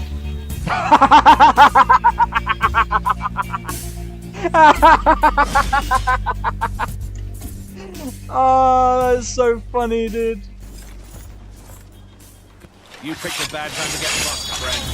Oh, that's so funny, dude. You picked a bad time to get fucked, friend.